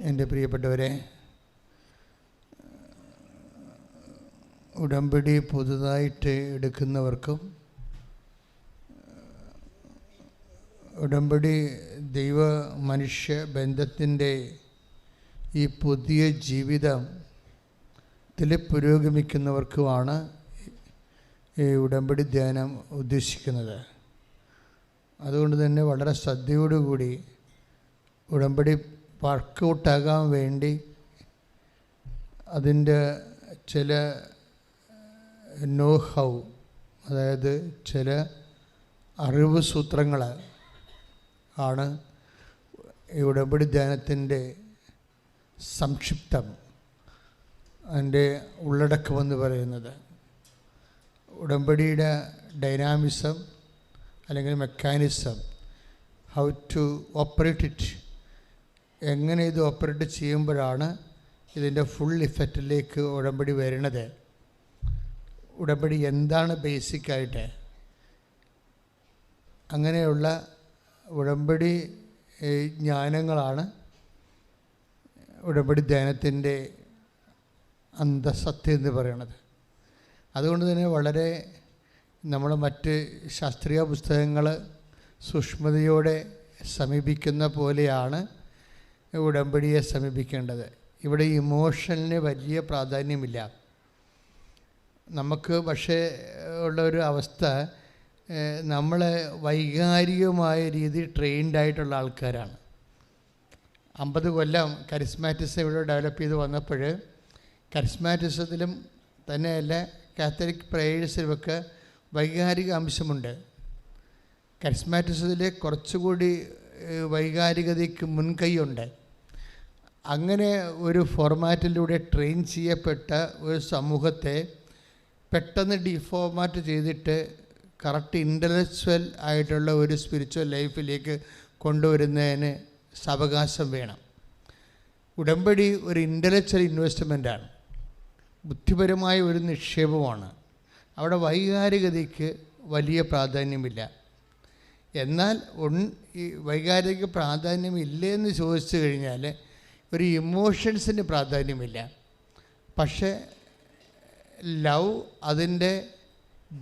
എൻ്റെ പ്രിയപ്പെട്ടവരെ, ഉടമ്പടി പുതുതായിട്ട് എടുക്കുന്നവർക്കും ഉടമ്പടി ദൈവ മനുഷ്യ ബന്ധത്തിൻ്റെ ഈ പുതിയ ജീവിതത്തിൽ പുരോഗമിക്കുന്നവർക്കുമാണ് ഈ ഉടമ്പടി ധ്യാനം ഉദ്ദേശിക്കുന്നത്. അതുകൊണ്ട് തന്നെ വളരെ ശ്രദ്ധയോടുകൂടി ഉടമ്പടി വർക്കൗട്ടാകാൻ വേണ്ടി അതിൻ്റെ ചില നോ ഹൗ, അതായത് ചില അറിവ് സൂത്രങ്ങൾ ആണ് ഈ ഉടമ്പടി ധ്യാനത്തിൻ്റെ സംക്ഷിപ്തം, അതിൻ്റെ ഉള്ളടക്കമെന്ന് പറയുന്നത്. ഉടമ്പടിയുടെ ഡൈനാമിസം അല്ലെങ്കിൽ mechanism, how to operate it, എങ്ങനെ ഇത് ഓപ്പറേറ്റ് ചെയ്യുമ്പോഴാണ് ഇതിൻ്റെ ഫുൾ ഇഫക്റ്റിലേക്ക് ഉടമ്പടി വരുന്നത്, ഉടമ്പടി എന്താണ് ബേസിക്കായിട്ട്, അങ്ങനെയുള്ള ഉടമ്പടി ജ്ഞാനങ്ങളാണ് ഉടമ്പടി ധ്യാനത്തിൻ്റെ അന്തസത്ത എന്ന് പറയുന്നത്. അതുകൊണ്ട് തന്നെ വളരെ നമ്മൾ മറ്റ് ശാസ്ത്രീയ പുസ്തകങ്ങൾ സൂക്ഷ്മതയോടെ സമീപിക്കുന്ന പോലെയാണ് ഉടമ്പടിയെ സമീപിക്കേണ്ടത്. ഇവിടെ ഇമോഷന് വലിയ പ്രാധാന്യമില്ല. നമുക്ക് പക്ഷേ ഉള്ളൊരു അവസ്ഥ, നമ്മൾ വൈകാരികമായ രീതിയിൽ ട്രെയിൻഡായിട്ടുള്ള ആൾക്കാരാണ്. 50 കൊല്ലം കരിസ്മാറ്റിസം ഇവിടെ ഡെവലപ്പ് ചെയ്ത് വന്നപ്പോൾ കരിസ്മാറ്റിസത്തിലും തന്നെയല്ല കാത്തലിക് പ്രേയേഴ്സിലുമൊക്കെ വൈകാരിക അംശമുണ്ട്. കരിസ്മാറ്റിസത്തിൽ കുറച്ചുകൂടി വൈകാരികതയ്ക്ക് മുൻകൈയുണ്ട്. അങ്ങനെ ഒരു ഫോർമാറ്റിലൂടെ ട്രെയിൻ ചെയ്യപ്പെട്ട ഒരു സമൂഹത്തെ പെട്ടെന്ന് ഡിഫോർമാറ്റ് ചെയ്തിട്ട് കറക്റ്റ് ഇൻ്റലക്ച്വൽ ആയിട്ടുള്ള ഒരു സ്പിരിച്വൽ ലൈഫിലേക്ക് കൊണ്ടുവരുന്നതിന് സാവകാശം വേണം. ഉടമ്പടി ഒരു ഇൻ്റലക്ച്വൽ ഇൻവെസ്റ്റ്മെൻറ്റാണ്, ബുദ്ധിപരമായ ഒരു നിക്ഷേപമാണ്. അവിടെ വൈകാരികതയ്ക്ക് വലിയ പ്രാധാന്യമില്ല. എന്നാൽ ഈ വൈകാരിക പ്രാധാന്യമില്ലേ എന്ന് ചോദിച്ചു കഴിഞ്ഞാൽ ഒരു ഇമോഷൻസിന് പ്രാധാന്യമില്ല. പക്ഷേ ലവ് അതിൻ്റെ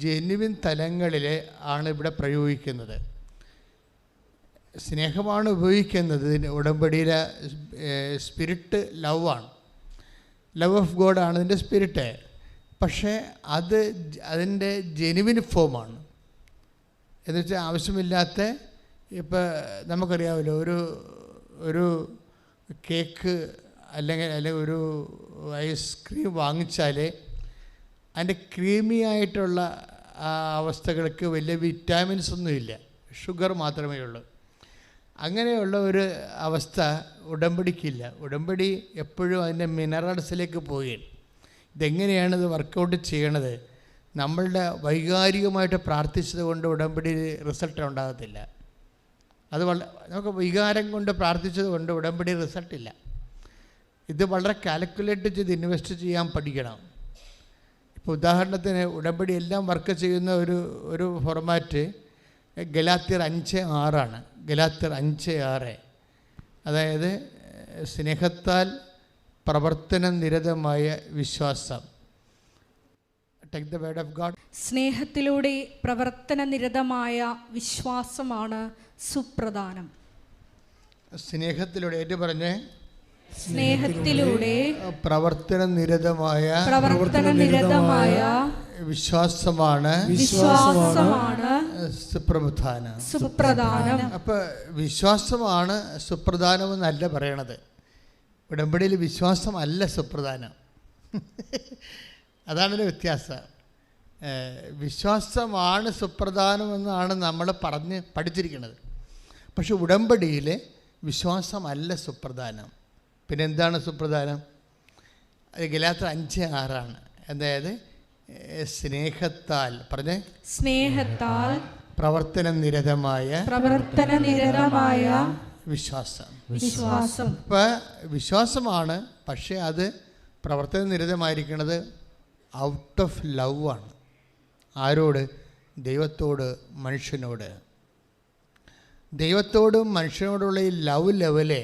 ജെന്യുവിൻ തലങ്ങളിൽ ആണ് ഇവിടെ പ്രയോഗിക്കുന്നത്. സ്നേഹമാണ് ഉപയോഗിക്കുന്നത്. ഉടമ്പടിയിലെ സ്പിരിറ്റ് ലവ് ആണ്, ലവ് ഓഫ് ഗോഡ് ആണ് ഇതിൻ്റെ സ്പിരിറ്റ്. പക്ഷേ അതിൻ്റെ ജെന്യുവിൻ ഫോമാണ്. എന്നുവെച്ചാൽ ആവശ്യമില്ലാത്ത, ഇപ്പോൾ നമുക്കറിയാമല്ലോ, ഒരു കേക്ക് അല്ലെങ്കിൽ ഒരു ഐസ്ക്രീം വാങ്ങിച്ചാൽ അതിൻ്റെ ക്രീമി ആയിട്ടുള്ള അവസ്ഥകൾക്ക് വലിയ വിറ്റാമിൻസ് ഒന്നുമില്ല, ഷുഗർ മാത്രമേ ഉള്ളൂ. അങ്ങനെയുള്ള ഒരു അവസ്ഥ ഉടമ്പടിക്കില്ല. ഉടമ്പടി എപ്പോഴും അതിൻ്റെ മിനറൽസിലേക്ക് പോയി. ഇതെങ്ങനെയാണ് ഇത് വർക്കൗട്ട് ചെയ്യണത്? നമ്മളുടെ വൈകാരികമായിട്ട് പ്രാർത്ഥിച്ചത് കൊണ്ട് ഉടമ്പടി റിസൾട്ട് ഉണ്ടാകത്തില്ല. അത് നമുക്ക് വികാരം കൊണ്ട് പ്രാർത്ഥിച്ചത് കൊണ്ട് ഉടമ്പടി റിസൾട്ടില്ല. ഇത് വളരെ കാൽക്കുലേറ്റ് ചെയ്ത് ഇൻവെസ്റ്റ് ചെയ്യാൻ പഠിക്കണം. ഇപ്പോൾ ഉദാഹരണത്തിന് ഉടമ്പടി എല്ലാം വർക്ക് ചെയ്യുന്ന ഒരു ഫോർമാറ്റ് ഗലാത്യർ 5:6 ഗലാത്യർ 5:6. അതായത് സ്നേഹത്താൽ പ്രവർത്തന നിരതമായ വിശ്വാസം. Take the word of God. സ്നേഹത്തിലൂടെ പ്രവർത്തന നിരതമായ വിശ്വാസമാണ് സുപ്രധാനം. സ്നേഹത്തിലൂടെ ഏറ്റു പറഞ്ഞേ, സ്നേഹത്തിലൂടെ പ്രവർത്തന നിരതമായ വിശ്വാസമാണ് സുപ്രധാനം. അപ്പോൾ വിശ്വാസമാണ് സുപ്രധാനമെന്നല്ല പറയണത്. ഉടമ്പടിയിൽ വിശ്വാസമല്ല സുപ്രധാനം. അതാണൊരു വ്യത്യാസം. വിശ്വാസമാണ് സുപ്രധാനമെന്നാണ് നമ്മൾ പഠിച്ചിരിക്കുന്നത്. പക്ഷെ ഉടമ്പടിയിൽ വിശ്വാസമല്ല സുപ്രധാനം. പിന്നെ എന്താണ് സുപ്രധാനം? അത് ഗലാത്യർ 5:6. അതായത് സ്നേഹത്താൽ പ്രവർത്തന നിരതമായ വിശ്വാസം. ഇപ്പം വിശ്വാസമാണ്, പക്ഷേ അത് പ്രവർത്തന നിരതമായിരിക്കുന്നത് ഔട്ട് ഓഫ് ലവ് ആണ്. ആരോട്? ദൈവത്തോട്, മനുഷ്യനോട്. ദൈവത്തോടും മനുഷ്യനോടുള്ള ഈ ലവ് ലെവലെ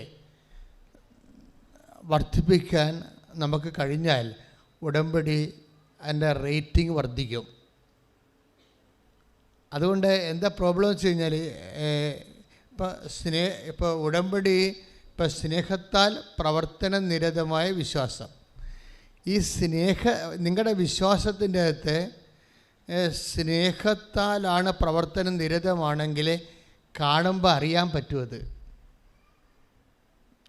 വർദ്ധിപ്പിക്കാൻ നമുക്ക് കഴിഞ്ഞാൽ ഉടമ്പടി അതിൻ്റെ റേറ്റിംഗ് വർദ്ധിക്കും. അതുകൊണ്ട് എന്താ പ്രോബ്ലം വെച്ച് കഴിഞ്ഞാൽ ഇപ്പോൾ ഉടമ്പടി സ്നേഹത്താൽ പ്രവർത്തന നിരതമായ വിശ്വാസം. ഈ നിങ്ങളുടെ വിശ്വാസത്തിൻ്റെ അകത്ത് സ്നേഹത്താലാണ് പ്രവർത്തനം നിരതമാണെങ്കിൽ കാണുമ്പോൾ അറിയാൻ പറ്റുമത്.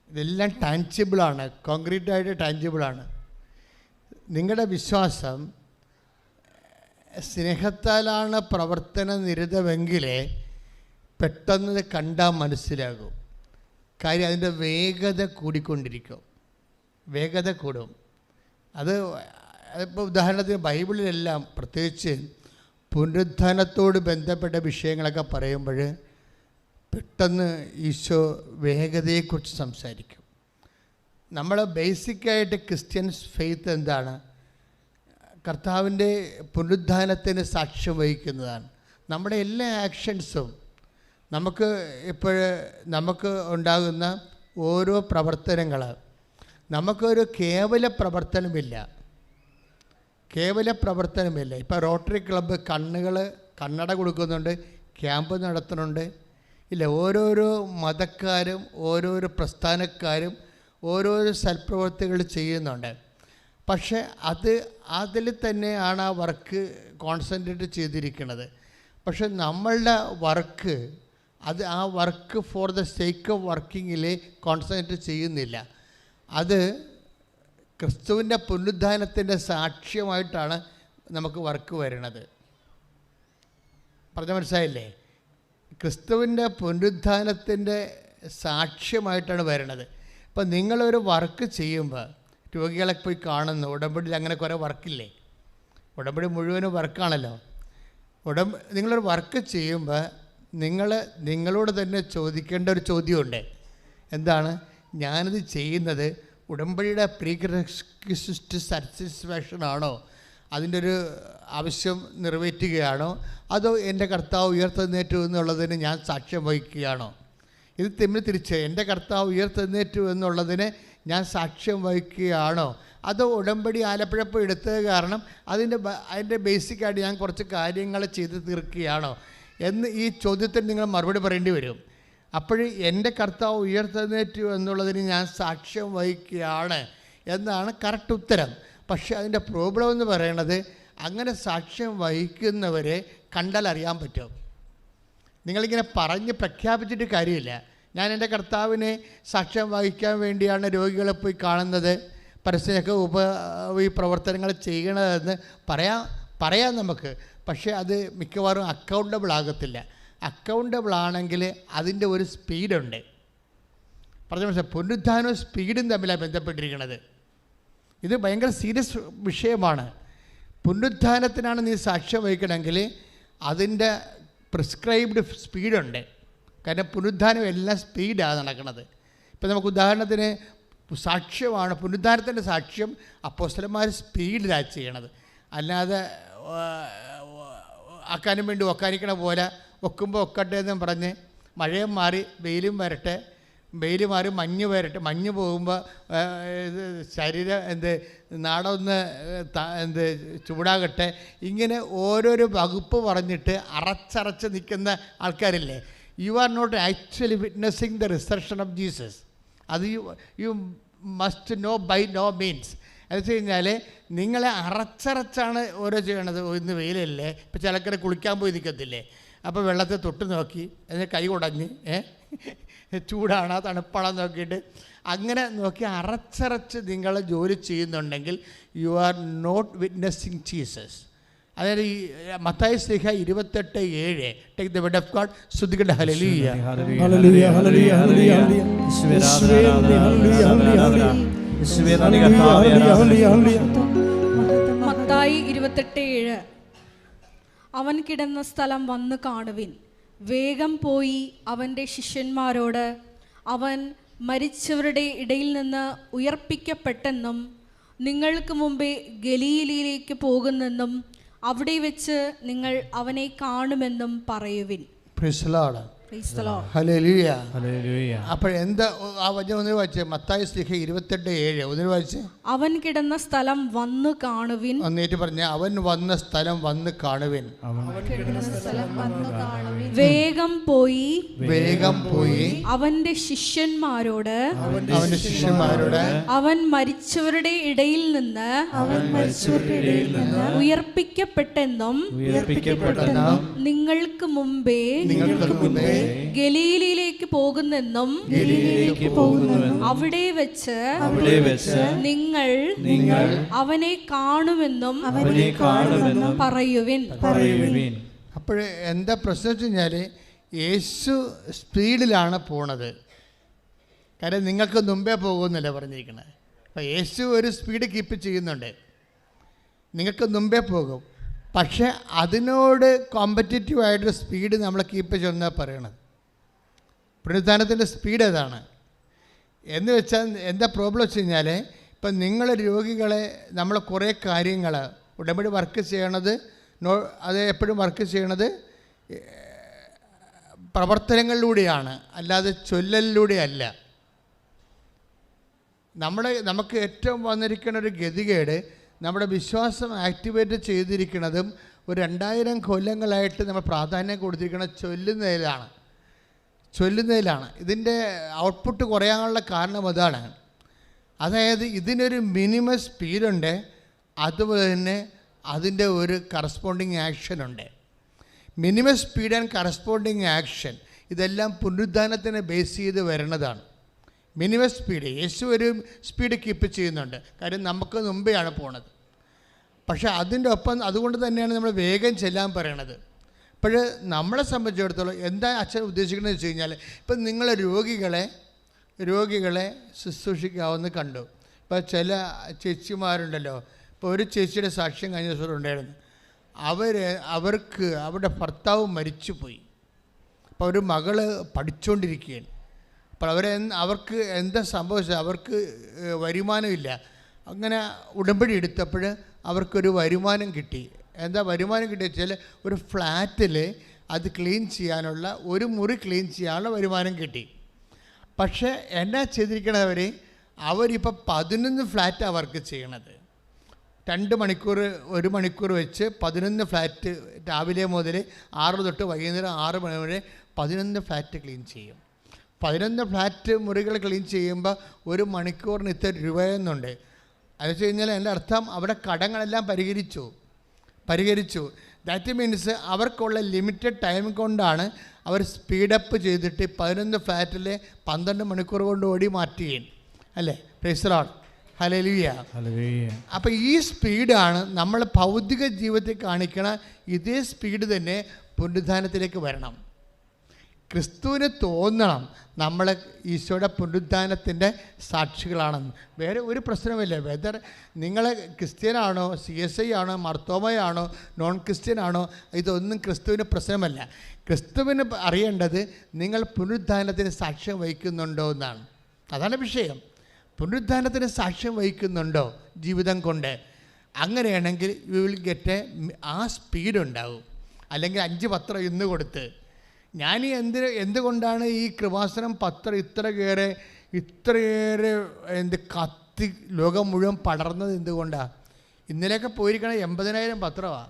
ഇതെല്ലാം ടാഞ്ചിബിളാണ്, കോൺക്രീറ്റായിട്ട് ടാഞ്ചിബിളാണ്. നിങ്ങളുടെ വിശ്വാസം സ്നേഹത്താലാണ് പ്രവർത്തന നിരതമെങ്കിൽ പെട്ടെന്ന് കണ്ടാൽ മനസ്സിലാകും. കാര്യം അതിൻ്റെ വേഗത കൂടിക്കൊണ്ടിരിക്കും, വേഗത കൂടും. അതിപ്പോൾ ഉദാഹരണത്തിന് ബൈബിളിലെല്ലാം പ്രത്യേകിച്ച് പുനരുത്ഥാനത്തോട് ബന്ധപ്പെട്ട വിഷയങ്ങളൊക്കെ പറയുമ്പോൾ പെട്ടെന്ന് ഈശോ വേഗതയെക്കുറിച്ച് സംസാരിക്കും. നമ്മൾ ബേസിക്കായിട്ട് ക്രിസ്ത്യൻസ് ഫെയ്ത്ത് എന്താണ്? കർത്താവിൻ്റെ പുനരുത്ഥാനത്തിന് സാക്ഷ്യം വഹിക്കുന്നതാണ്. നമ്മുടെ എല്ലാ ആക്ഷൻസും നമുക്ക് ഉണ്ടാകുന്ന ഓരോ പ്രവർത്തനങ്ങൾ നമുക്കൊരു കേവല പ്രവർത്തനമില്ല. ഇപ്പോൾ റോട്ടറി ക്ലബ്ബ് കണ്ണട കൊടുക്കുന്നുണ്ട്, ക്യാമ്പ് നടത്തുന്നുണ്ട്. ഇല്ല, ഓരോരോ മതക്കാരും ഓരോരോ പ്രസ്ഥാനക്കാരും ഓരോരോ സൽപ്രവൃത്തികൾ ചെയ്യുന്നുണ്ട്. പക്ഷേ അതിൽ തന്നെയാണ് ആ വർക്ക് കോൺസെൻട്രേറ്റ് ചെയ്തിരിക്കുന്നത്. പക്ഷെ നമ്മളുടെ വർക്ക് ആ work for the sake of വർക്കിങ്ങിൽ കോൺസെൻട്രേറ്റ് ചെയ്യുന്നില്ല. അത് ക്രിസ്തുവിൻ്റെ പുനരുത്ഥാനത്തിൻ്റെ സാക്ഷ്യമായിട്ടാണ് നമുക്ക് വർക്ക് വരുന്നത്. പറഞ്ഞ മനസ്സിലായില്ലേ? ക്രിസ്തുവിൻ്റെ പുനരുത്ഥാനത്തിൻ്റെ സാക്ഷ്യമായിട്ടാണ് വരുന്നത്. ഇപ്പം നിങ്ങളൊരു വർക്ക് ചെയ്യുമ്പോൾ രോഗികളെ പോയി കാണുന്നു, ഉടമ്പടിയിൽ അങ്ങനെ കുറേ വർക്കില്ലേ? ഉടമ്പടി മുഴുവനും വർക്കാണല്ലോ. നിങ്ങളൊരു വർക്ക് ചെയ്യുമ്പോൾ നിങ്ങളോട് തന്നെ ചോദിക്കേണ്ട ഒരു ചോദ്യമുണ്ട്. എന്താണ്? ഞാനിത് ചെയ്യുന്നത് ഉടമ്പടിയുടെ പ്രീകൺസിസ്റ്റ് സാറ്റിസ്ഫാക്ഷൻ ആണോ, അതിൻ്റെ ഒരു ആവശ്യം നിറവേറ്റുകയാണോ, അതോ എൻ്റെ കർത്താവ് ഉയർത്തെഴുന്നേറ്റു എന്നുള്ളതിന് ഞാൻ സാക്ഷ്യം വഹിക്കുകയാണോ? ഇത് തമ്മിൽ തിരിച്ച് എൻ്റെ കർത്താവ് ഉയർത്തെഴുന്നേറ്റു എന്നുള്ളതിന് ഞാൻ സാക്ഷ്യം വഹിക്കുകയാണോ, അതോ ഉടമ്പടി ആലപ്പുഴപ്പ് എടുത്തത് കാരണം അതിൻ്റെ ബേസിക്കായിട്ട് ഞാൻ കുറച്ച് കാര്യങ്ങൾ ചെയ്ത് തീർക്കുകയാണോ എന്ന് ഈ ചോദ്യത്തിന് നിങ്ങൾ മറുപടി പറയേണ്ടി വരും. അപ്പോൾ എൻ്റെ കർത്താവ് ഉയർത്തെഴുന്നേറ്റു എന്നുള്ളതിന് ഞാൻ സാക്ഷ്യം വഹിക്കുകയാണ് എന്നാണ് കറക്റ്റ് ഉത്തരം. പക്ഷേ അതിൻ്റെ പ്രോബ്ലം എന്ന് പറയുന്നത് അങ്ങനെ സാക്ഷ്യം വഹിക്കുന്നവരെ കണ്ടാൽ അറിയാൻ പറ്റും. നിങ്ങളിങ്ങനെ പറഞ്ഞ് പ്രഖ്യാപിച്ചിട്ട് കാര്യമില്ല. ഞാൻ എൻ്റെ കർത്താവിനെ സാക്ഷ്യം വഹിക്കാൻ വേണ്ടിയാണ് രോഗികളെ പോയി കാണുന്നത്, പരസ്യമൊക്കെ ഈ പ്രവർത്തനങ്ങൾ ചെയ്യണതെന്ന് പറയാം നമുക്ക്. പക്ഷേ അത് മിക്കവാറും അക്കൗണ്ടബിൾ ആകത്തില്ല. അക്കൗണ്ടബിൾ ആണെങ്കിൽ അതിൻ്റെ ഒരു സ്പീഡുണ്ട്. പറഞ്ഞ മനസ്സിലായി? പുനരുത്ഥാനവും സ്പീഡും തമ്മിലാണ് ബന്ധപ്പെട്ടിരിക്കുന്നത്. ഇത് ഭയങ്കര സീരിയസ് വിഷയമാണ്. പുനരുത്ഥാനത്തിനാണ് നീ സാക്ഷ്യം വഹിക്കണമെങ്കിൽ അതിൻ്റെ പ്രിസ്ക്രൈബ്ഡ് സ്പീഡുണ്ട്. കാരണം പുനരുത്ഥാനം എല്ലാം സ്പീഡാണ് നടക്കുന്നത്. ഇപ്പം നമുക്ക് ഉദാഹരണത്തിന് സാക്ഷ്യമാണ്, പുനരുത്ഥാനത്തിൻ്റെ സാക്ഷ്യം അപ്പോസ്തലന്മാർ സ്പീഡിലാണ് ചെയ്യണത്. അല്ലാതെ ആക്കാനും വേണ്ടി ഒക്കാനിക്കണ പോലെ ഒക്കുമ്പോൾ ഒക്കട്ടെ എന്നും പറഞ്ഞ് മഴയും മാറി വെയിലും വരട്ടെ, വെയിൽ മാറി മഞ്ഞ് വരട്ടെ, മഞ്ഞ് പോകുമ്പോൾ ശരീരം നാടൊന്ന് ചൂടാകട്ടെ, ഇങ്ങനെ ഓരോരോ വകുപ്പ് പറഞ്ഞിട്ട് അറച്ചറച്ച് നിൽക്കുന്ന ആൾക്കാരില്ലേ? You are not actually witnessing the resurrection of Jesus. അത് you must know by no means. എന്ന് വെച്ച് കഴിഞ്ഞാൽ നിങ്ങളെ അറച്ചറച്ചാണ് ഓരോ ചെയ്യണത്. ഇന്ന് വെയിലല്ലേ, ഇപ്പം ചിലക്കരെ കുളിക്കാൻ പോയി നിൽക്കത്തില്ലേ, അപ്പോൾ വെള്ളത്തെ തൊട്ട് നോക്കി അതിന് കൈ കുടഞ്ഞ് ചൂടാണോ തണുപ്പാണോ നോക്കിയിട്ട് അങ്ങനെ നോക്കി അറച്ചറച്ച് നിങ്ങൾ ജോലി ചെയ്യുന്നുണ്ടെങ്കിൽ you are not witnessing Jesus. അതായത് ഈ മത്തായി ശ്ലീഹ 28:7 take the word of God. സ്തുതിക്കട്ടെ. Hallelujah hallelujah hallelujah hallelujah. Mathai 28:7 അവൻ കിടന്ന സ്ഥലം വന്ന് കാണുവിൻ. വേഗം പോയി അവൻ്റെ ശിഷ്യന്മാരോട് അവൻ മരിച്ചവരുടെ ഇടയിൽ നിന്ന് ഉയർപ്പിക്കപ്പെട്ടെന്നും നിങ്ങൾക്ക് മുമ്പേ ഗലീലയിലേക്ക് പോകുന്നെന്നും അവിടെ വെച്ച് നിങ്ങൾ അവനെ കാണുമെന്നും പറയുവിൻ. Praise the Lord. Hallelujah. Hallelujah. അപ്പോൾ എന്താ ആ വചനം ഒന്ന് വായിച്ചേ, മത്തായി ശ്ലീഹ 28:7 ഒന്ന് വായിച്ചേ. അവൻ കിടന്ന സ്ഥലം വന്നു കാണുവിൻ. ഒന്നേറ്റ് പറഞ്ഞ അവൻ വന്ന സ്ഥലം വന്ന് കാണുവിൻ. വേഗം പോയി അവന്റെ ശിഷ്യന്മാരോട് അവൻ മരിച്ചവരുടെ ഇടയിൽ നിന്ന് ഉയർപ്പിക്കപ്പെട്ടെന്നും നിങ്ങൾക്ക് മുമ്പേ ഗലീലയിലേക്ക് പോകുന്നെന്നും അവിടെ വെച്ച് നിങ്ങൾ അവനെ കാണുമെന്നും പറയുവിൻ. അപ്പോൾ എന്താ പ്രശ്നം വെച്ച് കഴിഞ്ഞാൽ യേശു സ്പീഡിലാണ് പോണത്. കാര്യം നിങ്ങൾക്ക് മുമ്പേ പോകുമെന്നല്ലേ പറഞ്ഞിരിക്കുന്നത്. അപ്പോൾ യേശു ഒരു സ്പീഡ് കീപ്പ് ചെയ്യുന്നുണ്ട്, നിങ്ങൾക്ക് മുമ്പേ പോകും. പക്ഷേ അതിനോട് കോമ്പറ്റീറ്റീവായിട്ടൊരു സ്പീഡ് നമ്മൾ കീപ്പ് ചെയ്യുന്നതാണ് പറയണത്. പുനരുത്ഥാനത്തിൻ്റെ സ്പീഡ് അതാണ്. എന്ന് വെച്ചാൽ എന്താ പ്രോബ്ലം വെച്ച് കഴിഞ്ഞാൽ, ഇപ്പം നിങ്ങൾ രോഗികളെ നമ്മൾ കുറേ കാര്യങ്ങൾ ഉടമ്പടി വർക്ക് ചെയ്യണത്, അത് എപ്പോഴും വർക്ക് ചെയ്യണത് പ്രവർത്തനങ്ങളിലൂടെയാണ്, അല്ലാതെ ചൊല്ലലിലൂടെയല്ല. നമുക്ക് ഏറ്റവും വന്നിരിക്കുന്ന ഒരു ഗതികേട് നമ്മുടെ വിശ്വാസം ആക്ടിവേറ്റ് ചെയ്തിരിക്കുന്നതും ഒരു 2000 കൊല്ലങ്ങളായിട്ട് നമ്മൾ പ്രാധാന്യം കൊടുത്തിരിക്കുന്നത് ചൊല്ലുന്നതിലാണ്. ഇതിൻ്റെ ഔട്ട്പുട്ട് കുറയാനുള്ള കാരണം അതാണ്. അതായത് ഇതിനൊരു മിനിമം സ്പീഡുണ്ട്, അതുപോലെ തന്നെ അതിൻ്റെ ഒരു കറസ്പോണ്ടിങ് ആക്ഷനുണ്ട്. Minimum speed and corresponding action ഇതെല്ലാം പുനരുദ്ധാനത്തിനെ ബേസ് ചെയ്ത് വരുന്നതാണ്. മിനിമം സ്പീഡ്, യേശു ഒരു സ്പീഡ് കീപ്പ് ചെയ്യുന്നുണ്ട്, കാര്യം നമുക്ക് മുമ്പെയാണ് പോണത്. പക്ഷേ അതിൻ്റെ ഒപ്പം അതുകൊണ്ട് തന്നെയാണ് നമ്മൾ വേഗം ചെല്ലാൻ പറയണത്. അപ്പോൾ നമ്മളെ സംബന്ധിച്ചിടത്തോളം എന്താ അച്ഛൻ ഉദ്ദേശിക്കുന്നത് വെച്ച് കഴിഞ്ഞാൽ, ഇപ്പം നിങ്ങൾ രോഗികളെ ശുശ്രൂഷിക്കാവുന്ന കണ്ടു. ഇപ്പോൾ ചില ചേച്ചിമാരുണ്ടല്ലോ, ഇപ്പോൾ ഒരു ചേച്ചിയുടെ സാക്ഷ്യം കഴിഞ്ഞ ദിവസം ഉണ്ടായിരുന്നു. അവർക്ക് അവരുടെ ഭർത്താവ് മരിച്ചുപോയി. അപ്പോൾ ഒരു മകള് പഠിച്ചുകൊണ്ടിരിക്കുകയാണ്. അപ്പോൾ അവർക്ക് എന്താ സംഭവിച്ചത്, അവർക്ക് വരുമാനമില്ല. അങ്ങനെ ഉടമ്പടി എടുത്തപ്പോൾ അവർക്കൊരു വരുമാനം കിട്ടി. എന്താ വരുമാനം കിട്ടിയെന്ന് വെച്ചാൽ ഒരു ഫ്ലാറ്റിൽ അത് ക്ലീൻ ചെയ്യാനുള്ള, ഒരു മുറി ക്ലീൻ ചെയ്യാനുള്ള വരുമാനം കിട്ടി. പക്ഷേ എന്നാ ചെയ്തിരിക്കണവർ, അവരിപ്പോൾ 11 ഫ്ലാറ്റാണ് വർക്ക് ചെയ്യണത്. 2 മണിക്കൂർ 1 മണിക്കൂർ വെച്ച് 11 ഫ്ലാറ്റ്, രാവിലെ മുതൽ 6 തൊട്ട് വൈകുന്നേരം 6 മണി വരെ 11 ഫ്ലാറ്റ് ക്ലീൻ ചെയ്യും. 11 ഫ്ലാറ്റ് മുറികൾ ക്ലീൻ ചെയ്യുമ്പോൾ 1 മണിക്കൂറിന് ഇത്ര രൂപയെന്നുണ്ട്. അത് വെച്ച് കഴിഞ്ഞാൽ എൻ്റെ അർത്ഥം അവിടെ കടങ്ങളെല്ലാം പരിഹരിച്ചു. ദാറ്റ് മീൻസ് അവർക്കുള്ള ലിമിറ്റഡ് ടൈം കൊണ്ടാണ് അവർ സ്പീഡപ്പ് ചെയ്തിട്ട് 11 ഫ്ലാറ്റിലെ 12 മണിക്കൂർ കൊണ്ട് ഓടി മാറ്റുകയും അല്ലേ. Price the Lord. ഹല്ലേലൂയ. അപ്പോൾ ഈ സ്പീഡാണ് നമ്മൾ ഭൗതിക ജീവിതത്തിൽ കാണിക്കണ ഇതേ സ്പീഡ് തന്നെ പുനരുദ്ധാനത്തിലേക്ക് വരണം. ക്രിസ്തുവിന് തോന്നണം നമ്മൾ ഈശോയുടെ പുനരുദ്ധാനത്തിൻ്റെ സാക്ഷികളാണെന്ന്. വേറെ ഒരു പ്രശ്നമില്ല. വെദർ നിങ്ങൾ ക്രിസ്ത്യനാണോ, CSI ആണോ, മർത്തോമയാണോ, നോൺ ക്രിസ്ത്യൻ ആണോ, ഇതൊന്നും ക്രിസ്തുവിന് പ്രശ്നമല്ല. ക്രിസ്തുവിന് അറിയേണ്ടത് നിങ്ങൾ പുനരുദ്ധാനത്തിന് സാക്ഷ്യം വഹിക്കുന്നുണ്ടോ എന്നാണ്. അതാണ് വിഷയം. പുനരുദ്ധാനത്തിന് സാക്ഷ്യം വഹിക്കുന്നുണ്ടോ ജീവിതം കൊണ്ട്? അങ്ങനെയാണെങ്കിൽ യു വിൽ ഗെറ്റ് ആ സ്പീഡ് ഉണ്ടാവും. അല്ലെങ്കിൽ 5 പത്രം ഇന്ന് കൊടുത്ത് ഞാൻ എന്തുകൊണ്ടാണ് ഈ കൃപാസനം പത്രം ഇത്രയേറെ കത്തി ലോകം മുഴുവൻ പടർന്നത് എന്തുകൊണ്ടാണ്? ഇന്നലെയൊക്കെ പോയിരിക്കണ 80,000 പത്രമാണ്.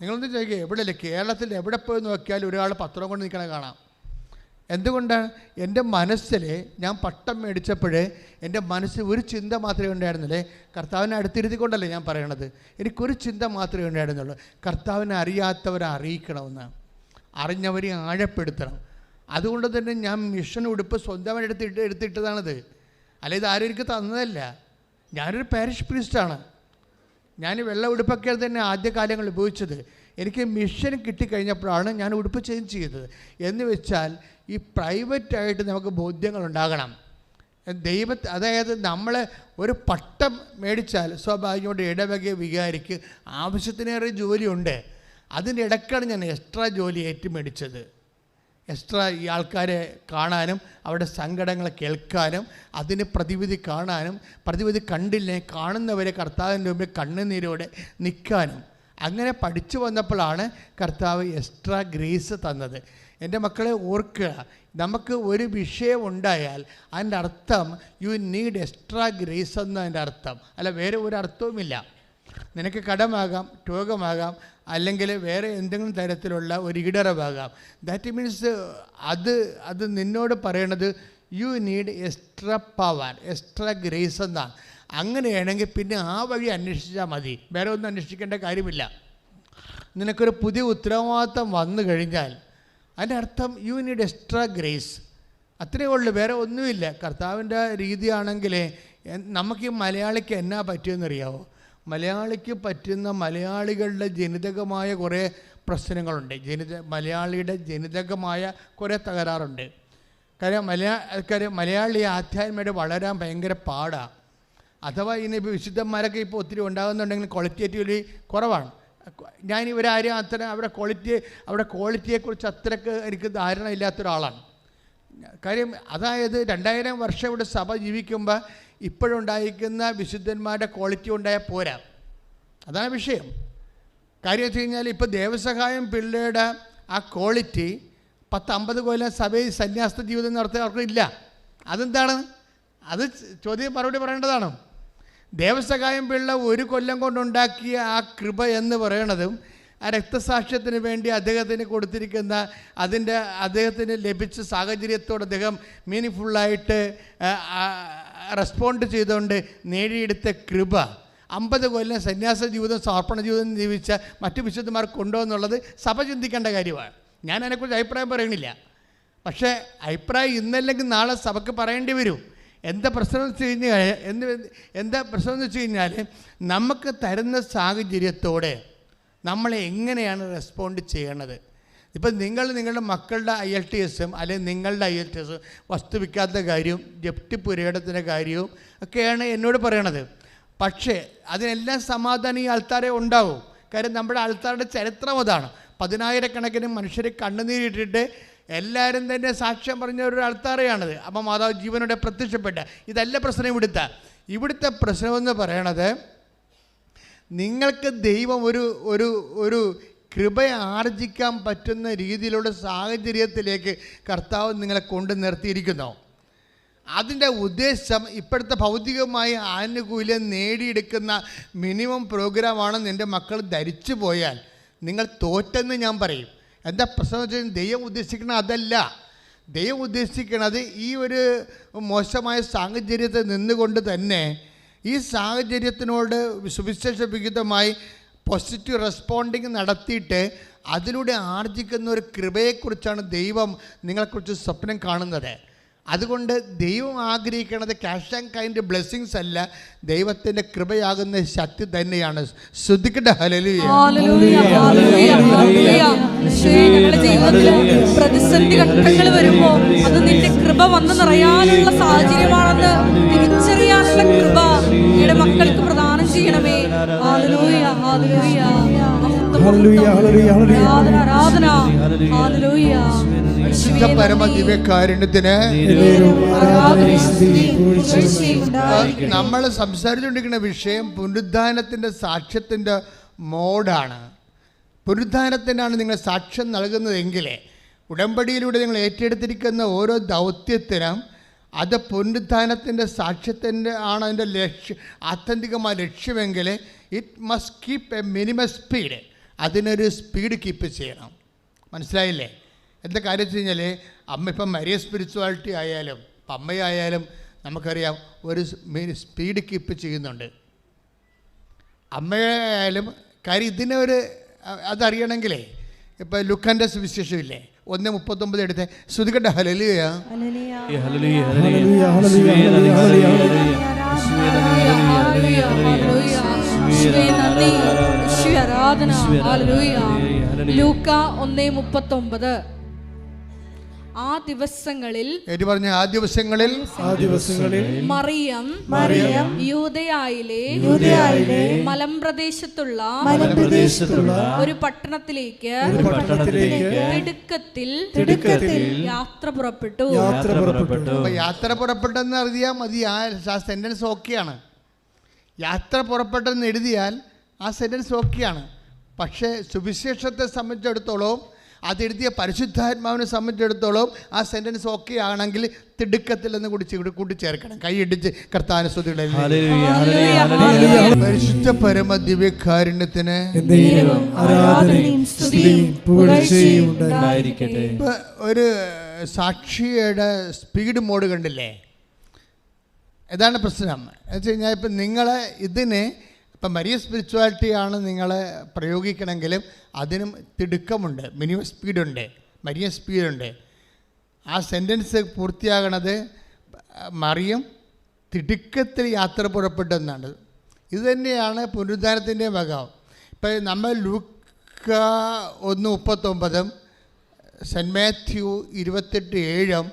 നിങ്ങളൊന്ന് ചോദിക്കുക, എവിടെയല്ലേ കേരളത്തിൽ എവിടെ പോയി നോക്കിയാലും ഒരാൾ പത്രം കൊണ്ട് നിൽക്കണ കാണാം. എന്തുകൊണ്ടാണ്? എൻ്റെ മനസ്സിൽ ഞാൻ പട്ടം മേടിച്ചപ്പോൾ എൻ്റെ മനസ്സിൽ ഒരു ചിന്ത മാത്രമേ ഉണ്ടായിരുന്നുള്ളേ, കർത്താവിനെ അടുത്തിരുത്തിക്കൊണ്ടല്ലേ ഞാൻ പറയണത്. എനിക്കൊരു ചിന്ത മാത്രമേ ഉണ്ടായിരുന്നുള്ളൂ, കർത്താവിനെ അറിയാത്തവരെ അറിയിക്കണമെന്ന്, അറിഞ്ഞവരെ ആഴപ്പെടുത്തണം. അതുകൊണ്ട് തന്നെ ഞാൻ മിഷൻ ഉടുപ്പ് സ്വന്തമായിട്ട് എടുത്തിട്ടതാണത്. അല്ല, ഇത് ആരും എനിക്ക് തന്നതല്ല. ഞാനൊരു പാരിഷ് പ്രീസ്റ്റാണ്. ഞാൻ വെള്ള ഉടുപ്പൊക്കെ തന്നെ ആദ്യകാലങ്ങളിൽ ഉപയോഗിച്ചത്. എനിക്ക് മിഷൻ കിട്ടിക്കഴിഞ്ഞപ്പോഴാണ് ഞാൻ ഉടുപ്പ് ചേഞ്ച് ചെയ്തത്. എന്ന് വെച്ചാൽ ഈ പ്രൈവറ്റായിട്ട് നമുക്ക് ബോധ്യങ്ങളുണ്ടാകണം. അതായത് നമ്മൾ ഒരു പട്ടം മേടിച്ചാൽ സ്വാഭാവികമായിട്ട് ഇടവക വികാരിക്ക് ആവശ്യത്തിനേറെ ജോലിയുണ്ട്. അതിൻ്റെ ഇടയ്ക്കാണ് ഞാൻ എക്സ്ട്രാ ജോലി മേടിച്ചത്. എക്സ്ട്രാ ഈ ആൾക്കാരെ കാണാനും അവരുടെ സങ്കടങ്ങൾ കേൾക്കാനും അതിന് പ്രതിവിധി കാണാനും, പ്രതിവിധി കണ്ടില്ലേ കാണുന്നവരെ കർത്താവിൻ്റെ മുമ്പിൽ കണ്ണുനീരോടെ നിൽക്കാനും. അങ്ങനെ പഠിച്ചു വന്നപ്പോഴാണ് കർത്താവ് എക്സ്ട്രാ ഗ്രേസ് തന്നത്. എൻ്റെ മക്കളെ ഓർക്കുക, നമുക്ക് ഒരു വിഷയം ഉണ്ടായാൽ അതിൻ്റെ അർത്ഥം യു നീഡ് എക്സ്ട്രാ ഗ്രേസ് എന്നതിൻ്റെ അർത്ഥം, അല്ല വേറെ ഒരു അർത്ഥവുമില്ല. നിനക്ക് കടമാകാം, രോഗമാകാം, അല്ലെങ്കിൽ വേറെ എന്തെങ്കിലും തരത്തിലുള്ള ഒരു ഇടറവാകാം. ദാറ്റ് മീൻസ് അത് നിന്നോട് പറയണത് you need extra power, extra grace എന്നാണ്. അങ്ങനെയാണെങ്കിൽ പിന്നെ ആ വഴി അന്വേഷിച്ചാൽ മതി, വേറെ ഒന്നും അന്വേഷിക്കേണ്ട കാര്യമില്ല. നിനക്കൊരു പുതിയ ഉത്തരവാദിത്തം വന്നു കഴിഞ്ഞാൽ അതിൻ്റെ അർത്ഥം യു നീഡ് എക്സ്ട്രാ ഗ്രേസ്, അത്രയേ ഉള്ളൂ, വേറെ ഒന്നുമില്ല. കർത്താവിൻ്റെ രീതിയാണെങ്കിൽ നമുക്ക് ഈ മലയാളിക്ക് എന്നാ പറ്റിയെന്നറിയാമോ? മലയാളിക്ക് പറ്റുന്ന മലയാളികളുടെ ജനിതകമായ കുറേ പ്രശ്നങ്ങളുണ്ട്. മലയാളിയുടെ ജനിതകമായ കുറേ തകരാറുണ്ട്. കാര്യം മലയാളി ആധ്യാത്മമായിട്ട് വളരാൻ ഭയങ്കര പാടാണ്. അഥവാ ഇനിയിപ്പോൾ വിശുദ്ധന്മാരൊക്കെ ഇപ്പോൾ ഒത്തിരി ഉണ്ടാകുന്നുണ്ടെങ്കിൽ ക്വാളിറ്റേറ്റീവ്ലി കുറവാണ്. ഞാൻ ഇവരാരും അത്ര അവരുടെ ക്വാളിറ്റിയെക്കുറിച്ച് അത്രയ്ക്ക് എനിക്ക് ധാരണ ഇല്ലാത്ത ഒരാളാണ്. കാര്യം അതായത് 2000 വർഷം ഇവിടെ സഭ ജീവിക്കുമ്പോൾ ഇപ്പോഴുണ്ടായിരിക്കുന്ന വിശുദ്ധന്മാരുടെ ക്വാളിറ്റി ഉണ്ടായാൽ പോരാ, അതാണ് വിഷയം. കാര്യം വെച്ച് കഴിഞ്ഞാൽ ഇപ്പോൾ ദേവസഹായം പിള്ളയുടെ ആ ക്വാളിറ്റി 10-50 കൊല്ലം സഭയിൽ സന്യാസ ജീവിതം നടത്തിയ അവർക്കില്ല. അതെന്താണ്? അത് ചോദ്യം മറുപടി പറയേണ്ടതാണ്. ദേവസഹായം പിള്ള 1 കൊല്ലം കൊണ്ടുണ്ടാക്കിയ ആ കൃപ എന്ന് പറയണതും ആ രക്തസാക്ഷ്യത്തിന് വേണ്ടി അദ്ദേഹത്തിന് കൊടുത്തിരിക്കുന്ന അദ്ദേഹത്തിന് ലഭിച്ച സാഹചര്യത്തോട് അദ്ദേഹം മീനിങ് റെസ്പോണ്ട് ചെയ്തുകൊണ്ട് നേടിയെടുത്ത കൃപ 50 കൊല്ലം സന്യാസ ജീവിതം സമർപ്പണ ജീവിതം ജീവിച്ച മറ്റു വിശുദ്ധന്മാർ കൊണ്ടോ എന്നുള്ളത് സഭ ചിന്തിക്കേണ്ട കാര്യമാണ്. ഞാൻ അതിനെക്കുറിച്ച് അഭിപ്രായം പറയണില്ല. പക്ഷേ അഭിപ്രായം ഇന്നല്ലെങ്കിൽ നാളെ സഭയ്ക്ക് പറയേണ്ടി വരും. എന്താ പ്രശ്നം എന്ന് വെച്ച് കഴിഞ്ഞാൽ നമുക്ക് തരുന്ന സാഹചര്യത്തോടെ നമ്മൾ എങ്ങനെയാണ് റെസ്പോണ്ട് ചെയ്യണത്. ഇപ്പം നിങ്ങളുടെ മക്കളുടെ IELTS അല്ലെങ്കിൽ നിങ്ങളുടെ IELTS വസ്തുവിക്കാത്ത കാര്യവും ജപ്തി പുരയിടത്തിൻ്റെ കാര്യവും ഒക്കെയാണ് എന്നോട് പറയണത്. പക്ഷേ അതിനെല്ലാം സമാധാനം ഈ ആൾക്കാരെ ഉണ്ടാവും. കാര്യം നമ്മുടെ ആൾക്കാരുടെ ചരിത്രം അതാണ്. 10,000-കണക്കിന് മനുഷ്യരെ കണ്ണുനീരിട്ടിട്ട് എല്ലാവരും തന്നെ സാക്ഷ്യം പറഞ്ഞ ഒരു ആൾത്താറയാണത്. അപ്പം മാതാവ് ജീവനോടെ പ്രത്യക്ഷപ്പെട്ട ഇതല്ല പ്രശ്നം. ഇവിടുത്തെ പ്രശ്നമെന്ന് പറയണത് നിങ്ങൾക്ക് ദൈവം ഒരു കൃപയെ ആർജിക്കാൻ പറ്റുന്ന രീതിയിലുള്ള സാഹചര്യത്തിലേക്ക് കർത്താവ് നിങ്ങളെ കൊണ്ട് നിർത്തിയിരിക്കുന്നു. അതിൻ്റെ ഉദ്ദേശം ഇപ്പോഴത്തെ ഭൗതികമായ ആനുകൂല്യം നേടിയെടുക്കുന്ന മിനിമം പ്രോഗ്രാമാണ് നിൻ്റെ മക്കൾ ധരിച്ചു പോയാൽ നിങ്ങൾ തോറ്റെന്ന് ഞാൻ പറയും. എന്താ പ്രശ്നം വെച്ചാൽ ദൈവം ഉദ്ദേശിക്കുന്നത് അതല്ല. ദൈവം ഉദ്ദേശിക്കുന്നത് ഈ ഒരു മോശമായ സാഹചര്യത്തിൽ നിന്നുകൊണ്ട് തന്നെ ഈ സാഹചര്യത്തിനോട് സുവിശേഷവിഹിതമായി പോസിറ്റീവ് റെസ്പോണ്ടിങ് നടത്തിയിട്ട് അതിലൂടെ ആർജിക്കുന്ന ഒരു കൃപയെക്കുറിച്ചാണ് ദൈവം നിങ്ങളെക്കുറിച്ച് സ്വപ്നം കാണുന്നത്. അതുകൊണ്ട് ദൈവം ആഗ്രഹിക്കുന്നത് ക്യാഷ് ആൻഡ് കൈൻഡ് ബ്ലെസ്സിങ്സ് അല്ല, ദൈവത്തിൻ്റെ കൃപയാകുന്ന ശക്തി തന്നെയാണ്. ശ്രദ്ധിക്കട്ടെ. ഹല്ലേലൂയ. പ്രതിസന്ധി ഘട്ടങ്ങൾ വരുമ്പോൾ അത് നിന്റെ കൃപ വന്ന് നിറയാനുള്ള സാഹചര്യമാണെന്ന് തിരിച്ചറിയാനുള്ള കൃപ നിങ്ങളുടെ മക്കൾക്ക് പ്രദാനം ചെയ്യണമേ. ഹല്ലേലൂയ, ഹല്ലേലൂയ, ആരാധന, ഹല്ലേലൂയ. പരമദിവ്യകാരുണ്യത്തിന് നമ്മൾ സംസാരിച്ചുകൊണ്ടിരിക്കുന്ന വിഷയം പുനരുദ്ധാനത്തിൻ്റെ സാക്ഷ്യത്തിൻ്റെ മോഡാണ്. പുനരുദ്ധാനത്തിനാണ് നിങ്ങൾ സാക്ഷ്യം നൽകുന്നതെങ്കിൽ ഉടമ്പടിയിലൂടെ നിങ്ങൾ ഏറ്റെടുത്തിരിക്കുന്ന ഓരോ ദൗത്യത്തിനും അത് പുനരുദ്ധാനത്തിൻ്റെ സാക്ഷ്യത്തിൻ്റെ ആണ് അതിൻ്റെ ആത്യന്തികമായ ലക്ഷ്യമെങ്കിൽ it must keep a minimum speed. അതിനൊരു സ്പീഡ് കീപ്പ് ചെയ്യണം. മനസ്സിലായില്ലേ? എന്താ കാര്യം വെച്ച് കഴിഞ്ഞാൽ ഇപ്പം മരിയ സ്പിരിച്വാലിറ്റി ആയാലും അമ്മയായാലും നമുക്കറിയാം ഒരു സ്പീഡ് കീപ്പ് ചെയ്യുന്നുണ്ട്. അമ്മയായാലും കാര്യം ഇതിനൊരു അതറിയണമെങ്കിലേ ഇപ്പം ലുക്കാൻ്റെ സുവിശേഷമില്ലേ 1:39 എടുത്ത് ശ്രുതികട്ടെ. ഹല്ലേലൂയ. ലൂക്ക 1:39. ആ ദിവസങ്ങളിൽ മറിയം യൂദയായിലെ മലമ്പ്രദേശത്തുള്ള ഒരു പട്ടണത്തിലേക്ക് തിടുക്കത്തിൽ യാത്ര പുറപ്പെട്ടു. യാത്ര പുറപ്പെട്ടെന്ന് അറിയാം മതി. ആ സെന്റൻസ് ഓക്കെയാണ്. യാത്ര പുറപ്പെട്ടെന്ന് എഴുതിയാൽ ആ സെന്റൻസ് ഓക്കെയാണ്. പക്ഷേ സുവിശേഷത്തെ സംബന്ധിച്ചിടത്തോളം അതെഴുതിയ പരിശുദ്ധാത്മാവിനെ സംബന്ധിച്ചിടത്തോളം ആ സെൻറ്റൻസ് ഓക്കെ ആണെങ്കിൽ തിടുക്കത്തിൽ നിന്ന് കൂട്ടിച്ചേർക്കണം. കൈയിടിച്ച് കർത്താവിനെ സ്തുതികളെ. പരിശുദ്ധ പരമ ദിവ്യകാരുണ്യത്തിന് ഒരു സാക്ഷിയുടെ സ്പീഡ് മോഡ് കണ്ടില്ലേ? ഇതാണ് പ്രശ്നം. എന്ന് വെച്ച് കഴിഞ്ഞാൽ ഇപ്പം നിങ്ങളെ ഇതിന് ഇപ്പം മരിയ സ്പിരിച്വാലിറ്റിയാണ് നിങ്ങളെ പ്രയോഗിക്കണമെങ്കിലും അതിനും തിടുക്കമുണ്ട്, മിനിമം സ്പീഡുണ്ട്, മരിയ സ്പീഡുണ്ട്. ആ സെൻറ്റൻസ് പൂർത്തിയാകണത് മറിയം തിടുക്കത്തിൽ യാത്ര പുറപ്പെട്ടെന്നാണ്. ഇത് തന്നെയാണ് പുനരുദ്ധാനത്തിൻ്റെ ഭാഗം. ഇപ്പം നമ്മൾ ലൂക്ക 1:39 സെൻറ്റ് മാത്യു 28:7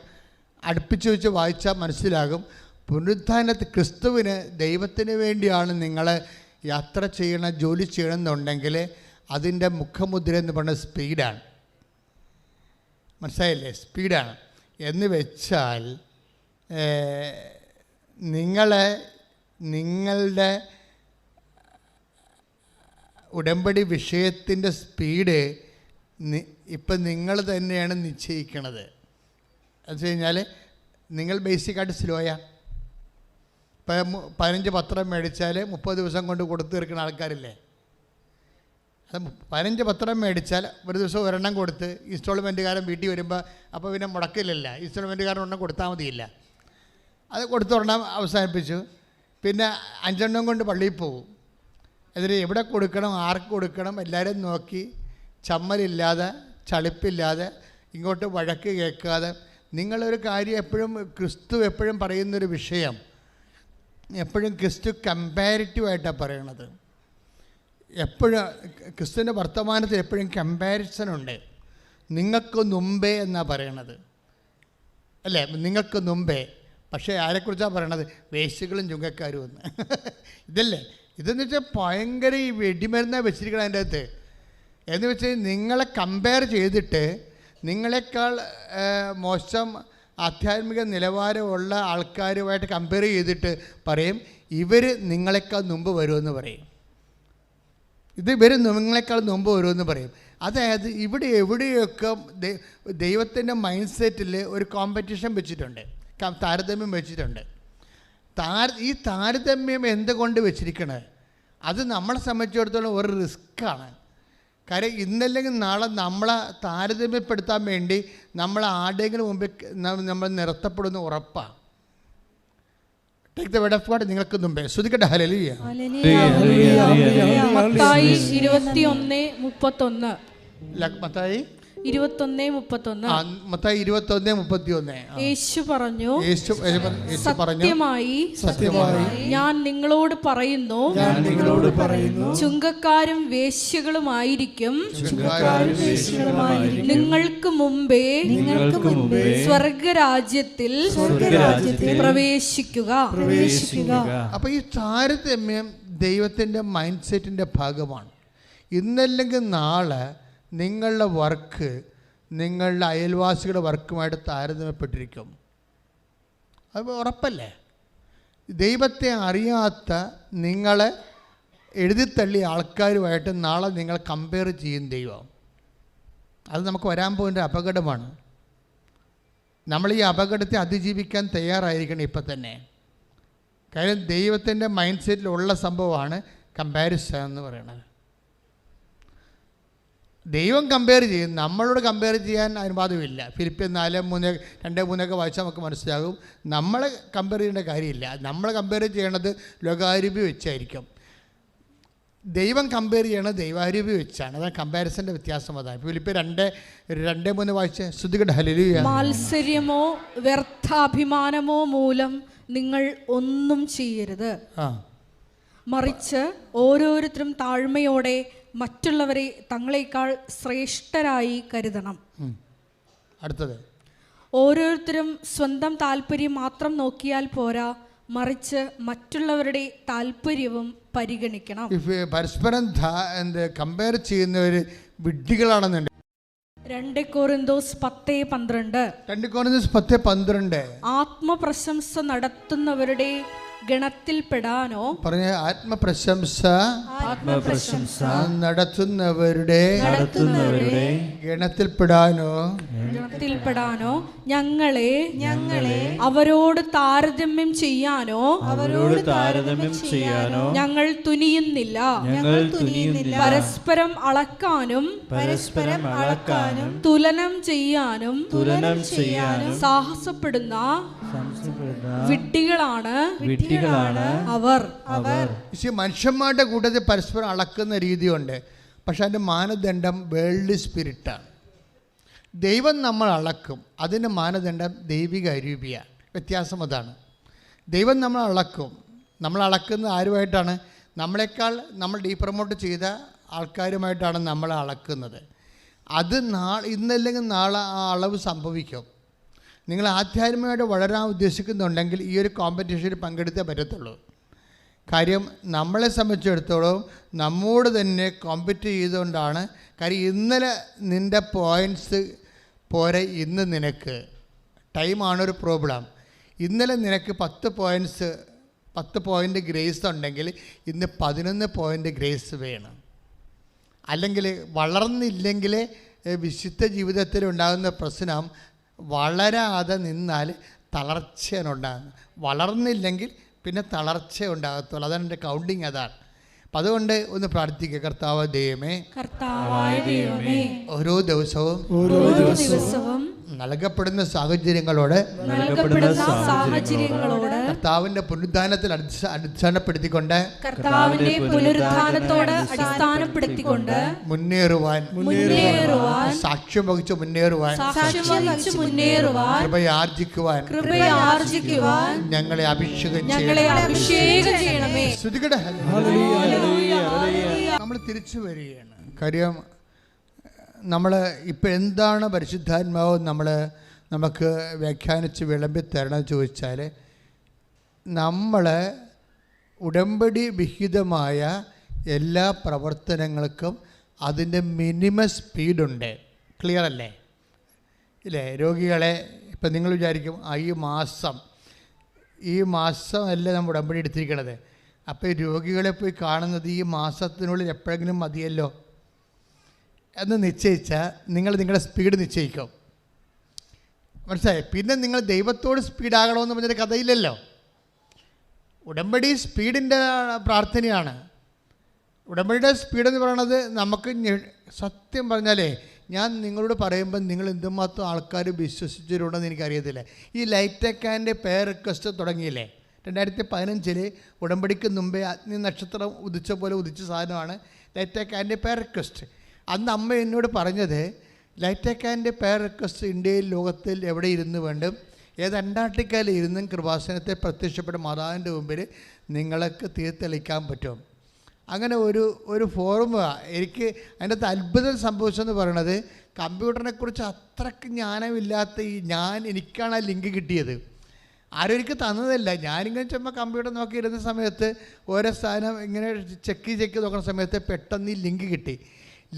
അടുപ്പിച്ച് വെച്ച് വായിച്ചാൽ മനസ്സിലാകും. പുനരുദ്ധാനത്തിൽ ക്രിസ്തുവിന് ദൈവത്തിന് വേണ്ടിയാണ് നിങ്ങൾ യാത്ര ചെയ്യണം, ജോലി ചെയ്യണമെന്നുണ്ടെങ്കിൽ അതിൻ്റെ മുഖമുദ്ര എന്ന് പറയുന്നത് സ്പീഡാണ്. മനസ്സിലായില്ലേ? സ്പീഡാണ് എന്ന് വെച്ചാൽ നിങ്ങളുടെ ഉടമ്പടി വിഷയത്തിൻ്റെ സ്പീഡ് ഇപ്പം നിങ്ങൾ തന്നെയാണ് നിശ്ചയിക്കണത്. എന്ന് വെച്ച് കഴിഞ്ഞാൽ നിങ്ങൾ ബേസിക്കായിട്ട് സ്ലോയാണ്. ഇപ്പം 15 പത്രം മേടിച്ചാൽ 30 ദിവസം കൊണ്ട് കൊടുത്തു തീർക്കുന്ന ആൾക്കാരില്ലേ? അത് 15 പത്രം മേടിച്ചാൽ ഒരു ദിവസം ഒരെണ്ണം കൊടുത്ത് ഇൻസ്റ്റാൾമെൻറ്റുകാരൻ വീട്ടിൽ വരുമ്പോൾ അപ്പോൾ പിന്നെ മുടക്കില്ലല്ല, ഇൻസ്റ്റാൾമെൻറ്റുകാരൻ ഒരെണ്ണം കൊടുത്താൽ മതിയില്ല. അത് കൊടുത്തൊരെണ്ണം അവസാനിപ്പിച്ചു. പിന്നെ 5 എണ്ണം കൊണ്ട് പള്ളിയിൽ പോകും. എന്നിട്ട് എവിടെ കൊടുക്കണം, ആർക്ക് കൊടുക്കണം എല്ലാവരും നോക്കി, ചമ്മലില്ലാതെ ചളിപ്പില്ലാതെ ഇങ്ങോട്ട് വഴക്ക് കേൾക്കാതെ. നിങ്ങളൊരു കാര്യം എപ്പോഴും ക്രിസ്തു എപ്പോഴും പറയുന്നൊരു വിഷയം, എപ്പോഴും ക്രിസ്തു കമ്പാരിറ്റീവായിട്ടാണ് പറയണത്. എപ്പോഴും ക്രിസ്തുവിൻ്റെ വർത്തമാനത്തിൽ എപ്പോഴും കമ്പാരിസനുണ്ട്. നിങ്ങൾക്ക് മുമ്പേ എന്നാണ് പറയണത് അല്ലേ? നിങ്ങൾക്ക് മുമ്പേ. പക്ഷേ ആരെക്കുറിച്ചാണ് പറയണത്? വേശ്യകളും ചുങ്കക്കാരും എന്ന്. ഇതല്ലേ? ഇതെന്ന് വെച്ചാൽ ഭയങ്കര ഈ വെടിമരുന്നാണ് വെച്ചിരിക്കണം അതിൻ്റെ അകത്ത്. എന്ന് വെച്ചാൽ നിങ്ങളെ കമ്പയർ ചെയ്തിട്ട് നിങ്ങളെക്കാൾ മോശം ആധ്യാത്മിക നിലവാരമുള്ള ആൾക്കാരുമായിട്ട് കമ്പയർ ചെയ്തിട്ട് പറയും ഇവർ നിങ്ങളെക്കാൾ മുമ്പ് വരുമെന്ന് പറയും. ഇവർ നിങ്ങളെക്കാൾ മുമ്പ് വരുമെന്ന് പറയും. അതായത് ഇവിടെ എവിടെയൊക്കെ ദൈവത്തിൻ്റെ മൈൻഡ് സെറ്റിൽ ഒരു കോമ്പറ്റീഷൻ വെച്ചിട്ടുണ്ട്, താരതമ്യം വെച്ചിട്ടുണ്ട്. ഈ താരതമ്യം എന്തുകൊണ്ട് വെച്ചിരിക്കണത്? അത് നമ്മളെ സംബന്ധിച്ചിടത്തോളം ഒരു റിസ്ക്കാണ്. കാര്യം ഇന്നല്ലെങ്കിൽ നാളെ നമ്മളെ താരതമ്യപ്പെടുത്താൻ വേണ്ടി നമ്മൾ ആരുടെയെങ്കിലും മുമ്പിൽ നമ്മൾ നിർത്തപ്പെടുന്ന ഉറപ്പാണ്. Take the word of God നിങ്ങൾക്ക് മുമ്പേ ശ്രദ്ധിക്കട്ടെ. ഹല്ലേലൂയ. മത്തായി 21:31. മത്തായി 21:31. യേശു പറഞ്ഞു, സത്യമായി ഞാൻ നിങ്ങളോട് പറയുന്നു, ചുങ്കക്കാരും വേശ്യകളുമായിരിക്കും നിങ്ങൾക്ക് മുമ്പേ സ്വർഗരാജ്യത്തിൽ പ്രവേശിക്കുക. അപ്പൊ ഈ താരതമ്യം ദൈവത്തിൻ്റെ മൈൻഡ് സെറ്റിൻ്റെ ഭാഗമാണ്. ഇന്നല്ലെങ്കിൽ നാളെ നിങ്ങളുടെ വർക്ക് നിങ്ങളുടെ അയൽവാസികളുടെ വർക്കുമായിട്ട് താരതമ്യപ്പെട്ടിരിക്കും. അത് ഉറപ്പല്ലേ? ദൈവത്തെ അറിയാത്ത നിങ്ങളെ എഴുതിത്തള്ളിയ ആൾക്കാരുമായിട്ട് നാളെ നിങ്ങൾ കമ്പയർ ചെയ്യും ദൈവം. അത് നമുക്ക് വരാൻ പോകുന്ന അപകടമാണ്. നമ്മൾ ഈ അപകടത്തെ അതിജീവിക്കാൻ തയ്യാറായിരിക്കണം ഇപ്പം തന്നെ. കാര്യം ദൈവത്തിൻ്റെ മൈൻഡ് സെറ്റിലുള്ള സംഭവമാണ് കമ്പാരിസൺ എന്ന് പറയുന്നത്. ദൈവം കമ്പയർ ചെയ്യും, നമ്മളോട് കമ്പയർ ചെയ്യാൻ അനുവാദമില്ല. ഫിലിപ്പിയർ 4:2-3 വായിച്ചാൽ നമുക്ക് മനസ്സിലാകും. നമ്മളെ കമ്പയർ ചെയ്യേണ്ട കാര്യമില്ല. നമ്മൾ കമ്പയർ ചെയ്യണത് ലോകാരൂപി വെച്ചായിരിക്കും. ദൈവം കമ്പയർ ചെയ്യണത് ദൈവാരൂപി വെച്ചാണ്. അതാണ് കമ്പാരിസൻ്റെ വ്യത്യാസം. അതാണ് ഫിലിപ്പിയർ 2:3 വായിച്ച് ശ്രുതികട. ഹല്ലേലൂയ. മാത്സര്യമോ വ്യർത്ഥാഭിമാനമോ മൂലം നിങ്ങൾ ഒന്നും ചെയ്യരുത്, മറിച്ച് ഓരോരുത്തരും താഴ്മയോടെ മറ്റുള്ളവരെ തങ്ങളെക്കാൾ ശ്രേഷ്ഠരായി കരുതണം. അടുത്തത്, ഓരോരുത്തരും സ്വന്തം താല്പര്യം മാത്രം നോക്കിയാൽ പോരാ, മറിച്ച് മറ്റുള്ളവരുടെ താല്പര്യവും പരിഗണിക്കണം. പരസ്പരം കമ്പയർ ചെയ്യുന്നവർ വിഡ്ഢികളാണെന്നുണ്ട്. 2 കൊരിന്തോസ് 10:12. 2 കൊരിന്തോസ് 10:12. ആത്മപ്രശംസ നടത്തുന്നവരുടെ ഗണത്തിൽപ്പെടാനോ പറഞ്ഞ ആത്മപ്രശംസ നടത്തുന്നവരുടെ ഗണത്തിൽപ്പെടാനോ ഞങ്ങളെ അവരോട് താരതമ്യം ചെയ്യാനോ ഞങ്ങൾ തുനിയുന്നില്ല. പരസ്പരം അളക്കാനും തുലനം ചെയ്യാനും സാഹസപ്പെടുന്ന വിഡ്ഢികളാണ് അവർ. മനുഷ്യന്മാരുടെ കൂട്ടത്തിൽ പരസ്പരം അളക്കുന്ന രീതിയുണ്ട്, പക്ഷെ അതിൻ്റെ മാനദണ്ഡം വേൾഡ് സ്പിരിറ്റാണ്. ദൈവം നമ്മൾ അളക്കും, അതിൻ്റെ മാനദണ്ഡം ദൈവിക അരൂപിയാണ്. വ്യത്യാസം അതാണ്. ദൈവം നമ്മൾ അളക്കും. നമ്മൾ അളക്കുന്നത് ആരുമായിട്ടാണ്? നമ്മളെക്കാൾ നമ്മൾ ഡീപ്രമോട്ട് ചെയ്ത ആൾക്കാരുമായിട്ടാണ് നമ്മൾ അളക്കുന്നത്. അത് ഇന്നല്ലെങ്കിൽ നാളെ ആ അളവ് സംഭവിക്കും. നിങ്ങൾ ആധ്യാത്മികമായിട്ട് വളരാൻ ഉദ്ദേശിക്കുന്നുണ്ടെങ്കിൽ ഈ ഒരു കോമ്പറ്റീഷനിൽ പങ്കെടുത്തേ പറ്റത്തുള്ളൂ. കാര്യം നമ്മളെ സംബന്ധിച്ചിടത്തോളം നമ്മോട് തന്നെ കോമ്പറ്റ് ചെയ്തുകൊണ്ടാണ്. കാര്യം ഇന്നലെ നിൻ്റെ പോയിൻറ്റ്സ് പോരെ, ഇന്ന് നിനക്ക് ടൈമാണൊരു പ്രോബ്ലം. ഇന്നലെ നിനക്ക് 10 പോയിൻ്റ് ഗ്രേസ് ഉണ്ടെങ്കിൽ ഇന്ന് 11 പോയിൻ്റ് ഗ്രേസ് വേണം. അല്ലെങ്കിൽ വളർന്നില്ലെങ്കിൽ വിശുദ്ധ ജീവിതത്തിൽ ഉണ്ടാകുന്ന പ്രശ്നം വളരാതെ നിന്നാൽ തളർച്ചയുണ്ടാകുന്നു. വളർന്നില്ലെങ്കിൽ പിന്നെ തളർച്ച ഉണ്ടാകത്തുള്ളൂ. അതാണ് എൻ്റെ കൗണ്ടിങ്, അതാണ്. അപ്പം അതുകൊണ്ട് ഒന്ന് പ്രാർത്ഥിക്കുക. കർത്താവായ ദൈവമേ, ഓരോ ദിവസവും നൽകപ്പെടുന്ന സാഹചര്യങ്ങളോട് കർത്താവിന്റെ പുനരുദ്ധാനത്തിൽ അടിസ്ഥാനപ്പെടുത്തിക്കൊണ്ട് മുന്നേറുവാൻ സാക്ഷ്യം വഹിച്ച് മുന്നേറുവാൻ കൃപയാർജിക്കുവാൻ ഞങ്ങളെ അഭിഷേകം ചെയ്യണമേ. നമ്മൾ തിരിച്ചു വരികയാണ്. കാര്യം നമ്മൾ ഇപ്പം എന്താണ് പരിശുദ്ധാത്മാവ് നമുക്ക് വ്യാഖ്യാനിച്ച് വിളമ്പി തരണമെന്ന് ചോദിച്ചാൽ, നമ്മൾ ഉടമ്പടി വിഹിതമായ എല്ലാ പ്രവർത്തനങ്ങൾക്കും അതിൻ്റെ മിനിമം സ്പീഡുണ്ട്. ക്ലിയർ അല്ലേ? ഇല്ലേ? രോഗികളെ ഇപ്പം നിങ്ങൾ വിചാരിക്കും ഈ മാസം അല്ലേ നമ്മൾ ഉടമ്പടി എടുത്തിരിക്കണത്, അപ്പോൾ ഈ രോഗികളെ പോയി കാണുന്നത് ഈ മാസത്തിനുള്ളിൽ എപ്പോഴെങ്കിലും മതിയല്ലോ എന്ന് നിശ്ചയിച്ചാൽ നിങ്ങൾ നിങ്ങളുടെ സ്പീഡ് നിശ്ചയിക്കും. മനസ്സിലായി? പിന്നെ നിങ്ങൾ ദൈവത്തോട് സ്പീഡാകണമെന്ന് പറഞ്ഞൊരു കഥയില്ലല്ലോ. ഉടമ്പടി സ്പീഡിൻ്റെ പ്രാർത്ഥനയാണ്. ഉടമ്പടിയുടെ സ്പീഡെന്ന് പറയണത് നമുക്ക് സത്യം പറഞ്ഞാലേ, ഞാൻ നിങ്ങളോട് പറയുമ്പോൾ നിങ്ങൾ എന്തുമാത്രം ആൾക്കാർ വിശ്വസിച്ചിട്ടുണ്ടെന്ന് എനിക്കറിയത്തില്ല. ഈ ലൈറ്റക്കാൻ്റെ പേർ റിക്വസ്റ്റ് തുടങ്ങിയില്ലേ 2015 ഉടമ്പടിക്ക് മുമ്പേ അഗ്നി നക്ഷത്രം ഉദിച്ച പോലെ ഉദിച്ച സാധനമാണ് ലൈറ്റക്കാൻ്റെ പേർ റിക്വസ്റ്റ്. അന്ന് അമ്മ എന്നോട് പറഞ്ഞത്, ലൈറ്റക്കാൻ്റെ പേർ റിക്വസ്റ്റ് ഇന്ത്യയിൽ ലോകത്തിൽ എവിടെ ഇരുന്ന് വേണ്ടും, ഏത് അന്റാർട്ടിക്കയിൽ ഇരുന്നും കൃപാസനത്തെ പ്രത്യക്ഷപ്പെട്ട മാതാവിൻ്റെ മുമ്പിൽ നിങ്ങൾക്ക് തീർത്തെളിക്കാൻ പറ്റും. അങ്ങനെ ഒരു ഫോർമുല എനിക്ക് അതിൻ്റെ അകത്ത് അത്ഭുതം സംഭവിച്ചെന്ന് പറയണത്, കമ്പ്യൂട്ടറിനെക്കുറിച്ച് അത്രയ്ക്ക് ജ്ഞാനമില്ലാത്ത എനിക്കാണ് ആ ലിങ്ക് കിട്ടിയത്. ആരും എനിക്ക് തന്നതല്ല. ഞാനിങ്ങനെ ചുമ്മാ കമ്പ്യൂട്ടർ നോക്കിയിരുന്ന സമയത്ത് ഓരോ സാധനം ഇങ്ങനെ ചെക്ക് നോക്കുന്ന സമയത്ത് പെട്ടെന്ന് ഈ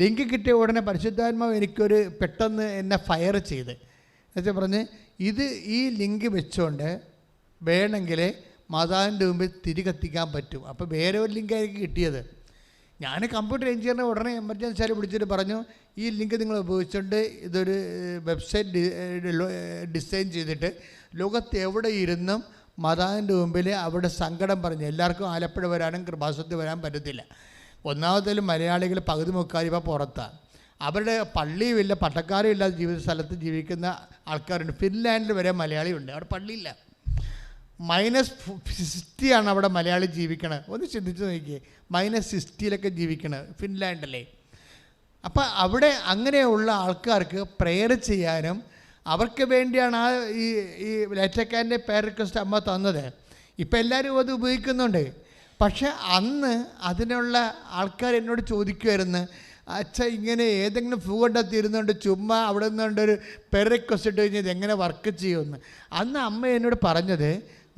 ലിങ്ക് കിട്ടിയ ഉടനെ പരിശുദ്ധാത്മാവ് എനിക്കൊരു പെട്ടെന്ന് എന്നെ ഫയർ ചെയ്ത് എന്നുവെച്ചാൽ പറഞ്ഞ്, ഈ ലിങ്ക് വെച്ചുകൊണ്ട് വേണമെങ്കിൽ മാതാവിൻ്റെ മുമ്പിൽ തിരികെത്തിക്കാൻ പറ്റും. അപ്പോൾ വേറെ ഒരു ലിങ്കായിരിക്കും കിട്ടിയത്. ഞാൻ കമ്പ്യൂട്ടർ എഞ്ചിനീയറിനെ ഉടനെ എമർജൻസിയിൽ വിളിച്ചിട്ട് പറഞ്ഞു, ഈ ലിങ്ക് നിങ്ങൾ ഉപയോഗിച്ചുകൊണ്ട് ഇതൊരു വെബ്സൈറ്റ് ഡിസൈൻ ചെയ്തിട്ട് ലോകത്ത് എവിടെ ഇരുന്നും മാതാവിൻ്റെ മുമ്പിൽ അവിടെ സങ്കടം പറഞ്ഞ്, എല്ലാവർക്കും ആലപ്പുഴ വരാനും കൃപാസനത്തിൽ വരാൻ പറ്റത്തില്ല. ഒന്നാമത്തേലും മലയാളികൾ പകുതി മുക്കാൽ ഇപ്പോൾ പുറത്താണ്. അവരുടെ പള്ളിയുമില്ല, പട്ടക്കാരും ഇല്ലാത്ത ജീവിത സ്ഥലത്ത് ജീവിക്കുന്ന ആൾക്കാരുണ്ട്. ഫിൻലാൻഡിൽ വരെ മലയാളിയുണ്ട്, അവിടെ പള്ളിയില്ല. -60 അവിടെ മലയാളി ജീവിക്കണത്. ഒന്ന് ചിന്തിച്ച് നോക്കിയേ, -60 ജീവിക്കണത് ഫിൻലാൻഡിലെ. അപ്പം അവിടെ അങ്ങനെയുള്ള ആൾക്കാർക്ക് പ്രെയർ ചെയ്യാനും അവർക്ക് വേണ്ടിയാണ് ഈ ലെറ്റക്കാൻ്റെ പേർ റിക്വസ്റ്റ് അമ്മ തന്നത്. ഇപ്പം എല്ലാവരും അത് ഉപയോഗിക്കുന്നുണ്ട്. പക്ഷെ അന്ന് അതിനുള്ള ആൾക്കാർ എന്നോട് ചോദിക്കുമായിരുന്നു, അച്ഛാ ഇങ്ങനെ ഏതെങ്കിലും ഭൂഖണ്ഡത്തിരുന്നുകൊണ്ട് ചുമ്മാ അവിടെ നിന്നുകൊണ്ടൊരു പേർ റിക്വസ്റ്റ് ഇട്ട് കഴിഞ്ഞാൽ ഇതെങ്ങനെ വർക്ക് ചെയ്യുമെന്ന്. അന്ന് അമ്മ എന്നോട് പറഞ്ഞത്,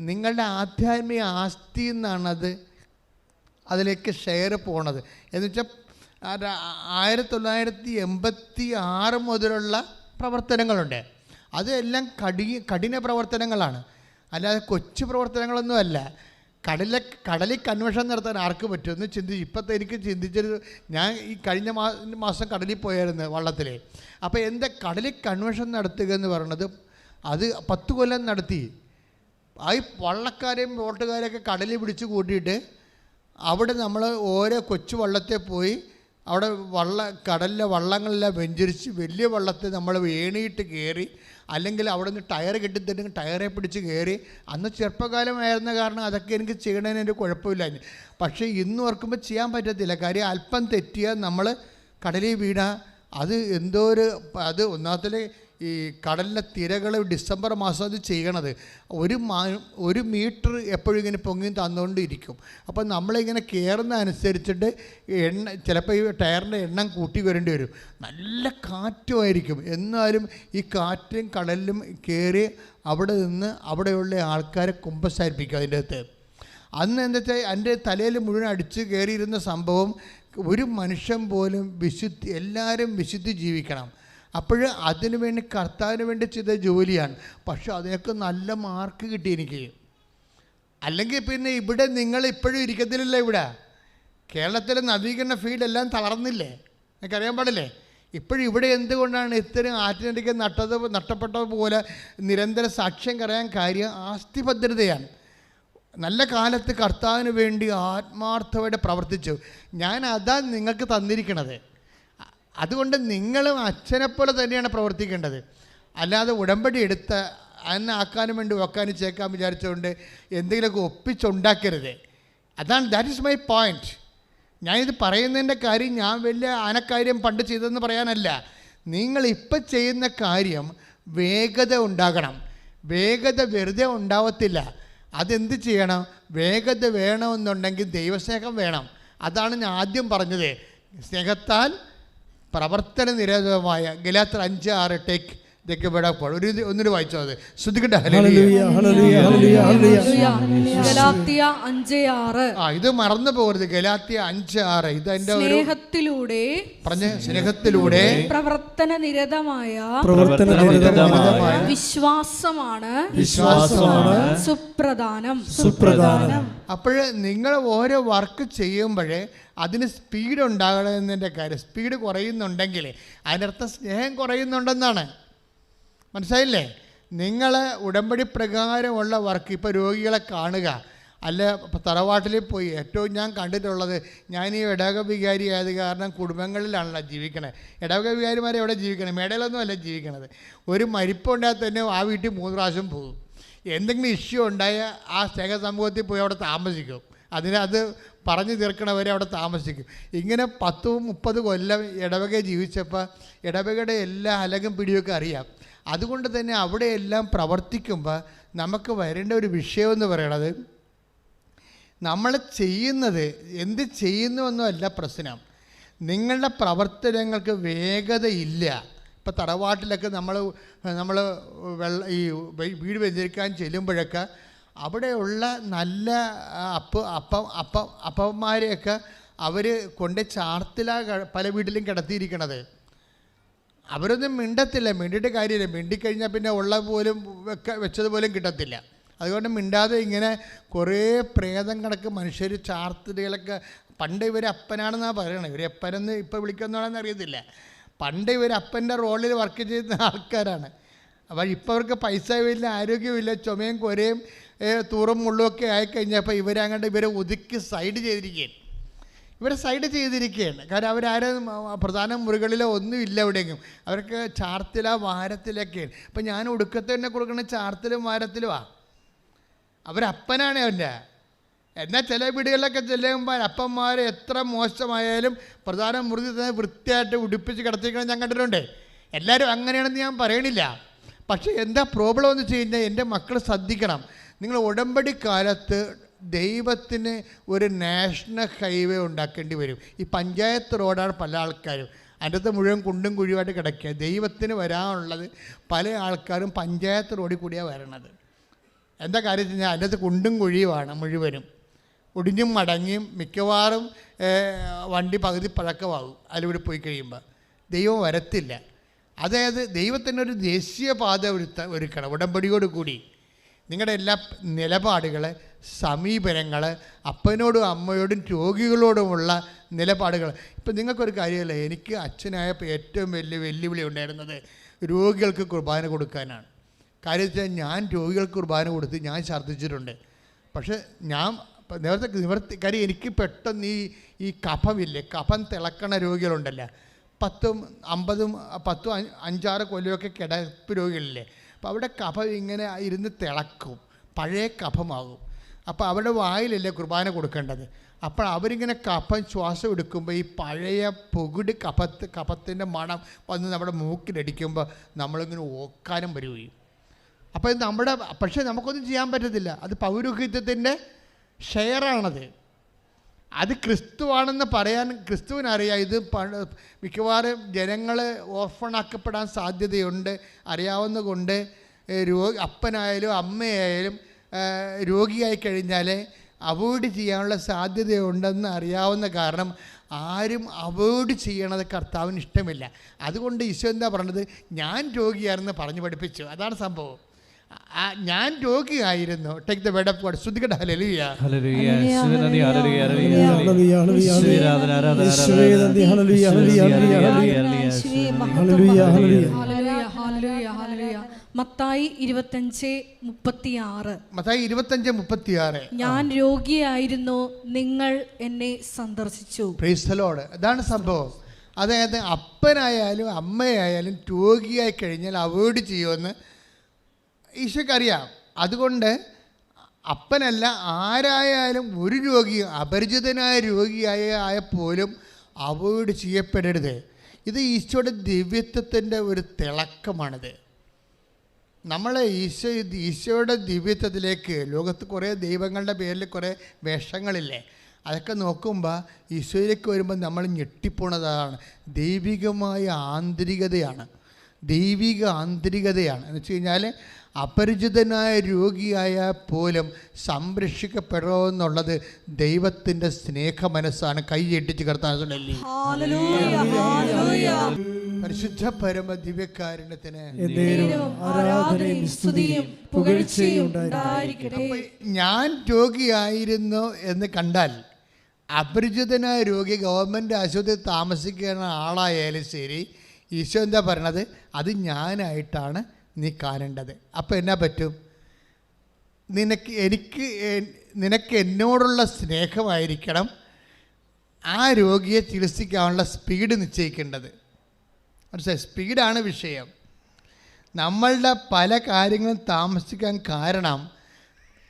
നിങ്ങളുടെ ആധ്യാത്മിക ആസ്തി എന്നാണത് അതിലേക്ക് ഷെയർ പോണത്. എന്ന് വെച്ചാൽ 1986 മുതലുള്ള പ്രവർത്തനങ്ങളുണ്ട്. അതെല്ലാം കഠിന പ്രവർത്തനങ്ങളാണ്, അല്ലാതെ കൊച്ചു പ്രവർത്തനങ്ങളൊന്നുമല്ല. കടലിൽ കൺവെൻഷൻ നടത്താൻ ആർക്ക് പറ്റുമെന്ന് ചിന്തിച്ച് ഇപ്പോഴത്തെ എനിക്ക് ചിന്തിച്ചൊരു, ഞാൻ ഈ കഴിഞ്ഞ മാസം കടലിൽ പോയായിരുന്നു വള്ളത്തിൽ. അപ്പോൾ എന്താ കടലിൽ കൺവെൻഷൻ നടത്തുക എന്ന് പറയുന്നത്, അത് 10 കൊല്ലം നടത്തി. ആ വള്ളക്കാരെയും ബോട്ടുകാരെയൊക്കെ കടലിൽ പിടിച്ച് കൂട്ടിയിട്ട് അവിടെ നമ്മൾ ഓരോ കൊച്ചു വള്ളത്തെ പോയി അവിടെ കടലിലെ വള്ളങ്ങളെല്ലാം വെഞ്ചരിച്ച് വലിയ വള്ളത്തെ നമ്മൾ ഏണിയിട്ട് കയറി, അല്ലെങ്കിൽ അവിടെ നിന്ന് ടയർ കെട്ടിത്തന്നെങ്കിൽ ടയറെ പിടിച്ച് കയറി. അന്ന് ചെറുപ്പകാലമായിരുന്ന കാരണം അതൊക്കെ എനിക്ക് ചെയ്യണതിന് എൻ്റെ കുഴപ്പമില്ല. പക്ഷേ ഇന്ന് ഓർക്കുമ്പോൾ ചെയ്യാൻ പറ്റത്തില്ല. കാര്യം അല്പം തെറ്റിയാൽ നമ്മൾ കടലിൽ വീണാൽ അത് എന്തോ അത് ഒന്നാമത്തെ ഈ കടലിലെ തിരകൾ ഡിസംബർ മാസം അത് ചെയ്യണത് 1 മീറ്റർ എപ്പോഴും ഇങ്ങനെ പൊങ്ങി തന്നുകൊണ്ടിരിക്കും. അപ്പം നമ്മളിങ്ങനെ കയറുന്ന അനുസരിച്ചിട്ട് ചിലപ്പോൾ ഈ ടയറിൻ്റെ എണ്ണം കൂട്ടി വരേണ്ടി വരും. നല്ല കാറ്റുമായിരിക്കും. എന്നാലും ഈ കാറ്റും കടലിലും കയറി അവിടെ നിന്ന് അവിടെയുള്ള ആൾക്കാരെ കുമ്പസാരിപ്പിക്കും. അതിൻ്റെ അകത്ത് അന്ന് എന്താ വെച്ചാൽ എൻ്റെ തലയിൽ മുഴുവൻ അടിച്ച് കയറിയിരുന്ന സംഭവം, ഒരു മനുഷ്യൻ പോലും എല്ലാവരും വിശുദ്ധി ജീവിക്കണം. അപ്പോൾ അതിനു വേണ്ടി കർത്താവിന് വേണ്ടി ചെയ്ത ജോലിയാണ്. പക്ഷെ അതിനൊക്കെ നല്ല മാർക്ക് കിട്ടി എനിക്ക്. അല്ലെങ്കിൽ പിന്നെ ഇവിടെ നിങ്ങൾ ഇപ്പോഴും ഇരിക്കത്തില്ലല്ലോ. ഇവിടെ കേരളത്തിലെ നവീകരണ ഫീൽഡ് എല്ലാം തളർന്നില്ലേ? എനിക്കറിയാൻ പാടില്ലേ? ഇപ്പോഴും ഇവിടെ എന്തുകൊണ്ടാണ് ഇത്രയും ആറ്റിനടിക്ക് നഷ്ടപ്പെട്ടതുപോലെ നിരന്തര സാക്ഷ്യം പറയാൻ കാര്യം ആസ്തിഭദ്രതയാണ്. നല്ല കാലത്ത് കർത്താവിന് വേണ്ടി ആത്മാർത്ഥമായിട്ട് പ്രവർത്തിച്ചു. ഞാൻ അതാ നിങ്ങൾക്ക് തന്നിരിക്കണത്. അതുകൊണ്ട് നിങ്ങളും അച്ഛനെപ്പോലെ തന്നെയാണ് പ്രവർത്തിക്കേണ്ടത്. അല്ലാതെ ഉടമ്പടി എടുത്ത് അതിനെ ആക്കാനും വേണ്ടി വെക്കാനും ചേക്കാൻ വിചാരിച്ചുകൊണ്ട് എന്തെങ്കിലുമൊക്കെ ഒപ്പിച്ചുണ്ടാക്കരുത്. That is my point. ഞാനിത് പറയുന്നതിൻ്റെ കാര്യം ഞാൻ വലിയ ആനക്കാര്യം പണ്ട് ചെയ്തതെന്ന് പറയാനല്ല. നിങ്ങളിപ്പോൾ ചെയ്യുന്ന കാര്യം വേഗത ഉണ്ടാകണം. വേഗത വെറുതെ ഉണ്ടാവത്തില്ല. അതെന്ത് ചെയ്യണം? വേഗത വേണമെന്നുണ്ടെങ്കിൽ ദൈവസ്നേഹം വേണം. അതാണ് ഞാൻ ആദ്യം പറഞ്ഞത്. സ്നേഹത്താൽ പ്രവർത്തന നിരതമായ ഗലാത്യർ 5:6 ടേക്ക് ഇതൊക്കെ ഇവിടെ ഒന്നിട്ട് വായിച്ചോ. അത് ശ്രദ്ധിക്കട്ടെ. ഇത് മറന്നു പോകരുത്. ഗലാത്യ 5:6 ഇത് എൻ്റെ സ്നേഹത്തിലൂടെ പറഞ്ഞ സ്നേഹത്തിലൂടെ പ്രവർത്തന നിരതമായ വിശ്വാസമാണ് സുപ്രധാനം. അപ്പോൾ നിങ്ങൾ ഓരോ വർക്ക് ചെയ്യുമ്പോഴേ അതിന് സ്പീഡ് ഉണ്ടാകണമെന്നതിൻ്റെ കാര്യം. സ്പീഡ് കുറയുന്നുണ്ടെങ്കിൽ അതിനർത്ഥം സ്നേഹം കുറയുന്നുണ്ടെന്നാണ്. മനസ്സിലായില്ലേ? നിങ്ങൾ ഉടമ്പടി പ്രകാരമുള്ള വർക്ക്, ഇപ്പോൾ രോഗികളെ കാണുക, അല്ല തറവാട്ടിൽ പോയി. ഏറ്റവും ഞാൻ കണ്ടിട്ടുള്ളത്, ഞാൻ ഈ ഇടവക വികാരി ആയത് കാരണം കുടുംബങ്ങളിലാണല്ലോ ജീവിക്കണേ. ഇടവക വികാരിമാരെ എവിടെ ജീവിക്കണേ? മേടയിലൊന്നും അല്ല ജീവിക്കണത്. ഒരു മരിപ്പുണ്ടായാൽ തന്നെ ആ വീട്ടിൽ 3 പ്രാവശ്യം പോകും. എന്തെങ്കിലും ഇഷ്യൂ ഉണ്ടായാൽ ആ സ്നേഹ സമൂഹത്തിൽ പോയി അവിടെ താമസിക്കും. അത് പറഞ്ഞു തീർക്കണവരെ അവിടെ താമസിക്കും. ഇങ്ങനെ 10-30 കൊല്ലം ഇടവക ജീവിച്ചപ്പോൾ ഇടവകയുടെ എല്ലാ അലകും പിടിയൊക്കെ അറിയാം. അതുകൊണ്ട് തന്നെ അവിടെയെല്ലാം പ്രവർത്തിക്കുമ്പോൾ നമുക്ക് വരേണ്ട ഒരു വിഷയമെന്ന് പറയണത്, നമ്മൾ ചെയ്യുന്നത് എന്ത് ചെയ്യുന്നുവെന്നല്ല പ്രശ്നം. നിങ്ങളുടെ പ്രവർത്തനങ്ങൾക്ക് വേഗതയില്ല. ഇപ്പോൾ തറവാട്ടിലൊക്കെ നമ്മൾ ഈ വീട് വെഞ്ചരിക്കാൻ ചെല്ലുമ്പോഴൊക്കെ അവിടെയുള്ള നല്ല അപ്പന്മാരെയൊക്കെ അവർ കൊണ്ട് ചാർത്തിലാണ് പല വീട്ടിലും കിടത്തിയിരിക്കണത്. അവരൊന്നും മിണ്ടത്തില്ല. മിണ്ടിയിട്ട് കാര്യമില്ല. മിണ്ടിക്കഴിഞ്ഞാൽ പിന്നെ ഉള്ള പോലും വെച്ചതുപോലും കിട്ടത്തില്ല. അതുകൊണ്ട് മിണ്ടാതെ ഇങ്ങനെ കുറേ പ്രേതം കണക്ക് മനുഷ്യർ ചാർത്തുകളൊക്കെ. പണ്ട് ഇവർ അപ്പനാണെന്നാണ് പറയണത്. ഇവർ അപ്പനെന്ന് ഇപ്പോൾ വിളിക്കുന്നതാണെന്ന് അറിയത്തില്ല. പണ്ട് ഇവർ അപ്പൻ്റെ റോളിൽ വർക്ക് ചെയ്യുന്ന ആൾക്കാരാണ്. അപ്പോൾ ഇപ്പോൾ അവർക്ക് പൈസയുമില്ല, ആരോഗ്യമില്ല, ചുമയും കൊരയും തൂറും മുള്ളുമൊക്കെ ആയിക്കഴിഞ്ഞപ്പോൾ ഇവരെ ഒതുക്കി സൈഡ് ചെയ്തിരിക്കുകയാണ്. കാരണം അവരാരും പ്രധാന മുറികളിലോ ഒന്നുമില്ല എവിടെയെങ്കിലും. അവർക്ക് ചാർത്തില വാരത്തിലൊക്കെയാണ്. ഇപ്പം ഞാൻ ഒടുക്കത്തെ തന്നെ കൊടുക്കുന്ന ചാർത്തിലും വാരത്തിലുമാണ്. അവരപ്പനാണ് അവൻ്റെ. എന്നാൽ ചില വീടുകളിലൊക്കെ ചെല്ലുമ്പോൾ അപ്പന്മാർ എത്ര മോശമായാലും പ്രധാന മുറി തന്നെ വൃത്തിയായിട്ട് ഉടുപ്പിച്ച് കിടത്തിക്കണം ഞാൻ കണ്ടിട്ടുണ്ട്. എല്ലാവരും അങ്ങനെയാണെന്ന് ഞാൻ പറയണില്ല. പക്ഷേ എന്താ പ്രോബ്ലം എന്ന് വെച്ച് കഴിഞ്ഞാൽ, എൻ്റെ മക്കൾ ശ്രദ്ധിക്കണം. നിങ്ങൾ ഉടമ്പടി കാലത്ത് ദൈവത്തിന് ഒരു നാഷണൽ ഹൈവേ ഉണ്ടാക്കേണ്ടി വരും. ഈ പഞ്ചായത്ത് റോഡാണ് പല ആൾക്കാരും. അതിൻ്റെ അകത്ത് മുഴുവൻ കുണ്ടും കുഴിയുമായിട്ട് കിടക്കുക. ദൈവത്തിന് വരാനുള്ളത് പല ആൾക്കാരും പഞ്ചായത്ത് റോഡിൽ കൂടിയാണ് വരണത്. എന്താ കാര്യം വെച്ച് കഴിഞ്ഞാൽ അതിൻ്റെ അകത്ത് കുണ്ടും കുഴിയുമാണ് മുഴുവനും. ഒടിഞ്ഞും മടങ്ങിയും മിക്കവാറും വണ്ടി പകുതി പഴക്കമാകും അതിലൂടെ പോയി കഴിയുമ്പോൾ. ദൈവം വരത്തില്ല. അതായത് ദൈവത്തിനൊരു ദേശീയ പാത ഒരുക്കണം ഉടമ്പടിയോട് കൂടി. നിങ്ങളുടെ എല്ലാ നിലപാടുകൾ, സമീപനങ്ങൾ, അപ്പനോടും അമ്മയോടും രോഗികളോടുമുള്ള നിലപാടുകൾ. ഇപ്പം നിങ്ങൾക്കൊരു കാര്യമല്ല, എനിക്ക് അച്ഛനായപ്പോൾ ഏറ്റവും വലിയ വെല്ലുവിളി ഉണ്ടായിരുന്നത് രോഗികൾക്ക് കുർബാന കൊടുക്കാനാണ്. കാര്യം വെച്ചാൽ ഞാൻ രോഗികൾക്ക് കുർബാന കൊടുത്ത് ഞാൻ ഛർദ്ദിച്ചിട്ടുണ്ട്. പക്ഷേ ഞാൻ നിവർത്തി കാര്യം എനിക്ക് പെട്ടെന്ന് ഈ കഫമില്ലേ, കഫം തിളക്കണ രോഗികളുണ്ടല്ലോ, 10, 50, 10, 5-6 കൊല്ലമൊക്കെ കിടപ്പ് രോഗികളില്ലേ. അപ്പോൾ അവിടെ കഫം ഇങ്ങനെ ഇരുന്ന് തിളക്കും, പഴയ കഫമാകും. അപ്പോൾ അവരുടെ വായിലല്ലേ കുർബാന കൊടുക്കേണ്ടത്. അപ്പോൾ അവരിങ്ങനെ കഫം ശ്വാസം എടുക്കുമ്പോൾ ഈ പഴയ പുകിട് കഫത്തിൻ്റെ മണം വന്ന് നമ്മുടെ മൂക്കിലടിക്കുമ്പോൾ നമ്മളിങ്ങനെ ഓക്കാനം വരികയും. അപ്പോൾ ഇത് പക്ഷേ നമുക്കൊന്നും ചെയ്യാൻ പറ്റത്തില്ല. അത് പൗരോഹിത്യത്തിൻ്റെ ഷെയറാണത്. അത് ക്രിസ്തുവാണെന്ന് പറയാൻ ക്രിസ്തുവിനറിയാം. ഇത് മിക്കവാറും ജനങ്ങൾ ഓർഫണാക്കപ്പെടാൻ സാധ്യതയുണ്ട്. അറിയാവുന്ന കൊണ്ട് അപ്പനായാലും അമ്മയായാലും രോഗിയായി കഴിഞ്ഞാൽ അവോയ്ഡ് ചെയ്യാനുള്ള സാധ്യതയുണ്ടെന്ന് അറിയാവുന്ന കാരണം ആരും അവോയ്ഡ് ചെയ്യണത് കർത്താവിന് ഇഷ്ടമില്ല. അതുകൊണ്ട് ഈശോ എന്താ പറഞ്ഞത്? ഞാൻ രോഗിയാണെന്ന് പറഞ്ഞു പഠിപ്പിച്ചു. അതാണ് സംഭവം. ഞാൻ രോഗിയായിരുന്നു. Take the word of God. ശ്രുതികട്ടെ. ഹല്ലേലൂയ, ഹല്ലേലൂയ, യേശുവേ ഹല്ലേലൂയ, ഹല്ലേലൂയ. മത്തായി 25:36. മത്തായി 25:36. ഞാൻ രോഗിയായിരുന്നു, നിങ്ങൾ എന്നെ സന്ദർശിച്ചു. Praise the Lord. അതാണ് സംഭവം. അതായത് അപ്പനായാലും അമ്മയായാലും രോഗിയായി കഴിഞ്ഞാൽ അവോയ്ഡ് ചെയ്യുമെന്ന് ഈശോയ്ക്കറിയാം. അതുകൊണ്ട് അപ്പനല്ല, ആരായാലും ഒരു രോഗിയും അപരിചിതനായ രോഗിയായ പോലും അവോയ്ഡ് ചെയ്യപ്പെടരുത്. ഇത് ഈശോയുടെ ദിവ്യത്വത്തിൻ്റെ ഒരു തിളക്കമാണിത്. നമ്മൾ ഈശോയുടെ ദിവ്യത്വത്തിലേക്ക്, ലോകത്ത് കുറേ ദൈവങ്ങളുടെ പേരിൽ കുറേ വേഷങ്ങളില്ലേ, അതൊക്കെ നോക്കുമ്പോൾ ഈശോയിലേക്ക് വരുമ്പോൾ നമ്മൾ ഞെട്ടിപ്പോണതാണ്. ദൈവികമായ ആന്തരികതയാണ്. എന്ന് വെച്ച് കഴിഞ്ഞാൽ അപരിചിതനായ രോഗിയായാൽ പോലും സംരക്ഷിക്കപ്പെടുമെന്നുള്ളത് ദൈവത്തിൻ്റെ സ്നേഹ മനസ്സാണ്. കൈയ്യടിച്ച് കർത്താവിനെ പരിശുദ്ധ പരമ ദിവ്യകാരുണ്യത്തിന് ഞാൻ രോഗിയായിരുന്നു എന്ന് കണ്ടാൽ, അപരിചിതനായ രോഗി ഗവൺമെൻറ് ആശുപത്രിയിൽ താമസിക്കുന്ന ആളായാലും ശരി, ഈശോ എന്താ പറയണത്? അത് ഞാനായിട്ടാണ് നീ കാണേണ്ടത്. അപ്പോൾ എന്നാ പറ്റും? നിനക്ക് എന്നോടുള്ള സ്നേഹമായിരിക്കണം ആ രോഗിയെ ചികിത്സിക്കാനുള്ള സ്പീഡ് നിശ്ചയിക്കേണ്ടത്. മനസ്സിലായി? സ്പീഡാണ് വിഷയം. നമ്മളുടെ പല കാര്യങ്ങളും താമസിക്കാൻ കാരണം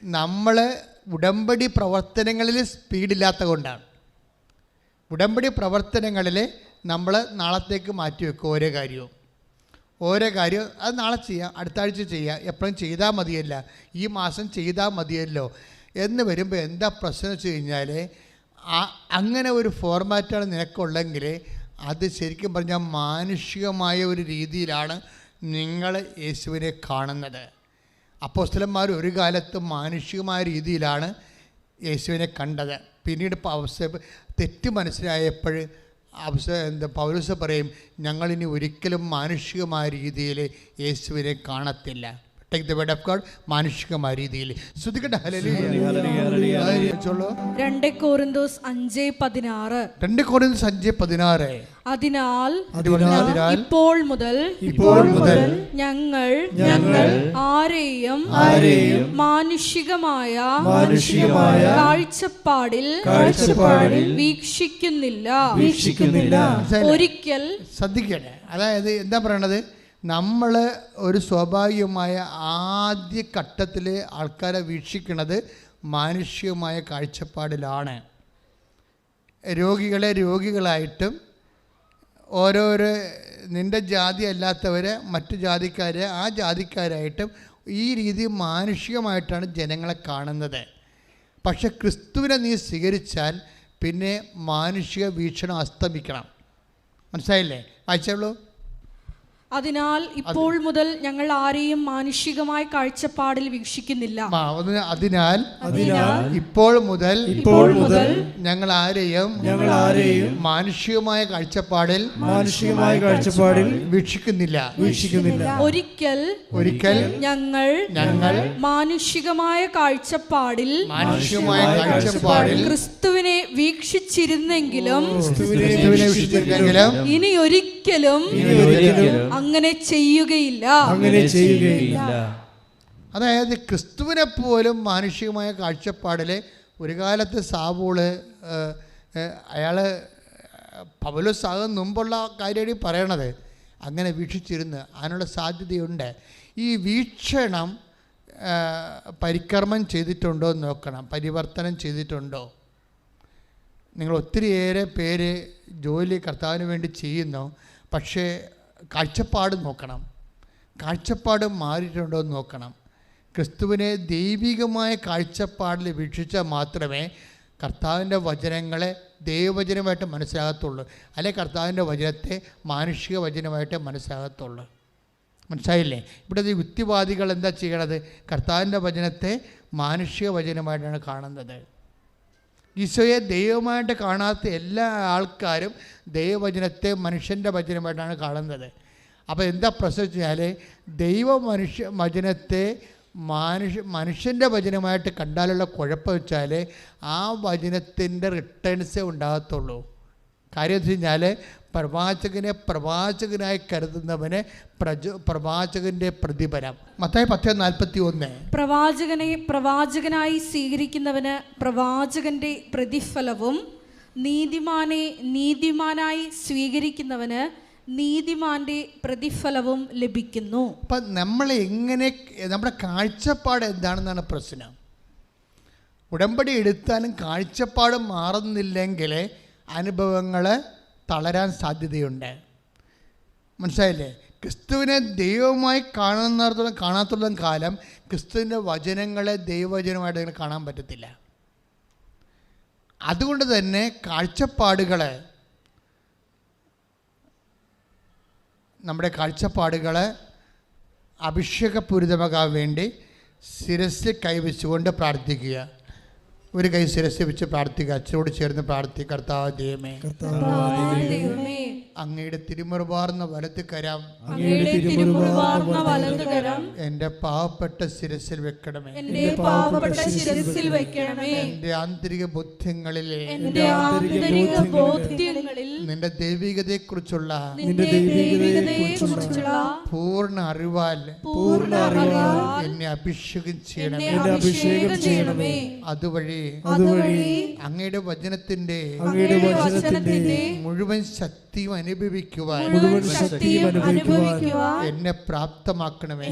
നമ്മൾ ഉടമ്പടി പ്രവർത്തനങ്ങളിൽ സ്പീഡില്ലാത്ത കൊണ്ടാണ്. ഉടമ്പടി പ്രവർത്തനങ്ങളിൽ നമ്മൾ നാളത്തേക്ക് മാറ്റിവെക്കും. ഓരോ കാര്യവും അത് നാളെ ചെയ്യാം, അടുത്ത ആഴ്ച ചെയ്യാം, എപ്പോഴും ചെയ്താൽ മതിയല്ല, ഈ മാസം ചെയ്താൽ മതിയല്ലോ എന്ന് വരുമ്പോൾ എന്താ പ്രശ്നം വെച്ച് കഴിഞ്ഞാൽ, അങ്ങനെ ഒരു ഫോർമാറ്റാണ് നിനക്കുള്ളെങ്കിൽ അത് ശരിക്കും പറഞ്ഞാൽ മാനുഷികമായ ഒരു രീതിയിലാണ് നിങ്ങൾ യേശുവിനെ കാണുന്നത്. അപ്പോസ്തലന്മാർ ഒരു കാലത്ത് മാനുഷികമായ രീതിയിലാണ് യേശുവിനെ കണ്ടത്. പിന്നീട് തെറ്റ് മനസ്സിലായപ്പോൾ പൗലോസ് പറയും, ഞങ്ങളിനി ഒരിക്കലും മാനുഷികമായ രീതിയിൽ യേശുവിനെ കാണത്തില്ല. Take the word of God. മാനുഷികമായ രീതിയിൽ. ശ്രുതികട്ടെ. ഹല്ലേലൂയ. 2 കൊരിന്തോസ് 5:16. അതിനാൽ ഇപ്പോൾ മുതൽ ഞങ്ങൾ ആരെയും മാനുഷികമായ കാഴ്ചപ്പാടിൽ വീക്ഷിക്കുന്നില്ല. ഒരിക്കൽ ശ്രദ്ധിക്കട്ടെ. അതായത് എന്താ പറയണത്? നമ്മൾ ഒരു സ്വാഭാവികമായ ആദ്യ ഘട്ടത്തിൽ ആൾക്കാരെ വീക്ഷിക്കുന്നത് മാനുഷികമായ കാഴ്ചപ്പാടിലാണ്. രോഗികളെ രോഗികളായിട്ടും ഓരോരോ നിൻ്റെ ജാതി അല്ലാത്തവരെ മറ്റു ജാതിക്കാരെ ആ ജാതിക്കാരായിട്ടും ഈ രീതി മാനുഷികമായിട്ടാണ് ജനങ്ങളെ കാണുന്നത്. പക്ഷെ ക്രിസ്തുവിനെ നീ സ്വീകരിച്ചാൽ പിന്നെ മാനുഷിക വീക്ഷണം അസ്തമിക്കണം. മനസ്സിലായില്ലേ? വായിച്ചോളൂ. അതിനാൽ ഇപ്പോൾ മുതൽ ഞങ്ങൾ ആരെയും മാനുഷികമായ കാഴ്ചപ്പാടിൽ വീക്ഷിക്കുന്നില്ല. അതിനാൽ ഇപ്പോൾ മുതൽ ഞങ്ങൾ ആരെയും മാനുഷികമായ കാഴ്ചപ്പാടിൽ വീക്ഷിക്കുന്നില്ല. ഒരിക്കൽ ഞങ്ങൾ മാനുഷികമായ കാഴ്ചപ്പാടിൽ ക്രിസ്തുവിനെ വീക്ഷിച്ചിരുന്നെങ്കിലും ഇനി ഒരിക്കലും അങ്ങനെ ചെയ്യുകയില്ല. അതായത് ക്രിസ്തുവിനെ പോലും മാനുഷികമായ കാഴ്ചപ്പാടിൽ ഒരു കാലത്ത് സാവൂള് അയാൾ പൗലോസാകും മുമ്പുള്ള കാര്യമാണ് പറയണത്, അങ്ങനെ വീക്ഷിച്ചിരുന്ന് അതിനുള്ള സാധ്യതയുണ്ട്. ഈ വീക്ഷണം പരികർമ്മം ചെയ്തിട്ടുണ്ടോ എന്ന് നോക്കണം, പരിവർത്തനം ചെയ്തിട്ടുണ്ടോ. നിങ്ങൾ ഒത്തിരിയേറെ പേര് ജോലി കർത്താവിന് വേണ്ടി ചെയ്യുന്നു, പക്ഷേ കാഴ്ചപ്പാട് നോക്കണം, കാഴ്ചപ്പാട് മാറിയിട്ടുണ്ടോ എന്ന് നോക്കണം. ക്രിസ്തുവിനെ ദൈവികമായ കാഴ്ചപ്പാടിൽ വീക്ഷിച്ചാൽ മാത്രമേ കർത്താവിൻ്റെ വചനങ്ങളെ ദൈവവചനമായിട്ട് മനസ്സിലാകത്തുള്ളൂ, അല്ലെങ്കിൽ കർത്താവിൻ്റെ വചനത്തെ മാനുഷിക വചനമായിട്ട് മനസ്സിലാകത്തുള്ളൂ. മനസ്സിലായില്ലേ? ഇവിടുത്തെ യുക്തിവാദികൾ എന്താ ചെയ്യണത്? കർത്താവിൻ്റെ വചനത്തെ മാനുഷിക വചനമായിട്ടാണ് കാണുന്നത്. ഈശോയെ ദൈവമായിട്ട് കാണാത്ത എല്ലാ ആൾക്കാരും ദൈവവചനത്തെ മനുഷ്യൻ്റെ വചനമായിട്ടാണ് കാണുന്നത്. അപ്പോൾ എന്താ പ്രശ്നം വെച്ചാൽ വചനത്തെ മനുഷ്യൻ്റെ വചനമായിട്ട് കണ്ടാലുള്ള കുഴപ്പം വെച്ചാൽ ആ വചനത്തിൻ്റെ റിട്ടേൺസേ ഉണ്ടാകത്തുള്ളൂ. കാര്യം വെച്ച് കഴിഞ്ഞാൽ പ്രവാചകനെ പ്രവാചകനായി കരുതുന്നവന് പ്രവാചകന്റെ പ്രതിഫലം. മത്തായി 10:41. പ്രവാചകനെ പ്രവാചകനായി സ്വീകരിക്കുന്നവന് പ്രവാചകന്റെ പ്രതിഫലവും നീതിമാനെ നീതിമാനായി സ്വീകരിക്കുന്നവന് നീതിമാന്റെ പ്രതിഫലവും ലഭിക്കുന്നു. അപ്പം നമ്മുടെ കാഴ്ചപ്പാട് എന്താണെന്നാണ് പ്രശ്നം. ഉടമ്പടി എടുത്താലും കാഴ്ചപ്പാട് മാറുന്നില്ലെങ്കിൽ അനുഭവങ്ങൾ തളരാൻ സാധ്യതയുണ്ട്. മനസ്സിലായില്ലേ? ക്രിസ്തുവിനെ ദൈവമായി കാണാത്തുള്ള കാലം ക്രിസ്തുവിൻ്റെ വചനങ്ങളെ ദൈവവചനമായിട്ട് കാണാൻ പറ്റത്തില്ല. അതുകൊണ്ട് തന്നെ നമ്മുടെ കാഴ്ചപ്പാടുകൾ അഭിഷേകപൂരിതമാകാൻ വേണ്ടി ശിരസ്സിൽ കൈവച്ചുകൊണ്ട് പ്രാർത്ഥിക്കുക. ഒരു കൈ ശിരസ്സിൽ വെച്ച് പ്രാർത്ഥിക്കുക. അച്ഛനോട് ചേർന്ന് പ്രാർത്ഥിക്കുക. കർത്താവ് ദൈവമേ, അങ്ങയുടെ തിരുമുറുവാർന്ന വലത്ത് കരം എന്റെ പാവപ്പെട്ട ശിരസിൽ വെക്കണമേ. എന്റെ ആന്തരിക ബോധ്യങ്ങളിലെ നിന്റെ ദൈവികതയെക്കുറിച്ചുള്ള പൂർണ്ണ അറിവാൽ എന്നെ അഭിഷേകം ചെയ്യണമേ. അതുവഴി അങ്ങയുടെ വചനത്തിന്റെ മുഴുവൻ ശക്തിയും അനുഭവിക്കുവാൻ എന്നെ പ്രാപ്തമാക്കണമേ.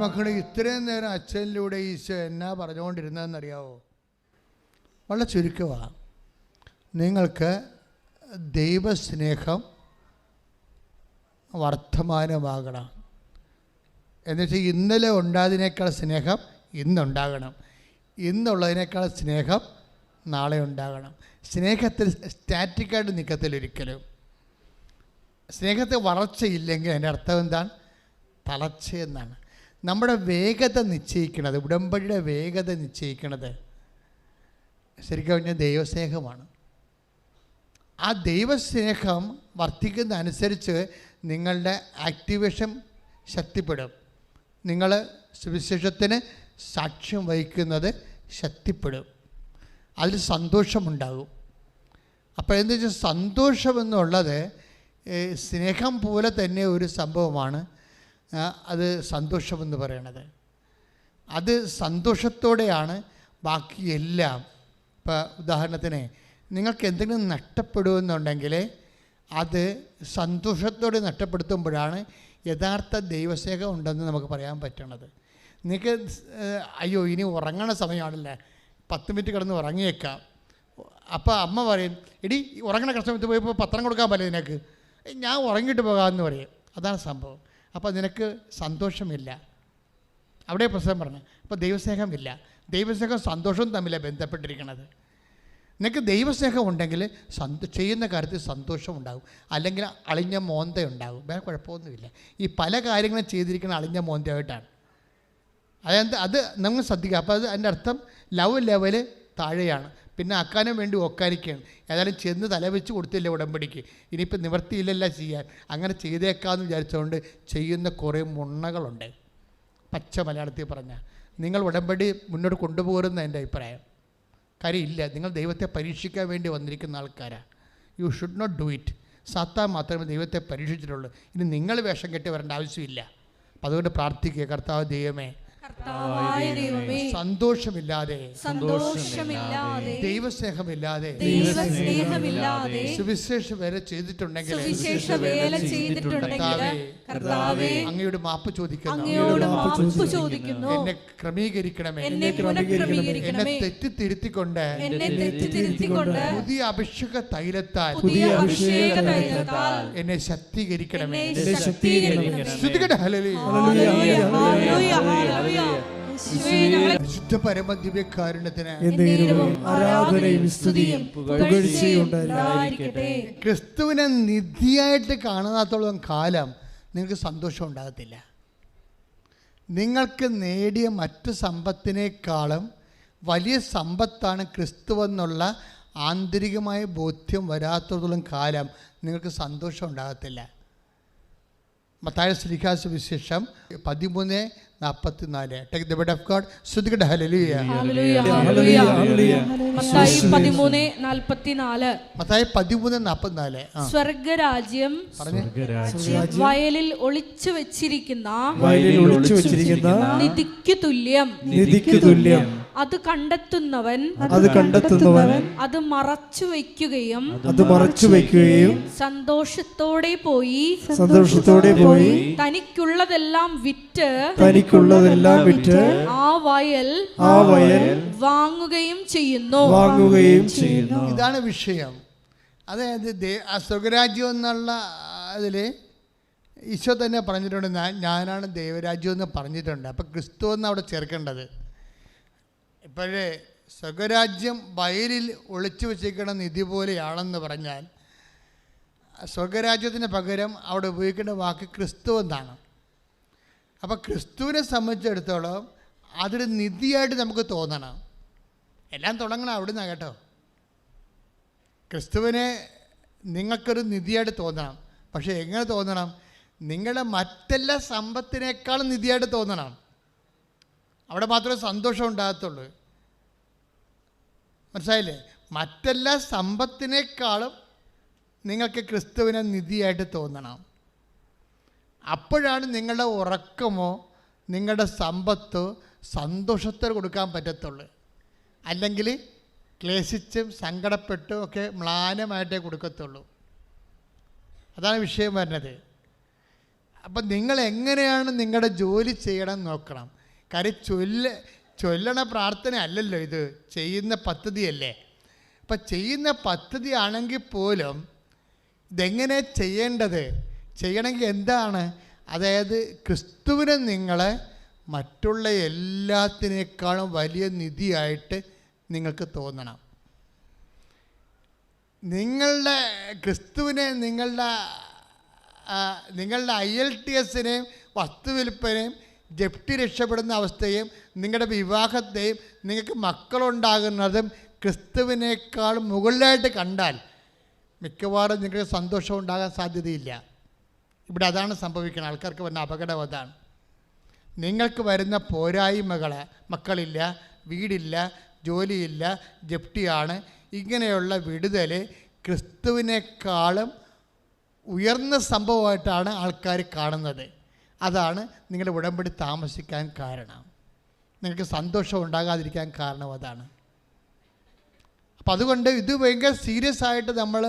മക്കളെ, ഇത്രയും നേരം അച്ഛനിലൂടെ ഈശോ എന്നാ പറഞ്ഞുകൊണ്ടിരുന്നതെന്നറിയാവോ? വളരെ ചുരുക്കമാണ്. നിങ്ങൾക്ക് ദൈവസ്നേഹം വർത്തമാനമാകണം. എന്നുവെച്ചാൽ ഇന്നലെ ഉണ്ടായതിനേക്കാൾ സ്നേഹം ഇന്നുണ്ടാകണം, ഇന്നുള്ളതിനേക്കാൾ സ്നേഹം നാളെ ഉണ്ടാകണം. സ്നേഹത്തിൽ സ്റ്റാറ്റിക്കായിട്ട് നിൽക്കത്തില്ല ഒരിക്കലും. സ്നേഹത്തിൽ വളർച്ചയില്ലെങ്കിൽ അതിൻ്റെ അർത്ഥം എന്താണ്? തളർച്ചയെന്നാണ്. നമ്മുടെ വേഗത നിശ്ചയിക്കുന്നത്, ഉടമ്പടിയുടെ വേഗത നിശ്ചയിക്കുന്നത് ശരിക്കും പറഞ്ഞാൽ ദൈവസ്നേഹമാണ്. ആ ദൈവസ്നേഹം വർദ്ധിക്കുന്ന അനുസരിച്ച് നിങ്ങളുടെ ആക്ടിവേഷൻ ശക്തിപ്പെടും. നിങ്ങൾ സുവിശേഷത്തിന് സാക്ഷ്യം വഹിക്കുന്നത് ശക്തിപ്പെടും. അതിൽ സന്തോഷമുണ്ടാകും. അപ്പോൾ എന്താ വെച്ചാൽ സന്തോഷമെന്നുള്ളത് സ്നേഹം പോലെ തന്നെ ഒരു സംഭവമാണ്. അത് സന്തോഷമെന്ന് പറയണത്, അത് സന്തോഷത്തോടെയാണ് ബാക്കിയെല്ലാം. ഇപ്പോൾ ഉദാഹരണത്തിന് നിങ്ങൾക്ക് എന്തെങ്കിലും നഷ്ടപ്പെടുമെന്നുണ്ടെങ്കിൽ അത് സന്തോഷത്തോടെ നഷ്ടപ്പെടുത്തുമ്പോഴാണ് യഥാർത്ഥ ദൈവസ്നേഹം ഉണ്ടെന്ന് നമുക്ക് പറയാൻ പറ്റണത്. നിങ്ങൾക്ക് അയ്യോ ഇനി ഉറങ്ങണ സമയമാണല്ലേ, 10 മിനിറ്റ് കിടന്ന് ഉറങ്ങിയേക്കാം. അപ്പോൾ അമ്മ പറയും, എടി ഉറങ്ങണ സമയത്ത് പോയപ്പോൾ പത്രം കൊടുക്കാൻ പറ്റില്ല നിനക്ക്, ഞാൻ ഉറങ്ങിയിട്ട് പോകാമെന്ന് പറയും. അതാണ് സംഭവം. അപ്പോൾ നിനക്ക് സന്തോഷമില്ല. അവിടെ പ്രശ്നം പറഞ്ഞു. അപ്പോൾ ദൈവസ്നേഹമില്ല. ദൈവസ്നേഹം സന്തോഷവും തമ്മിലാണ് ബന്ധപ്പെട്ടിരിക്കുന്നത്. നിങ്ങൾക്ക് ദൈവസ്നേഹം ഉണ്ടെങ്കിൽ ചെയ്യുന്ന കാര്യത്തിൽ സന്തോഷം ഉണ്ടാകും, അല്ലെങ്കിൽ അളിഞ്ഞ മോന്ത ഉണ്ടാകും. വേറെ കുഴപ്പമൊന്നുമില്ല. ഈ പല കാര്യങ്ങളും ചെയ്തിരിക്കുന്ന അളിഞ്ഞ മോന്തയായിട്ടാണ്. അത് നമ്മൾ ശ്രദ്ധിക്കുക. അപ്പോൾ അതിൻ്റെ അർത്ഥം ലവ് ലെവല് താഴെയാണ്. പിന്നെ അക്കാനും വേണ്ടി ഒക്കാനിക്കുകയാണ്. ഏതായാലും ചെന്ന് തലവെച്ച് കൊടുത്തില്ല ഉടമ്പടിക്ക്, ഇനിയിപ്പോൾ നിവർത്തിയില്ലല്ല ചെയ്യാൻ, അങ്ങനെ ചെയ്തേക്കാമെന്ന് വിചാരിച്ചുകൊണ്ട് ചെയ്യുന്ന കുറേ മുണ്ണകളുണ്ട്. പച്ച മലയാളത്തിൽ പറഞ്ഞാൽ നിങ്ങൾ ഉടമ്പടി മുന്നോട്ട് കൊണ്ടുപോകുന്ന എൻ്റെ അഭിപ്രായം. കാര്യം ഇല്ല, നിങ്ങൾ ദൈവത്തെ പരീക്ഷിക്കാൻ വേണ്ടി വന്നിരിക്കുന്ന ആൾക്കാരാണ്. You should not do it. സാത്താൻ മാത്രമേ ദൈവത്തെ പരീക്ഷിച്ചിട്ടുള്ളൂ. ഇനി നിങ്ങൾ വേഷം കെട്ടി വരേണ്ട ആവശ്യമില്ല. അപ്പം അതുകൊണ്ട് പ്രാർത്ഥിക്കുക, കർത്താവ് ദൈവമേ, സന്തോഷമില്ലാതെ ദൈവസ്നേഹമില്ലാതെ സുവിശേഷ വേല ചെയ്തിട്ടുണ്ടെങ്കിൽ അങ്ങയോട് മാപ്പ് ചോദിക്കുന്നു. എന്നെ ക്രമീകരിക്കണമേ. എന്നെ തെറ്റിത്തിരുത്തിക്കൊണ്ട് പുതിയ അഭിഷേക തൈലത്താൽ എന്നെ ശക്തീകരിക്കണമേ. വിശുദ്ധ പരമദിവ്യകാരുണ്യത്തിന് ക്രിസ്തുവിനെ നിധിയായിട്ട് കാണാത്തോളം കാലം നിങ്ങൾക്ക് സന്തോഷം ഉണ്ടാകത്തില്ല. നിങ്ങൾക്ക് നേടിയ മറ്റു സമ്പത്തിനേക്കാളും വലിയ സമ്പത്താണ് ക്രിസ്തുവെന്നുള്ള ആന്തരികമായ ബോധ്യം വരാത്തോളം കാലം നിങ്ങൾക്ക് സന്തോഷം ഉണ്ടാകത്തില്ല. മത്തായി സുവിശേഷം 13:44. Take the word of God. ശ്രുതികട്ടെ ഹല്ലേലൂയ. മത്തായി 13:44. സ്വർഗ്ഗരാജ്യം വയലിൽ ഒളിച്ചു വെച്ചിരിക്കുന്ന നിധിക്ക് തുല്യം. അത് കണ്ടെത്തുന്നവൻ അത് മറച്ചു വയ്ക്കുകയും സന്തോഷത്തോടെ പോയി തനിക്കുള്ളതെല്ലാം വിറ്റ് ആ വയൽ വാങ്ങുകയും ചെയ്യുന്നു. ഇതാണ് വിഷയം. അതായത് ആ സ്വർഗരാജ്യം എന്നുള്ള അതിൽ ഈശോ തന്നെ പറഞ്ഞിട്ടുണ്ട്, ഞാനാണ് ദൈവരാജ്യം എന്ന് പറഞ്ഞിട്ടുണ്ട്. അപ്പം ക്രിസ്തു എന്ന് അവിടെ ചേർക്കേണ്ടത്. ഇപ്പോഴേ സ്വർഗരാജ്യം വയലിൽ ഒളിച്ചു വച്ചിരിക്കണ നിധി പോലെയാണെന്ന് പറഞ്ഞാൽ സ്വർഗരാജ്യത്തിന് പകരം അവിടെ ഉപയോഗിക്കേണ്ട വാക്ക് ക്രിസ്തു എന്നാണ്. അപ്പോൾ ക്രിസ്തുവിനെ സംബന്ധിച്ചിടത്തോളം അതൊരു നിധിയായിട്ട് നമുക്ക് തോന്നണം. എല്ലാം തുടങ്ങണം അവിടെ നിന്നാണ് കേട്ടോ. ക്രിസ്തുവിനെ നിങ്ങൾക്കൊരു നിധിയായിട്ട് തോന്നണം. പക്ഷേ എങ്ങനെ തോന്നണം? നിങ്ങളുടെ മറ്റെല്ലാ സമ്പത്തിനേക്കാളും നിധിയായിട്ട് തോന്നണം. അവിടെ മാത്രമേ സന്തോഷം ഉണ്ടാകത്തുള്ളൂ. മനസ്സിലായില്ലേ? മറ്റെല്ലാ സമ്പത്തിനേക്കാളും നിങ്ങൾക്ക് ക്രിസ്തുവിനെ നിധിയായിട്ട് തോന്നണം. അപ്പോഴാണ് നിങ്ങളുടെ ഉറക്കമോ നിങ്ങളുടെ സമ്പത്തോ സന്തോഷത്തോടെ കൊടുക്കാൻ പറ്റത്തുള്ളൂ. അല്ലെങ്കിൽ ക്ലേശിച്ചും സങ്കടപ്പെട്ടും ഒക്കെ മ്ലാനമായിട്ടേ കൊടുക്കത്തുള്ളൂ. അതാണ് വിഷയം വരുന്നത്. അപ്പം നിങ്ങൾ എങ്ങനെയാണ് നിങ്ങളുടെ ജോലി ചെയ്യണം നോക്കണം. കാര്യം ചൊല്ലണ പ്രാർത്ഥന അല്ലല്ലോ ഇത്, ചെയ്യുന്ന പദ്ധതിയല്ലേ. അപ്പം ചെയ്യുന്ന പദ്ധതി ആണെങ്കിൽ പോലും ഇതെങ്ങനെ ചെയ്യണമെങ്കിൽ എന്താണ്? അതായത് ക്രിസ്തുവിനെ നിങ്ങളെ മറ്റുള്ള എല്ലാത്തിനേക്കാളും വലിയ നിധിയായിട്ട് നിങ്ങൾക്ക് തോന്നണം. നിങ്ങളുടെ ക്രിസ്തുവിനെ നിങ്ങളുടെ ILTSനെയും വസ്തുവിൽപ്പനയും ജപ്തി രക്ഷപ്പെടുന്ന അവസ്ഥയും നിങ്ങളുടെ വിവാഹത്തെയും നിങ്ങൾക്ക് മക്കളുണ്ടാകുന്നതും ക്രിസ്തുവിനേക്കാൾ മുകളിലായിട്ട് കണ്ടാൽ മിക്കവാറും നിങ്ങൾക്ക് സന്തോഷം ഉണ്ടാകാൻ സാധ്യതയില്ല. ഇവിടെ അതാണ് സംഭവിക്കുന്നത്. ആൾക്കാർക്ക് വരുന്ന അപകടം അതാണ്. നിങ്ങൾക്ക് വരുന്ന പോരായ്മകൾ, മക്കളില്ല, വീടില്ല, ജോലിയില്ല, ജപ്തിയാണ്, ഇങ്ങനെയുള്ള വിടുതൽ ക്രിസ്തുവിനേക്കാളും ഉയർന്ന സംഭവമായിട്ടാണ് ആൾക്കാർ കാണുന്നത്. അതാണ് നിങ്ങളുടെ ഉടമ്പടി താമസിക്കാൻ കാരണം. നിങ്ങൾക്ക് സന്തോഷം ഉണ്ടാകാതിരിക്കാൻ കാരണം അതാണ്. അപ്പം അതുകൊണ്ട് ഇത് ഭയങ്കര സീരിയസ് ആയിട്ട് നമ്മൾ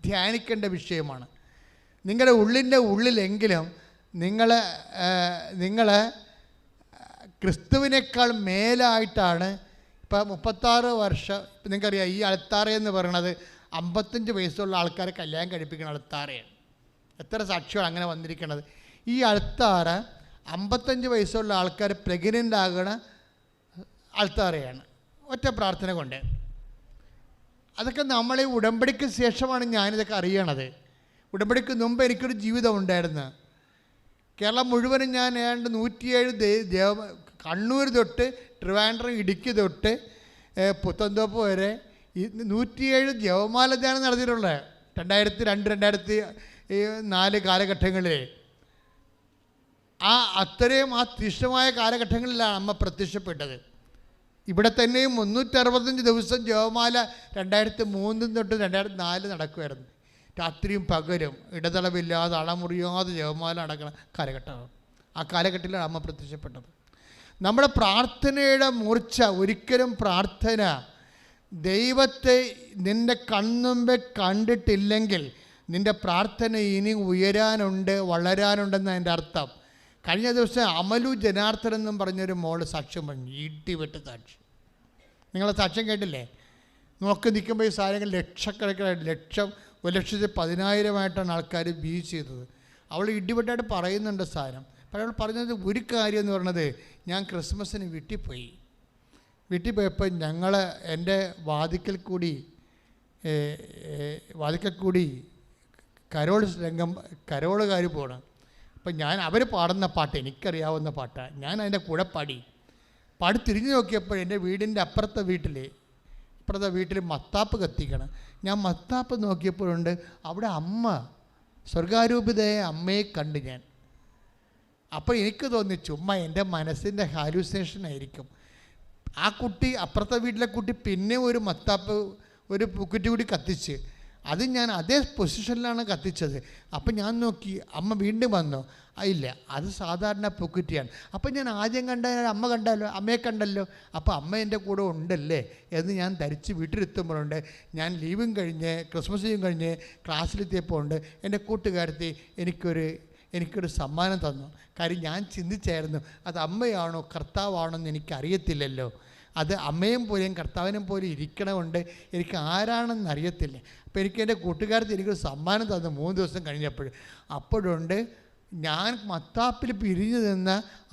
ധ്യാനിക്കേണ്ട വിഷയമാണ്. നിങ്ങളുടെ ഉള്ളിലെങ്കിലും നിങ്ങൾ ക്രിസ്തുവിനേക്കാൾ മേലായിട്ടാണ്. ഇപ്പോൾ 36 വർഷം ഇപ്പം നിങ്ങൾക്കറിയാം, ഈ അൾത്താറ എന്ന് പറയണത് 55 വയസ്സുള്ള ആൾക്കാരെ കല്യാണം കഴിപ്പിക്കുന്ന അൾത്താറയാണ്. എത്ര സാക്ഷികൾ അങ്ങനെ വന്നിരിക്കുന്നത്. ഈ അൾത്താറ 55 വയസ്സുള്ള ആൾക്കാർ പ്രഗ്നൻ്റ് ആകണ അൾത്താറയാണ്, ഒറ്റ പ്രാർത്ഥന കൊണ്ട്. അതൊക്കെ നമ്മളെ ഉടമ്പടിക്ക് ശേഷമാണ് ഞാനിതൊക്കെ അറിയണത്. ഉടമ്പടിക്ക് മുമ്പ് എനിക്കൊരു ജീവിതം ഉണ്ടായിരുന്നു. കേരളം മുഴുവനും ഞാൻ ഏതാണ്ട് 107 കണ്ണൂർ തൊട്ട് ട്രിവാൻഡ്രം, ഇടുക്കി തൊട്ട് പുത്തൻതോപ്പ് വരെ 107 ജപമാല ധ്യാനം നടത്തിയിട്ടുള്ളത് 2002, 2004 കാലഘട്ടങ്ങളിൽ. അത്രയും തീക്ഷ്ണമായ കാലഘട്ടങ്ങളിലാണ് അമ്മ പ്രത്യക്ഷപ്പെട്ടത്. ഇവിടെ തന്നെയും 365 ദിവസം ജപമാല 2003 തൊട്ട് 2004 നടക്കുമായിരുന്നു. രാത്രിയും പകലും ഇടതളവില്ലാതെ അളമുറിയാതെ ജപമാല നടക്കുന്ന കാലഘട്ടമാണ്. ആ കാലഘട്ടത്തിലാണ് അമ്മ പ്രത്യക്ഷപ്പെട്ടത്. നമ്മുടെ പ്രാർത്ഥനയുടെ മൂർച്ച ഒരിക്കലും പ്രാർത്ഥന ദൈവത്തെ നിൻ്റെ കൺമുമ്പേ കണ്ടിട്ടില്ലെങ്കിൽ നിൻ്റെ പ്രാർത്ഥന ഇനി ഉയരാനുണ്ട്, വളരാനുണ്ടെന്ന് അതിൻ്റെ അർത്ഥം. കഴിഞ്ഞ ദിവസം അമലു ജനാർദ്ദൻ എന്നും പറഞ്ഞൊരു മോള് സാക്ഷ്യം പറഞ്ഞു, ഇടിവെട്ട് സാക്ഷ്യം. നിങ്ങൾ സാക്ഷ്യം കേട്ടില്ലേ? നോക്കി നിൽക്കുമ്പോൾ ഈ സാധനങ്ങൾ ലക്ഷക്കണക്കിന് 1,10,000 ആൾക്കാർ വ്യൂ ചെയ്തത്. അവൾ ഇടിവെട്ടായിട്ട് പറയുന്നുണ്ട് സാധനം. അപ്പോൾ അവൾ പറഞ്ഞത് ഒരു കാര്യം എന്ന് പറഞ്ഞത്, ഞാൻ ക്രിസ്മസിന് വീട്ടിൽ പോയപ്പോൾ ഞങ്ങൾ എൻ്റെ വാതിക്കൽ കൂടി കരോളുകാർ പോകണം. അപ്പം അവർ പാടുന്ന പാട്ട് എനിക്കറിയാവുന്ന പാട്ടാണ്. ഞാൻ അതിൻ്റെ കൂടെ പാടി തിരിഞ്ഞു നോക്കിയപ്പോൾ എൻ്റെ വീടിൻ്റെ അപ്പുറത്തെ വീട്ടിൽ മത്താപ്പ് കത്തിക്കണം. ഞാൻ മത്താപ്പ് നോക്കിയപ്പോഴുണ്ട് അവിടെ അമ്മ, സ്വർഗാരൂപിതയെ അമ്മയെ കണ്ട് ഞാൻ. അപ്പോൾ എനിക്ക് തോന്നി ചുമ്മാ എൻ്റെ മനസ്സിൻ്റെ ഹാലൂസിനേഷൻ ആയിരിക്കും. ആ കുട്ടി, അപ്പുറത്തെ വീട്ടിലെ കുട്ടി പിന്നെ ഒരു മത്താപ്പ്, ഒരു പൂക്കുറ്റി കൂടി കത്തിച്ച്, അത് ഞാൻ അതേ പൊസിഷനിലാണ് കത്തിച്ചത്. അപ്പം ഞാൻ നോക്കി, അമ്മ വീണ്ടും വന്നോ? ഇല്ല, അത് സാധാരണ പൂക്കുറ്റിയാണ്. അപ്പം ഞാൻ ആദ്യം അമ്മയെ കണ്ടല്ലോ, അപ്പോൾ അമ്മ എൻ്റെ കൂടെ ഉണ്ടല്ലേ എന്ന് ഞാൻ ധരിച്ച് വീട്ടിലെത്തുമ്പോഴുണ്ട്. ഞാൻ ലീവും കഴിഞ്ഞ് ക്രിസ്മസ് ലീവും കഴിഞ്ഞ് ക്ലാസ്സിലെത്തിയപ്പോൾ ഉണ്ട് എൻ്റെ കൂട്ടുകാരത്തി എനിക്കൊരു സമ്മാനം തന്നു. കാര്യം ഞാൻ ചിന്തിച്ചായിരുന്നു അത് അമ്മയാണോ കർത്താവാണോ എന്ന് എനിക്കറിയത്തില്ലല്ലോ. അത് അമ്മയും പോലെയും കർത്താവിനും പോലെ ഇരിക്കണമുണ്ട്, എനിക്ക് ആരാണെന്ന് അറിയത്തില്ല. അപ്പോൾ എൻ്റെ കൂട്ടുകാരത്തി എനിക്കൊരു സമ്മാനം തന്നു 3 ദിവസം അപ്പോഴുണ്ട് ഞാൻ മത്താപ്പിൽ പിരിഞ്ഞു നിന്ന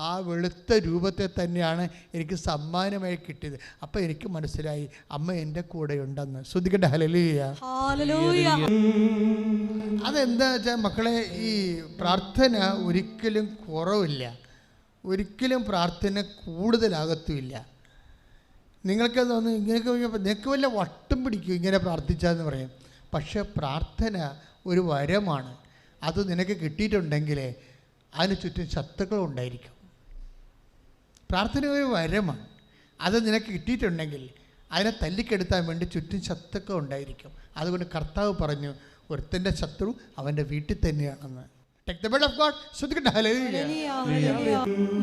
ആ വെളുത്ത രൂപത്തെ തന്നെയാണ് എനിക്ക് സമ്മാനമായി കിട്ടിയത്. അപ്പോൾ എനിക്ക് മനസ്സിലായി അമ്മ എൻ്റെ കൂടെ ഉണ്ടെന്ന്. ശ്രദ്ധിക്കട്ടെ, ഹല്ലേലൂയ. അതെന്താ വെച്ചാൽ മക്കളെ, ഈ പ്രാർത്ഥന ഒരിക്കലും കുറവില്ല, ഒരിക്കലും പ്രാർത്ഥന കൂടുതലാകത്തുമില്ല. നിങ്ങൾക്ക് തോന്നുന്നു നിങ്ങൾക്ക് വല്ല വട്ടും പിടിക്കും ഇങ്ങനെ പ്രാർത്ഥിച്ചാന്ന് പറയും. പക്ഷെ പ്രാർത്ഥന ഒരു വരമാണ്. അത് നിനക്ക് കിട്ടിയിട്ടുണ്ടെങ്കിൽ അതിന് ചുറ്റും ശത്രുക്കളുണ്ടായിരിക്കും. പ്രാർത്ഥന ഒരു വരമാണ്. അത് നിനക്ക് കിട്ടിയിട്ടുണ്ടെങ്കിൽ അതിനെ തല്ലിക്കെടുത്താൻ വേണ്ടി ചുറ്റും ശത്രുക്കൾ ഉണ്ടായിരിക്കും. അതുകൊണ്ട് കർത്താവ് പറഞ്ഞു, ഒരുത്തൻ്റെ ശത്രു അവൻ്റെ വീട്ടിൽ തന്നെയാണെന്ന്.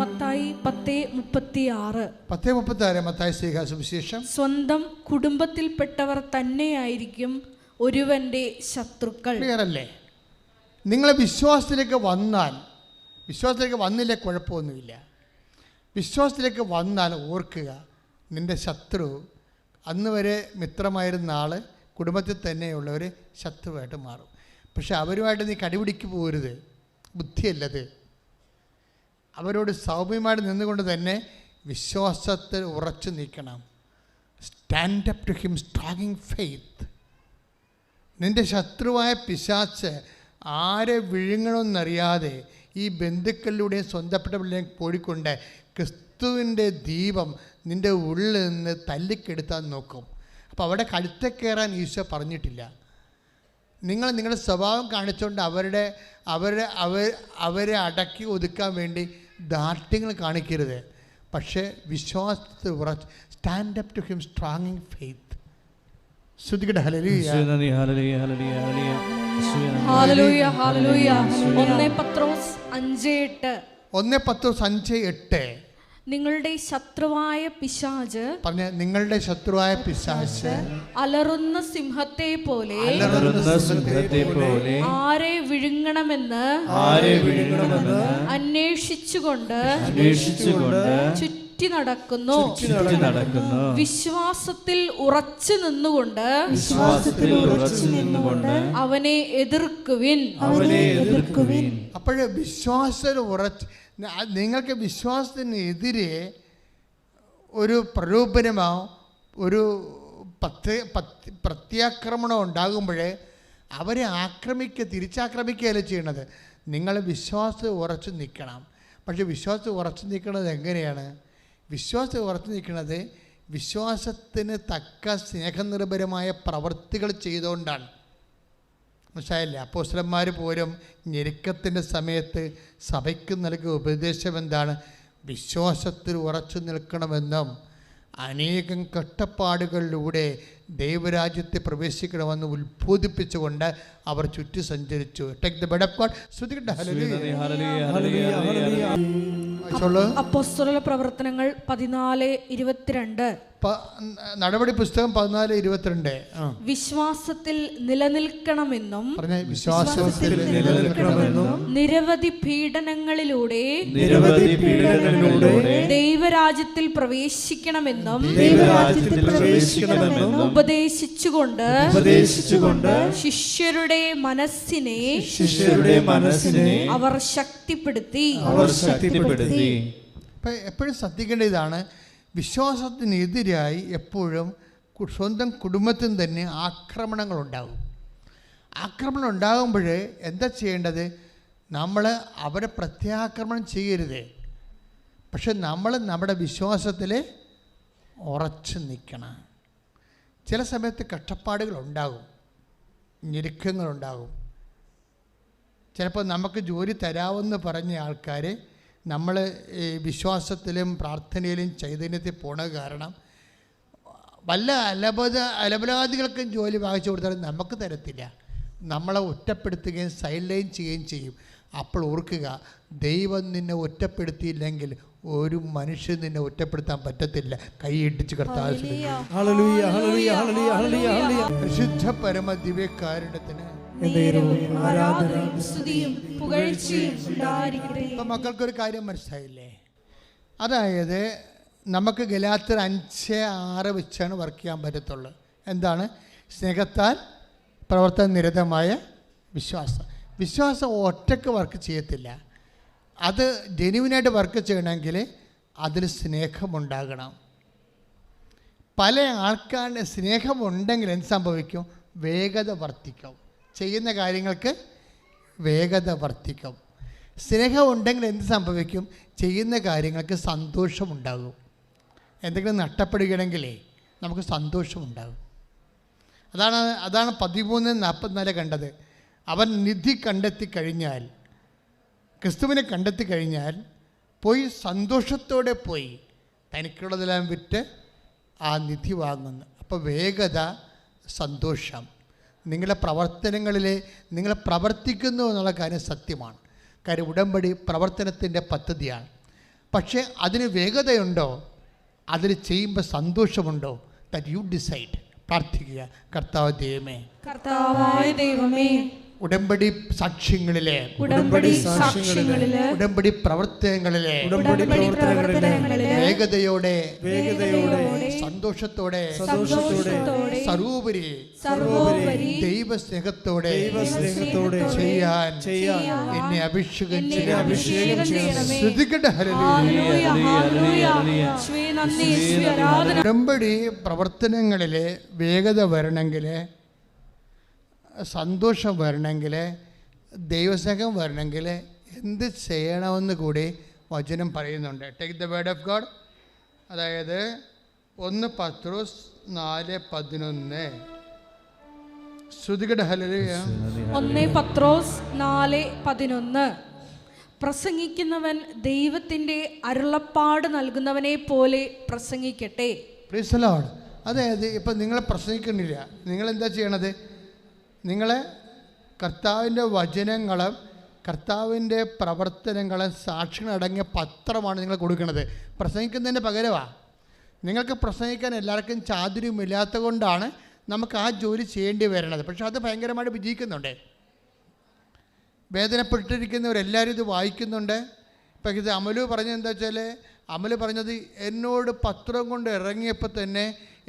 മത്തായി 10:36 മത്തായി സുവിശേഷം. സ്വന്തം കുടുംബത്തിൽപ്പെട്ടവർ തന്നെയായിരിക്കും ഒരുവന്റെ ശത്രുക്കൾ. ക്ലിയർ അല്ലേ? നിങ്ങൾ വിശ്വാസത്തിലേക്ക് വന്നില്ല കുഴപ്പമൊന്നുമില്ല. വിശ്വാസത്തിലേക്ക് വന്നാൽ ഓർക്കുക, നിൻ്റെ ശത്രു അന്ന് വരെ മിത്രമായിരുന്ന ആൾ കുടുംബത്തിൽ തന്നെയുള്ളവർ ശത്രുവായിട്ട് മാറും. പക്ഷെ അവരുമായിട്ട് നീ കടിപിടിക്ക് പോരുത്, ബുദ്ധിയല്ലത്. അവരോട് സൗമ്യമായിട്ട് നിന്നുകൊണ്ട് തന്നെ വിശ്വാസത്തിൽ ഉറച്ചു നിൽക്കണം. Stand up to him strong faith. നിൻ്റെ ശത്രുവായ പിശാച് ആരെ വിഴുങ്ങണമെന്നറിയാതെ ഈ ബന്ധുക്കളിലൂടെയും സ്വന്തപ്പെട്ട പിള്ളേയും പോയിക്കൊണ്ട് ക്രിസ്തുവിൻ്റെ ദീപം നിൻ്റെ ഉള്ളിൽ നിന്ന് തല്ലിക്കെടുത്താൻ നോക്കും. അപ്പോൾ അവിടെ കഴുത്തെ കയറാൻ ഈശോ പറഞ്ഞിട്ടില്ല. നിങ്ങൾ നിങ്ങളുടെ സ്വഭാവം കാണിച്ചുകൊണ്ട് അവരെ അടക്കി ഒതുക്കാൻ വേണ്ടി ദാർഢ്യങ്ങൾ കാണിക്കരുത്. പക്ഷേ വിശ്വാസത്തിൽ ഉറച്ച് stand up to him strong faith. ശ്രദ്ധിക്കട്ടെ, ഹല്ലേലൂയ. 1 പത്രോസ് 5:8 നിങ്ങളുടെ ശത്രുവായ പിശാച് അലറുന്ന സിംഹത്തെ പോലെ ആരെ വിഴുങ്ങണമെന്ന് അന്വേഷിച്ചുകൊണ്ട് ചുറ്റി നടക്കുന്നു. വിശ്വാസത്തിൽ ഉറച്ചു നിന്നുകൊണ്ട് അവനെ എതിർക്കുവിൻ. അപ്പോഴേ വിശ്വാസത്തിൽ ഉറച്ച്, നിങ്ങൾക്ക് വിശ്വാസത്തിനെതിരെ ഒരു പ്രലോഭനമോ ഒരു പ്രത്യാക്രമണം ഉണ്ടാകുമ്പോൾ അവരെ തിരിച്ചാക്രമിക്കുകയല്ല ചെയ്യണത്. നിങ്ങൾ വിശ്വാസം ഉറച്ചു നിൽക്കണം. പക്ഷേ വിശ്വാസം ഉറച്ചു നിൽക്കുന്നത് എങ്ങനെയാണ്? വിശ്വാസം ഉറച്ചു നിൽക്കുന്നത് വിശ്വാസത്തിന് തക്ക സ്നേഹനിർഭരമായ പ്രവൃത്തികൾ ചെയ്തുകൊണ്ടാണ്. മനസ്സിലായില്ലേ? അപ്പോസ്തലന്മാർ പോലും ഞെരുക്കത്തിൻ്റെ സമയത്ത് സഭയ്ക്ക് നൽകിയ ഉപദേശം എന്താണ്? വിശ്വാസത്തിൽ ഉറച്ചു നിൽക്കണമെന്നും അനേകം കഷ്ടപ്പാടുകളിലൂടെ ദൈവരാജ്യത്തെ പ്രവേശിക്കണമെന്ന് ഉത്ബോധിപ്പിച്ചുകൊണ്ട് അവർ ചുറ്റി സഞ്ചരിച്ചു. Take the word of God. ശ്രുതികട്ടെ. അപ്പോസ്തല പ്രവർത്തനങ്ങൾ 14:22. നടപടി പുസ്തകം 14:22. വിശ്വാസത്തിൽ നിലനിൽക്കണമെന്നും വിശ്വാസത്തിൽ നിരവധി പീഡനങ്ങളിലൂടെ ദൈവരാജ്യത്തിൽ പ്രവേശിക്കണമെന്നും ഉപദേശിച്ചുകൊണ്ട് ശിഷ്യരുടെ മനസ്സിനെ അവർ ശക്തിപ്പെടുത്തി. എപ്പോഴും ശ്രദ്ധിക്കേണ്ട ഇതാണ്, വിശ്വാസത്തിനെതിരായി എപ്പോഴും സ്വന്തം കുടുംബത്തിന് തന്നെ ആക്രമണങ്ങളുണ്ടാകും. ആക്രമണം ഉണ്ടാകുമ്പോൾ എന്താ ചെയ്യേണ്ടത്? നമ്മൾ അവരെ പ്രത്യാക്രമണം ചെയ്യരുത്. പക്ഷെ നമ്മൾ നമ്മുടെ വിശ്വാസത്തിൽ ഉറച്ചു നിൽക്കണം. ചില സമയത്ത് കഷ്ടപ്പാടുകളുണ്ടാകും, ഞെരുക്കങ്ങളുണ്ടാകും. ചിലപ്പോൾ നമുക്ക് ജോലി തരാമെന്ന് പറഞ്ഞ ആൾക്കാർ നമ്മൾ ഈ വിശ്വാസത്തിലും പ്രാർത്ഥനയിലും ചൈതന്യത്തിൽ പോണ കാരണം വല്ല അലപരാധികൾക്കും ജോലി വാങ്ങിച്ചു കൊടുത്താലും നമുക്ക് തരത്തില്ല. നമ്മളെ ഒറ്റപ്പെടുത്തുകയും സൈഡ് ലൈൻ ചെയ്യുകയും ചെയ്യും. അപ്പോൾ ഓർക്കുക, ദൈവം നിന്നെ ഒറ്റപ്പെടുത്തിയില്ലെങ്കിൽ ഒരു മനുഷ്യൻ നിന്നെ ഒറ്റപ്പെടുത്താൻ പറ്റത്തില്ല. കൈയിട്ടിച്ച് കർത്താവ് പരിശുദ്ധ പരമ ദിവ്യകാരുണ്യത്തിന് ഇപ്പം മക്കൾക്കൊരു കാര്യം മനസ്സിലായില്ലേ? അതായത് നമുക്ക് ഗലാത്യർ 5:6 വെച്ചാണ് വർക്ക് ചെയ്യാൻ പറ്റത്തുള്ളൂ. എന്താണ്? സ്നേഹത്താൽ പ്രവർത്തന നിരതമായ വിശ്വാസം. വിശ്വാസം ഒറ്റയ്ക്ക് വർക്ക് ചെയ്യത്തില്ല. അത് ജെന്യുവിനായിട്ട് വർക്ക് ചെയ്യണമെങ്കിൽ അതിൽ സ്നേഹമുണ്ടാകണം. പല ആൾക്കാരുടെ സ്നേഹമുണ്ടെങ്കിൽ എന്ത് സംഭവിക്കും? വേഗത വർദ്ധിക്കും. ചെയ്യുന്ന കാര്യങ്ങൾക്ക് വേഗത വർദ്ധിക്കും. സ്നേഹമുണ്ടെങ്കിൽ എന്ത് സംഭവിക്കും? ചെയ്യുന്ന കാര്യങ്ങൾക്ക് സന്തോഷമുണ്ടാകും. എന്തെങ്കിലും നഷ്ടപ്പെടുകയാണെങ്കിലേ നമുക്ക് സന്തോഷമുണ്ടാകും. അതാണ് 13:44 കണ്ടത്. അവൻ നിധി കണ്ടെത്തി കഴിഞ്ഞാൽ, ക്രിസ്തുവിനെ കണ്ടെത്തി കഴിഞ്ഞാൽ പോയി സന്തോഷത്തോടെ പോയി തനിക്കുള്ളതെല്ലാം വിറ്റ് ആ നിധി വാങ്ങുന്നു. അപ്പോൾ വേഗത, സന്തോഷം. നിങ്ങളുടെ പ്രവർത്തനങ്ങളിൽ നിങ്ങൾ പ്രവർത്തിക്കുന്നു എന്നുള്ള കാര്യം സത്യമാണ്. കാര്യം ഉടമ്പടി പ്രവർത്തനത്തിൻ്റെ പദ്ധതിയാണ്. പക്ഷേ അതിന് വേഗതയുണ്ടോ? അതിൽ ചെയ്യുമ്പോൾ സന്തോഷമുണ്ടോ? That you decide. പ്രാർത്ഥിക്കുക, കർത്താവ് ദൈവമേ, കർത്താവായ ദൈവമേ, ഉടമ്പടി സാക്ഷ്യങ്ങളിലെ, ഉടമ്പടി പ്രവർത്തനങ്ങളിലെ വേഗതയോടെ, സന്തോഷത്തോടെ, സർവോപരി ദൈവസ്നേഹത്തോടെ ചെയ്യാൻ എന്നെ അഭിഷേകം ചെയ്യണം. ശ്രദ്ധിക്കട്ടെ. ഉടമ്പടി പ്രവർത്തനങ്ങളിലെ വേഗത വരണമെങ്കിൽ, സന്തോഷം വരണമെങ്കിൽ, ദൈവസ്നേഹം വരണമെങ്കിൽ എന്ത് ചെയ്യണമെന്ന് കൂടി വചനം പറയുന്നുണ്ട്. Take the word of God. അതായത് 1 പത്രോസ് 4:11. ശ്രുതികട ഹല്ലേലൂയ. 1 പത്രോസ് 4:11. പ്രസംഗിക്കുന്നവൻ ദൈവത്തിൻ്റെ അരുളപ്പാട് നൽകുന്നവനെ പോലെ പ്രസംഗിക്കട്ടെ. Price the Lord. അതായത് ഇപ്പം നിങ്ങൾ പ്രസംഗിക്കുന്നില്ല, നിങ്ങളെന്താ ചെയ്യണത്? നിങ്ങൾ കർത്താവിൻ്റെ വചനങ്ങളും കർത്താവിൻ്റെ പ്രവർത്തനങ്ങളും സാക്ഷികളടങ്ങിയ പത്രമാണ് നിങ്ങൾ കൊടുക്കുന്നത്. പ്രസംഗിക്കുന്നതിൻ്റെ പകരമാണ്. നിങ്ങൾക്ക് പ്രസംഗിക്കാൻ എല്ലാവർക്കും ചാതുര്യമില്ലാത്ത കൊണ്ടാണ് നമുക്ക് ആ ജോലി ചെയ്യേണ്ടി വരുന്നത്. പക്ഷെ അത് ഭയങ്കരമായിട്ട് വിജയിക്കുന്നുണ്ട്. വേദനപ്പെട്ടിരിക്കുന്നവരെല്ലാവരും ഇത് വായിക്കുന്നുണ്ട്. ഇപ്പം ഇത് അമലു പറഞ്ഞത് എന്താ വെച്ചാൽ, അമല് പറഞ്ഞത് എന്നോട് പത്രം കൊണ്ട് ഇറങ്ങിയപ്പോൾ തന്നെ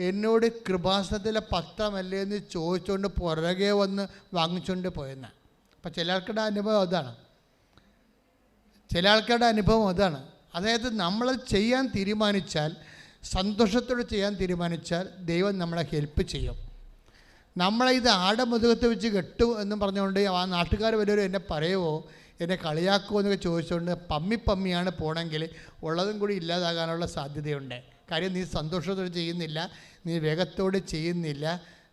എന്നോട് കൃപാസനത്തിലെ പത്രമല്ലേ എന്ന് ചോദിച്ചുകൊണ്ട് പുറകെ വന്ന് വാങ്ങിച്ചുകൊണ്ട് പോയെന്ന്. അപ്പം ചില ആൾക്കാരുടെ അനുഭവം അതാണ്. അതായത് നമ്മൾ ചെയ്യാൻ തീരുമാനിച്ചാൽ സന്തോഷത്തോടെ ചെയ്യാൻ തീരുമാനിച്ചാൽ ദൈവം നമ്മളെ ഹെൽപ്പ് ചെയ്യും. നമ്മളെ ഇത് ആടമുതുകത്ത് വെച്ച് കെട്ടു എന്നും പറഞ്ഞുകൊണ്ട് ആ നാട്ടുകാർ വല്ലവരും എന്നെ പറയുമോ, എന്നെ കളിയാക്കുമോ എന്നൊക്കെ ചോദിച്ചുകൊണ്ട് പമ്മിയാണ് പോകണമെങ്കിൽ ഉള്ളതും കൂടി ഇല്ലാതാകാനുള്ള സാധ്യതയുണ്ട്. കാര്യം നീ സന്തോഷത്തോടെ ചെയ്യുന്നില്ല, നീ വേഗത്തോടെ ചെയ്യുന്നില്ല,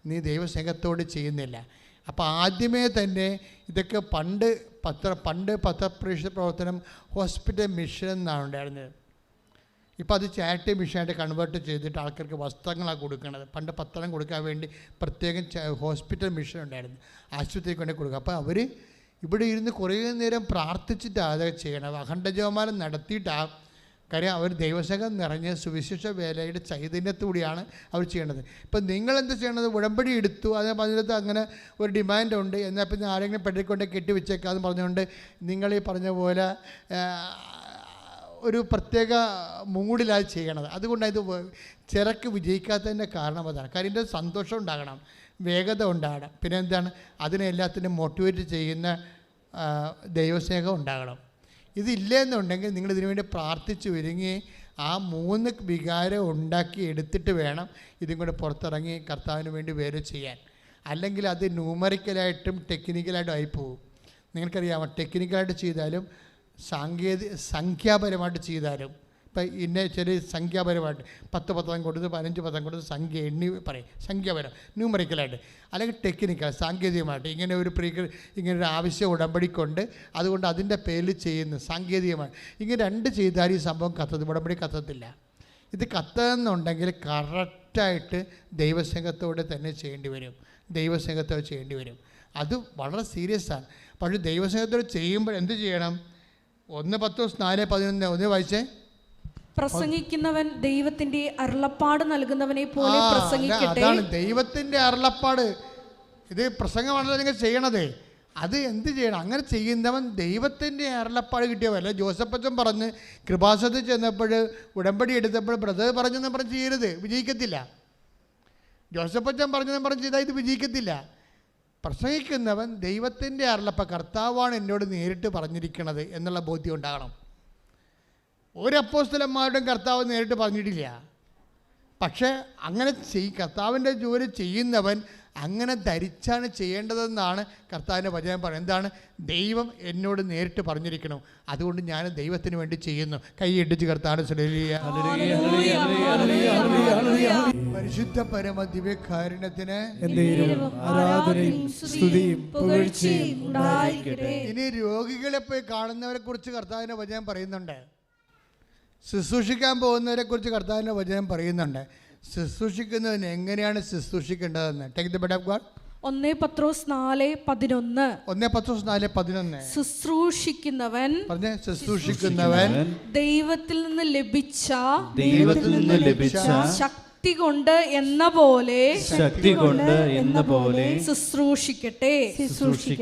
നീ ദൈവസ്നേഹത്തോടെ ചെയ്യുന്നില്ല. അപ്പോൾ ആദ്യമേ തന്നെ ഇതൊക്കെ പണ്ട് പത്രപ്രേക്ഷിത പ്രവർത്തനം ഹോസ്പിറ്റൽ മിഷൻ എന്നാണ് ഉണ്ടായിരുന്നത്. ഇപ്പോൾ അത് ചാരിറ്റി മിഷനായിട്ട് കൺവേർട്ട് ചെയ്തിട്ട് ആൾക്കാർക്ക് വസ്ത്രങ്ങളാണ് കൊടുക്കുന്നത്. പണ്ട് പത്രം കൊടുക്കാൻ വേണ്ടി പ്രത്യേകം ഹോസ്പിറ്റൽ മിഷൻ ഉണ്ടായിരുന്നു, ആശുപത്രിക്ക് വേണ്ടി കൊടുക്കുക. അപ്പോൾ അവർ ഇവിടെ ഇരുന്ന് കുറേ നേരം പ്രാർത്ഥിച്ചിട്ടാണ് അതൊക്കെ ചെയ്യണത്. അഖണ്ഡജപമാല നടത്തിയിട്ടാണ്. കാര്യം അവർ ദൈവസ്നേഹം നിറഞ്ഞ സുവിശേഷ വേലയുടെ ചൈതന്യത്തോടെയാണ് അവർ ചെയ്യണത്. ഇപ്പം നിങ്ങളെന്ത് ചെയ്യണത്? ഉടമ്പടി എടുത്തു, അതിനെ പറഞ്ഞിടത്ത് അങ്ങനെ ഒരു ഡിമാൻഡുണ്ട്, എന്നാൽ പിന്നെ ആരെങ്കിലും പെട്ടിക്കൊണ്ട് കെട്ടി വെച്ചേക്കാന്ന് പറഞ്ഞുകൊണ്ട് നിങ്ങൾ ഈ പറഞ്ഞ പോലെ ഒരു പ്രത്യേക മൂഡിലാണ് ചെയ്യണത്. അതുകൊണ്ടാണ് ഇത് ചിറക്ക് വിജയിക്കാത്തതിൻ്റെ കാരണം അതാണ്. കാര്യം ഇതിൻ്റെ സന്തോഷം ഉണ്ടാകണം, വേഗത ഉണ്ടാകണം, പിന്നെ എന്താണ് അതിനെ എല്ലാത്തിനും മോട്ടിവേറ്റ് ചെയ്യുന്ന ദൈവസ്നേഹം ഉണ്ടാകണം. ഇതില്ലെന്നുണ്ടെങ്കിൽ നിങ്ങളിതിനു വേണ്ടി പ്രാർത്ഥിച്ച് ഒരുങ്ങി ആ 3 വികാരം ഉണ്ടാക്കി എടുത്തിട്ട് വേണം ഇതും കൂടെ പുറത്തിറങ്ങി കർത്താവിന് വേണ്ടി വേറെ ചെയ്യാൻ. അല്ലെങ്കിൽ അത് ന്യൂമറിക്കലായിട്ടും ടെക്നിക്കലായിട്ടും ആയിപ്പോവും. നിങ്ങൾക്കറിയാമോ, ടെക്നിക്കലായിട്ട് ചെയ്താലും സംഖ്യാപരമായിട്ട് ചെയ്താലും, ഇപ്പം ഇന്ന ചെറിയ സംഖ്യാപരമായിട്ട് 10 പത്രം കൊടുത്ത് 15 പത്രം കൊടുത്ത് സംഖ്യ എണ്ണി പറയും, സംഖ്യാപരം ന്യൂമറിക്കലായിട്ട്. അല്ലെങ്കിൽ ടെക്നിക്കൽ സാങ്കേതികമായിട്ട് ഇങ്ങനെ ഒരു ആവശ്യം ഉടമ്പടിക്കൊണ്ട് അതുകൊണ്ട് അതിൻ്റെ പേരിൽ ചെയ്യുന്നു സാങ്കേതികമായി. ഇങ്ങനെ 2 ചെയ്താൽ ഈ സംഭവം ഉടമ്പടി കത്തത്തില്ല. ഇത് കത്തുന്നുണ്ടെങ്കിൽ കറക്റ്റായിട്ട് ദൈവസ്നേഹത്തോടെ തന്നെ ചെയ്യേണ്ടി വരും, ദൈവസ്നേഹത്തോടെ ചെയ്യേണ്ടി വരും. അത് വളരെ സീരിയസ് ആണ്. പക്ഷേ ദൈവസ്നേഹത്തോടെ ചെയ്യുമ്പോൾ എന്ത് ചെയ്യണം? 1 പത്രോസ് 4:11 ഒന്ന് വായിച്ചേ. പ്രസംഗിക്കുന്നവൻ ദൈവത്തിന്റെ അരുളപ്പാട് നൽകുന്നവനെ പോലെ പ്രസംഗിക്കട്ടെ. അതാണ് ദൈവത്തിന്റെ അരുളപ്പാട്. ഇത് പ്രസംഗമാണല്ലോ നിങ്ങൾ ചെയ്യണത്. അത് എന്ത് ചെയ്യണം? അങ്ങനെ ചെയ്യുന്നവൻ ദൈവത്തിൻ്റെ അരുളപ്പാട് കിട്ടിയവല്ല. ജോസഫച്ചൻ പറഞ്ഞ് കൃപാസനത്തിൽ ചെന്നപ്പോൾ ഉടമ്പടി എടുത്തപ്പോൾ ബ്രദർ പറഞ്ഞെന്ന് പറഞ്ഞ് ചെയ്യരുത്, വിജയിക്കത്തില്ല. ജോസഫച്ചൻ പറഞ്ഞെന്ന് പറഞ്ഞ് ചെയ്താൽ ഇത് വിജയിക്കത്തില്ല. പ്രസംഗിക്കുന്നവൻ ദൈവത്തിൻ്റെ അരുളപ്പാട്, കർത്താവാണ് എന്നോട് നേരിട്ട് പറഞ്ഞിരിക്കണത് എന്നുള്ള ബോധ്യം ഉണ്ടാകണം. ഒരു അപ്പോസ്തലന്മാരുടെയും കർത്താവ് നേരിട്ട് പറഞ്ഞിട്ടില്ല. പക്ഷേ അങ്ങനെ കർത്താവിൻ്റെ ജോലി ചെയ്യുന്നവൻ അങ്ങനെ ധരിച്ചാണ് ചെയ്യേണ്ടതെന്നാണ് കർത്താവിൻ്റെ വചനം പറയുന്നത്. എന്താണ്? ദൈവം എന്നോട് നേരിട്ട് പറഞ്ഞിരിക്കണം, അതുകൊണ്ട് ഞാൻ ദൈവത്തിന് വേണ്ടി ചെയ്യുന്നു. കൈ ഇടിച്ച് കർത്താവിനെ പരിശുദ്ധ പരമ ദിവ്യകാരുണ്യത്തിന് ഇനി രോഗികളെ പോയി കാണുന്നവരെ കുറിച്ച് കർത്താവിൻ്റെ വചനം പറയുന്നുണ്ട്. ശുശ്രൂഷിക്കാൻ പോകുന്നവരെ കുറിച്ച് കർത്താവിൻ്റെ വചനം പറയുന്നുണ്ട്. ശുശ്രൂഷിക്കുന്നവന് എങ്ങനെയാണ് ശുശ്രൂഷിക്കേണ്ടതെന്ന്. Take the word of God. 1 Pathros 4:11. 1 Pathros 4:11. ശുശ്രൂഷിക്കുന്നവൻ ദൈവത്തിൽ നിന്ന് ലഭിച്ച ശക്തി കൊണ്ട് എന്ന പോലെ ശുശ്രൂഷിക്കട്ടെ.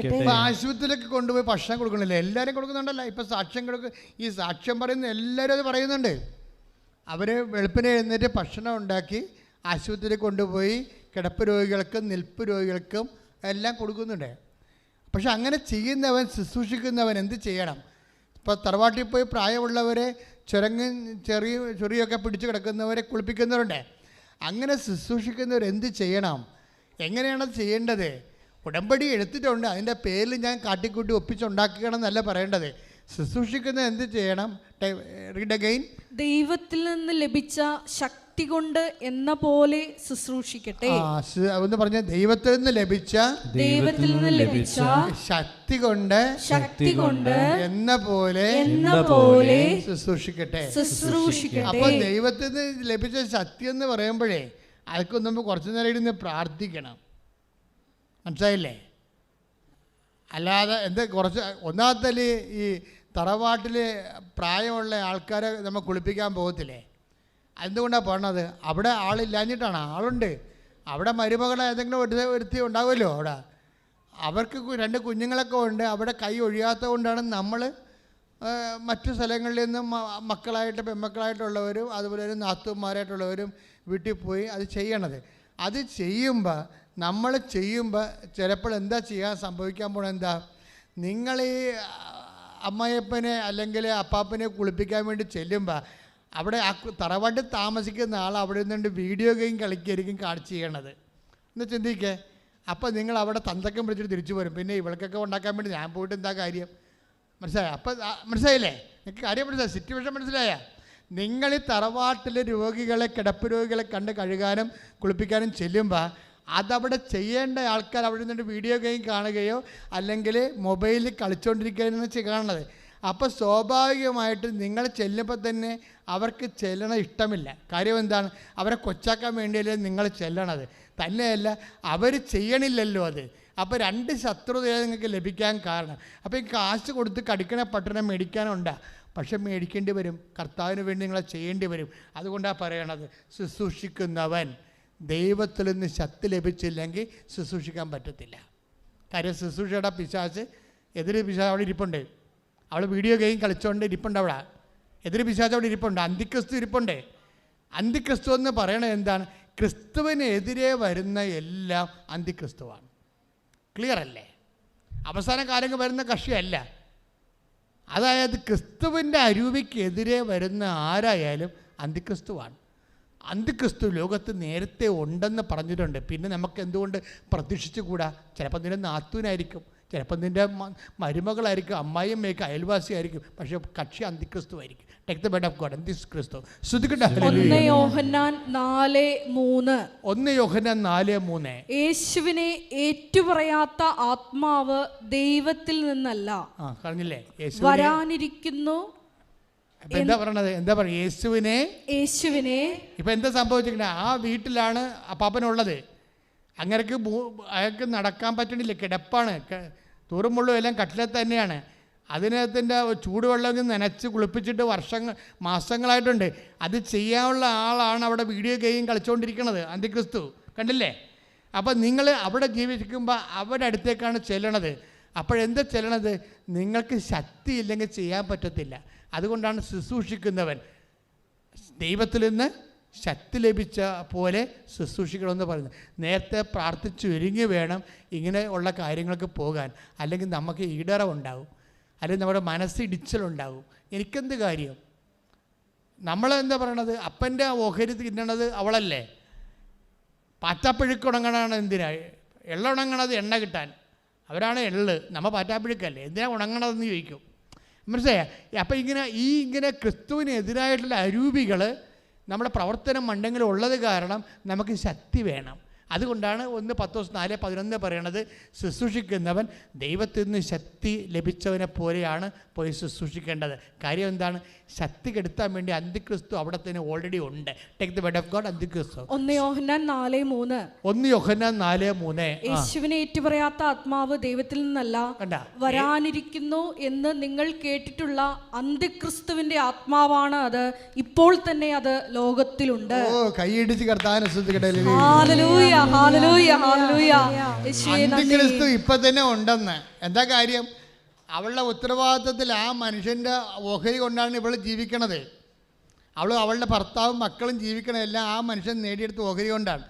ഇപ്പൊ ആശുപത്രിയിലൊക്കെ കൊണ്ടുപോയി ഭക്ഷണം കൊടുക്കണില്ല, എല്ലാവരും കൊടുക്കുന്നുണ്ടല്ലോ. ഇപ്പൊ സാക്ഷ്യം ഈ സാക്ഷ്യം പറയുന്ന എല്ലാവരും അത് പറയുന്നുണ്ട്. അവർ വെളുപ്പിനെ എഴുന്നേറ്റ് ഭക്ഷണം ഉണ്ടാക്കി ആശുപത്രിയിൽ കൊണ്ടുപോയി കിടപ്പ് രോഗികൾക്കും നിൽപ്പ് രോഗികൾക്കും എല്ലാം കൊടുക്കുന്നുണ്ട്. പക്ഷെ അങ്ങനെ ചെയ്യുന്നവൻ, ശുശ്രൂഷിക്കുന്നവൻ എന്ത് ചെയ്യണം? ഇപ്പോൾ തറവാട്ടിൽ പോയി പ്രായമുള്ളവരെ ചെറിയൊക്കെ പിടിച്ച് കിടക്കുന്നവരെ കുളിപ്പിക്കുന്നവരുണ്ട്. അങ്ങനെ ശുശ്രൂഷിക്കുന്നവർ എന്ത് ചെയ്യണം? എങ്ങനെയാണത് ചെയ്യേണ്ടത്? ഉടമ്പടി എടുത്തിട്ടുണ്ട്, അതിൻ്റെ പേരിൽ ഞാൻ കാട്ടിക്കൂട്ടി ഒപ്പിച്ചുണ്ടാക്കണം എന്നല്ല പറയേണ്ടത്. ശുശ്രൂഷിക്കുന്നത് എന്ത് ചെയ്യണം? Read again. ദൈവത്തിൽ നിന്ന് ലഭിച്ച ശക്തി കൊണ്ട് എന്ന പോലെ ശുശ്രൂഷിക്കട്ടെ. ഒന്ന് പറഞ്ഞ ദൈവത്തിൽ നിന്ന് ലഭിച്ച ശക്തി കൊണ്ട് എന്ന പോലെ ശുശ്രൂഷിക്കട്ടെ. അപ്പൊ ദൈവത്തിൽ നിന്ന് ലഭിച്ച ശക്തി എന്ന് പറയുമ്പോഴേ അതൊക്കെ നമ്മൾ കുറച്ചു നേരം ഇരുന്ന് പ്രാർത്ഥിക്കണം. മനസ്സിലായില്ലേ? അല്ലാതെ ഒന്നാമത്തെ ഈ തറവാട്ടിൽ പ്രായമുള്ള ആൾക്കാരെ നമ്മൾ കുളിപ്പിക്കാൻ പോകത്തില്ലേ? എന്തുകൊണ്ടാണ് പോകണത്? അവിടെ ആളില്ലാഞ്ഞിട്ടാണ്. ആളുണ്ട്. അവിടെ മരുമകളെ ഏതെങ്കിലും ഒരുത്തി ഉണ്ടാവുമല്ലോ. അവിടെ അവർക്ക് 2 കുഞ്ഞുങ്ങളൊക്കെ ഉണ്ട്. അവിടെ കൈ ഒഴിയാത്തത് കൊണ്ടാണ് നമ്മൾ മറ്റു സ്ഥലങ്ങളിൽ നിന്നും മക്കളായിട്ട് പെൺമക്കളായിട്ടുള്ളവരും അതുപോലെ ഒരു നാത്തൂന്മാരായിട്ടുള്ളവരും വീട്ടിൽ പോയി അത് ചെയ്യണത്. അത് നമ്മൾ ചെയ്യുമ്പോൾ ചിലപ്പോൾ എന്താ ചെയ്യാൻ സംഭവിക്കാൻ പോകണം? എന്താ, നിങ്ങൾ ഈ അമ്മയപ്പനെ അല്ലെങ്കിൽ അപ്പാപ്പനെ കുളിപ്പിക്കാൻ വേണ്ടി ചെല്ലുമ്പോൾ അവിടെ ആ തറവാട്ടിൽ താമസിക്കുന്ന ആൾ അവിടെ നിന്നുകൊണ്ട് വീഡിയോ ഗെയിം കളിക്കായിരിക്കും കാണിച്ച് ചെയ്യണത് എന്ന് ചിന്തിക്കേ. അപ്പോൾ നിങ്ങൾ അവിടെ തന്തക്കം പിടിച്ചിട്ട് തിരിച്ചു വരും. പിന്നെ ഇവൾക്കൊക്കെ ഉണ്ടാക്കാൻ വേണ്ടി ഞാൻ പോയിട്ട് എന്താ കാര്യം? മനസ്സിലായോ? അപ്പം മനസ്സിലായില്ലേ? നിങ്ങൾക്ക് കാര്യം മനസ്സിലായി, സിറ്റുവേഷൻ മനസ്സിലായ? നിങ്ങൾ ഈ തറവാട്ടിൽ രോഗികളെ, കിടപ്പ് രോഗികളെ കണ്ട് കഴുകാനും കുളിപ്പിക്കാനും ചെല്ലുമ്പോൾ അതവിടെ ചെയ്യേണ്ട ആൾക്കാർ അവിടെ നിന്നിട്ട് വീഡിയോ ഗെയിം കാണുകയോ അല്ലെങ്കിൽ മൊബൈലിൽ കളിച്ചുകൊണ്ടിരിക്കുകയെന്ന് കാണുന്നത്. അപ്പോൾ സ്വാഭാവികമായിട്ട് നിങ്ങൾ ചെല്ലുമ്പോൾ തന്നെ അവർക്ക് ചെല്ലണ ഇഷ്ടമില്ല. കാര്യം എന്താണ്? അവരെ കൊച്ചാക്കാൻ വേണ്ടിയല്ലേ നിങ്ങൾ ചെല്ലണത്. തന്നെയല്ല, അവർ ചെയ്യണില്ലല്ലോ അത്. അപ്പോൾ രണ്ട് ശത്രുതയാണ് നിങ്ങൾക്ക് ലഭിക്കാൻ കാരണം. അപ്പോൾ ഈ കാശ് കൊടുത്ത് കടിക്കണ പട്ടണം മേടിക്കാനുണ്ടാ, പക്ഷെ മേടിക്കേണ്ടി വരും. കർത്താവിന് വേണ്ടി നിങ്ങളെ ചെയ്യേണ്ടി വരും. അതുകൊണ്ടാണ് പറയണത്, ശുശ്രൂഷിക്കുന്നവൻ ദൈവത്തിൽ നിന്ന് ശക്തി ലഭിച്ചില്ലെങ്കിൽ ശുശ്രൂഷിക്കാൻ പറ്റത്തില്ല. കാര്യം ശുശ്രൂഷയുടെ പിശാച്, എതിര് പിശാച് അവിടെ ഇരിപ്പുണ്ട്. അവൾ വീഡിയോ ഗെയിം കളിച്ചുകൊണ്ട് ഇരിപ്പുണ്ട്. അവിടെ എതിര് പിശാച് അവിടെ ഇരിപ്പുണ്ട്. അന്തിക്രിസ്തു ഇരിപ്പുണ്ട്. അന്തിക്രിസ്തു എന്ന് പറയണത് എന്താണ്? ക്രിസ്തുവിനെതിരെ വരുന്ന എല്ലാം അന്തിക്രിസ്തുവാണ്. ക്ലിയർ അല്ലേ? അവസാന കാലങ്ങൾ വരുന്ന കക്ഷിയല്ല. അതായത് ക്രിസ്തുവിൻ്റെ അരൂപിക്കെതിരെ വരുന്ന ആരായാലും അന്തിക്രിസ്തുവാണ്. അന്തിക്രിസ്തു ലോകത്ത് നേരത്തെ ഉണ്ടെന്ന് പറഞ്ഞിട്ടുണ്ട്. പിന്നെ നമുക്ക് എന്തുകൊണ്ട് പ്രതീക്ഷിച്ചുകൂടാ? ചിലപ്പോൾ നിന്റെ നാത്തൂനായിരിക്കും, ചിലപ്പോൾ നിൻ്റെ മരുമകളായിരിക്കും, അമ്മായിയമ്മയൊക്കെ അയൽവാസിയായിരിക്കും, പക്ഷേ കക്ഷി അന്തിക്രിസ്തു ആയിരിക്കും. Take the word of God, അന്തിക്രിസ്തു. 1 യോഹന്നാൻ 4:3. 1 യോഹന്നാൻ 4:3. യേശുവിനെ ഏറ്റുപറയാത്ത ആത്മാവ് ദൈവത്തിൽ നിന്നല്ല, പറഞ്ഞില്ലേ? വരാനിരിക്കുന്നു. എന്താ പറയണത്? എന്താ പറയുക? യേശുവിനെ ഇപ്പം എന്താ സംഭവിച്ചിരിക്കണേ? ആ വീട്ടിലാണ് അപ്പാപ്പനുള്ളത്. അങ്ങനെക്ക് അയാൾക്ക് നടക്കാൻ പറ്റണില്ല, കിടപ്പാണ്. തൂറുമുള്ളും എല്ലാം കട്ടിലത്ത് തന്നെയാണ്. അതിനകത്തിൻ്റെ ചൂടുവെള്ളം നനച്ച് കുളിപ്പിച്ചിട്ട് മാസങ്ങളായിട്ടുണ്ട്. അത് ചെയ്യാനുള്ള ആളാണ് അവിടെ വീഡിയോ ഗെയിം കളിച്ചുകൊണ്ടിരിക്കുന്നത്, അന്തിക്രിസ്തു. കണ്ടില്ലേ? അപ്പം നിങ്ങൾ അവിടെ ജീവിക്കുമ്പോൾ അവരുടെ അടുത്തേക്കാണ് ചെല്ലണത്. അപ്പോഴെന്താ ചെല്ലണത്? നിങ്ങൾക്ക് ശക്തി ഇല്ലെങ്കിൽ ചെയ്യാൻ പറ്റത്തില്ല. അതുകൊണ്ടാണ് ശുശ്രൂഷിക്കുന്നവൻ ദൈവത്തിൽ നിന്ന് ശക്തി ലഭിച്ച പോലെ ശുശ്രൂഷിക്കണമെന്ന് പറയുന്നത്. നേരത്തെ പ്രാർത്ഥിച്ച് ഒരുങ്ങി വേണം ഇങ്ങനെ ഉള്ള കാര്യങ്ങൾക്ക് പോകാൻ. അല്ലെങ്കിൽ നമുക്ക് ഈടറവുണ്ടാവും, അല്ലെങ്കിൽ നമ്മുടെ മനസ്സിടിച്ചിലുണ്ടാവും. എനിക്കെന്ത് കാര്യം? നമ്മളെന്താ പറയണത്? അപ്പൻ്റെ ഓഹരി തിന്നണത് അവളല്ലേ? പാറ്റാപ്പഴുക്ക് ഉണങ്ങണതാണ് എന്തിനാ? എള്ള ഉണങ്ങണത് എണ്ണ കിട്ടാൻ. അവരാണ് എള്ള്, നമ്മൾ പാറ്റാപ്പഴുക്കല്ലേ. എന്തിനാണ് ഉണങ്ങണതെന്ന് ചോദിക്കും. മനസ്സിലായ? അപ്പം ഇങ്ങനെ ക്രിസ്തുവിനെതിരായിട്ടുള്ള അരൂപികൾ നമ്മുടെ പ്രവർത്തനം മണ്ഡലങ്ങളിൽ ഉള്ളത് കാരണം നമുക്ക് ശക്തി വേണം. അതുകൊണ്ടാണ് 1 പത്രോസ് 4:11 പറയണത്, ശുശ്രൂഷിക്കുന്നവൻ ദൈവത്തിൽ നിന്ന് ശക്തി ലഭിച്ചവനെ പോലെയാണ് പോയി ശുശ്രൂഷിക്കേണ്ടത്. കാര്യം എന്താണ്? ശക്തി കെടുത്താൻ വേണ്ടി അന്തിക്രിസ്തു അവിടെ തന്നെ ഓൾറെഡി ഉണ്ട്. Take the word of God, അന്തിക്രിസ്തു. 1 യോഹന്നാൻ 4:3. 1 യോഹന്നാൻ 4:3. യേശുവിനെ ഏറ്റുപറയാത്ത ആത്മാവ് ദൈവത്തിൽ നിന്നല്ല, വരാനിരിക്കുന്നു എന്ന് നിങ്ങൾ കേട്ടിട്ടുള്ള അന്തിക്രിസ്തുവിന്റെ ആത്മാവാണ് അത്. ഇപ്പോൾ തന്നെ അത് ലോകത്തിലുണ്ട്. കൈയിടിച്ച് കർത്താവിനെ സ്തുതിക്കട്ടെ. Hallelujah, hallelujah, hallelujah. അന്തിക്രിസ്തു ഇപ്പൊ തന്നെ ഉണ്ടെന്ന്. എന്താ കാര്യം? അവളുടെ ഉത്തരവാദിത്വത്തിൽ ആ മനുഷ്യൻ്റെ ഓഹരി കൊണ്ടാണ് ഇവൾ ജീവിക്കണത്. അവളുടെ ഭർത്താവും മക്കളും ജീവിക്കണതെല്ലാം ആ മനുഷ്യൻ നേടിയെടുത്ത ഓഹരി കൊണ്ടാണ്.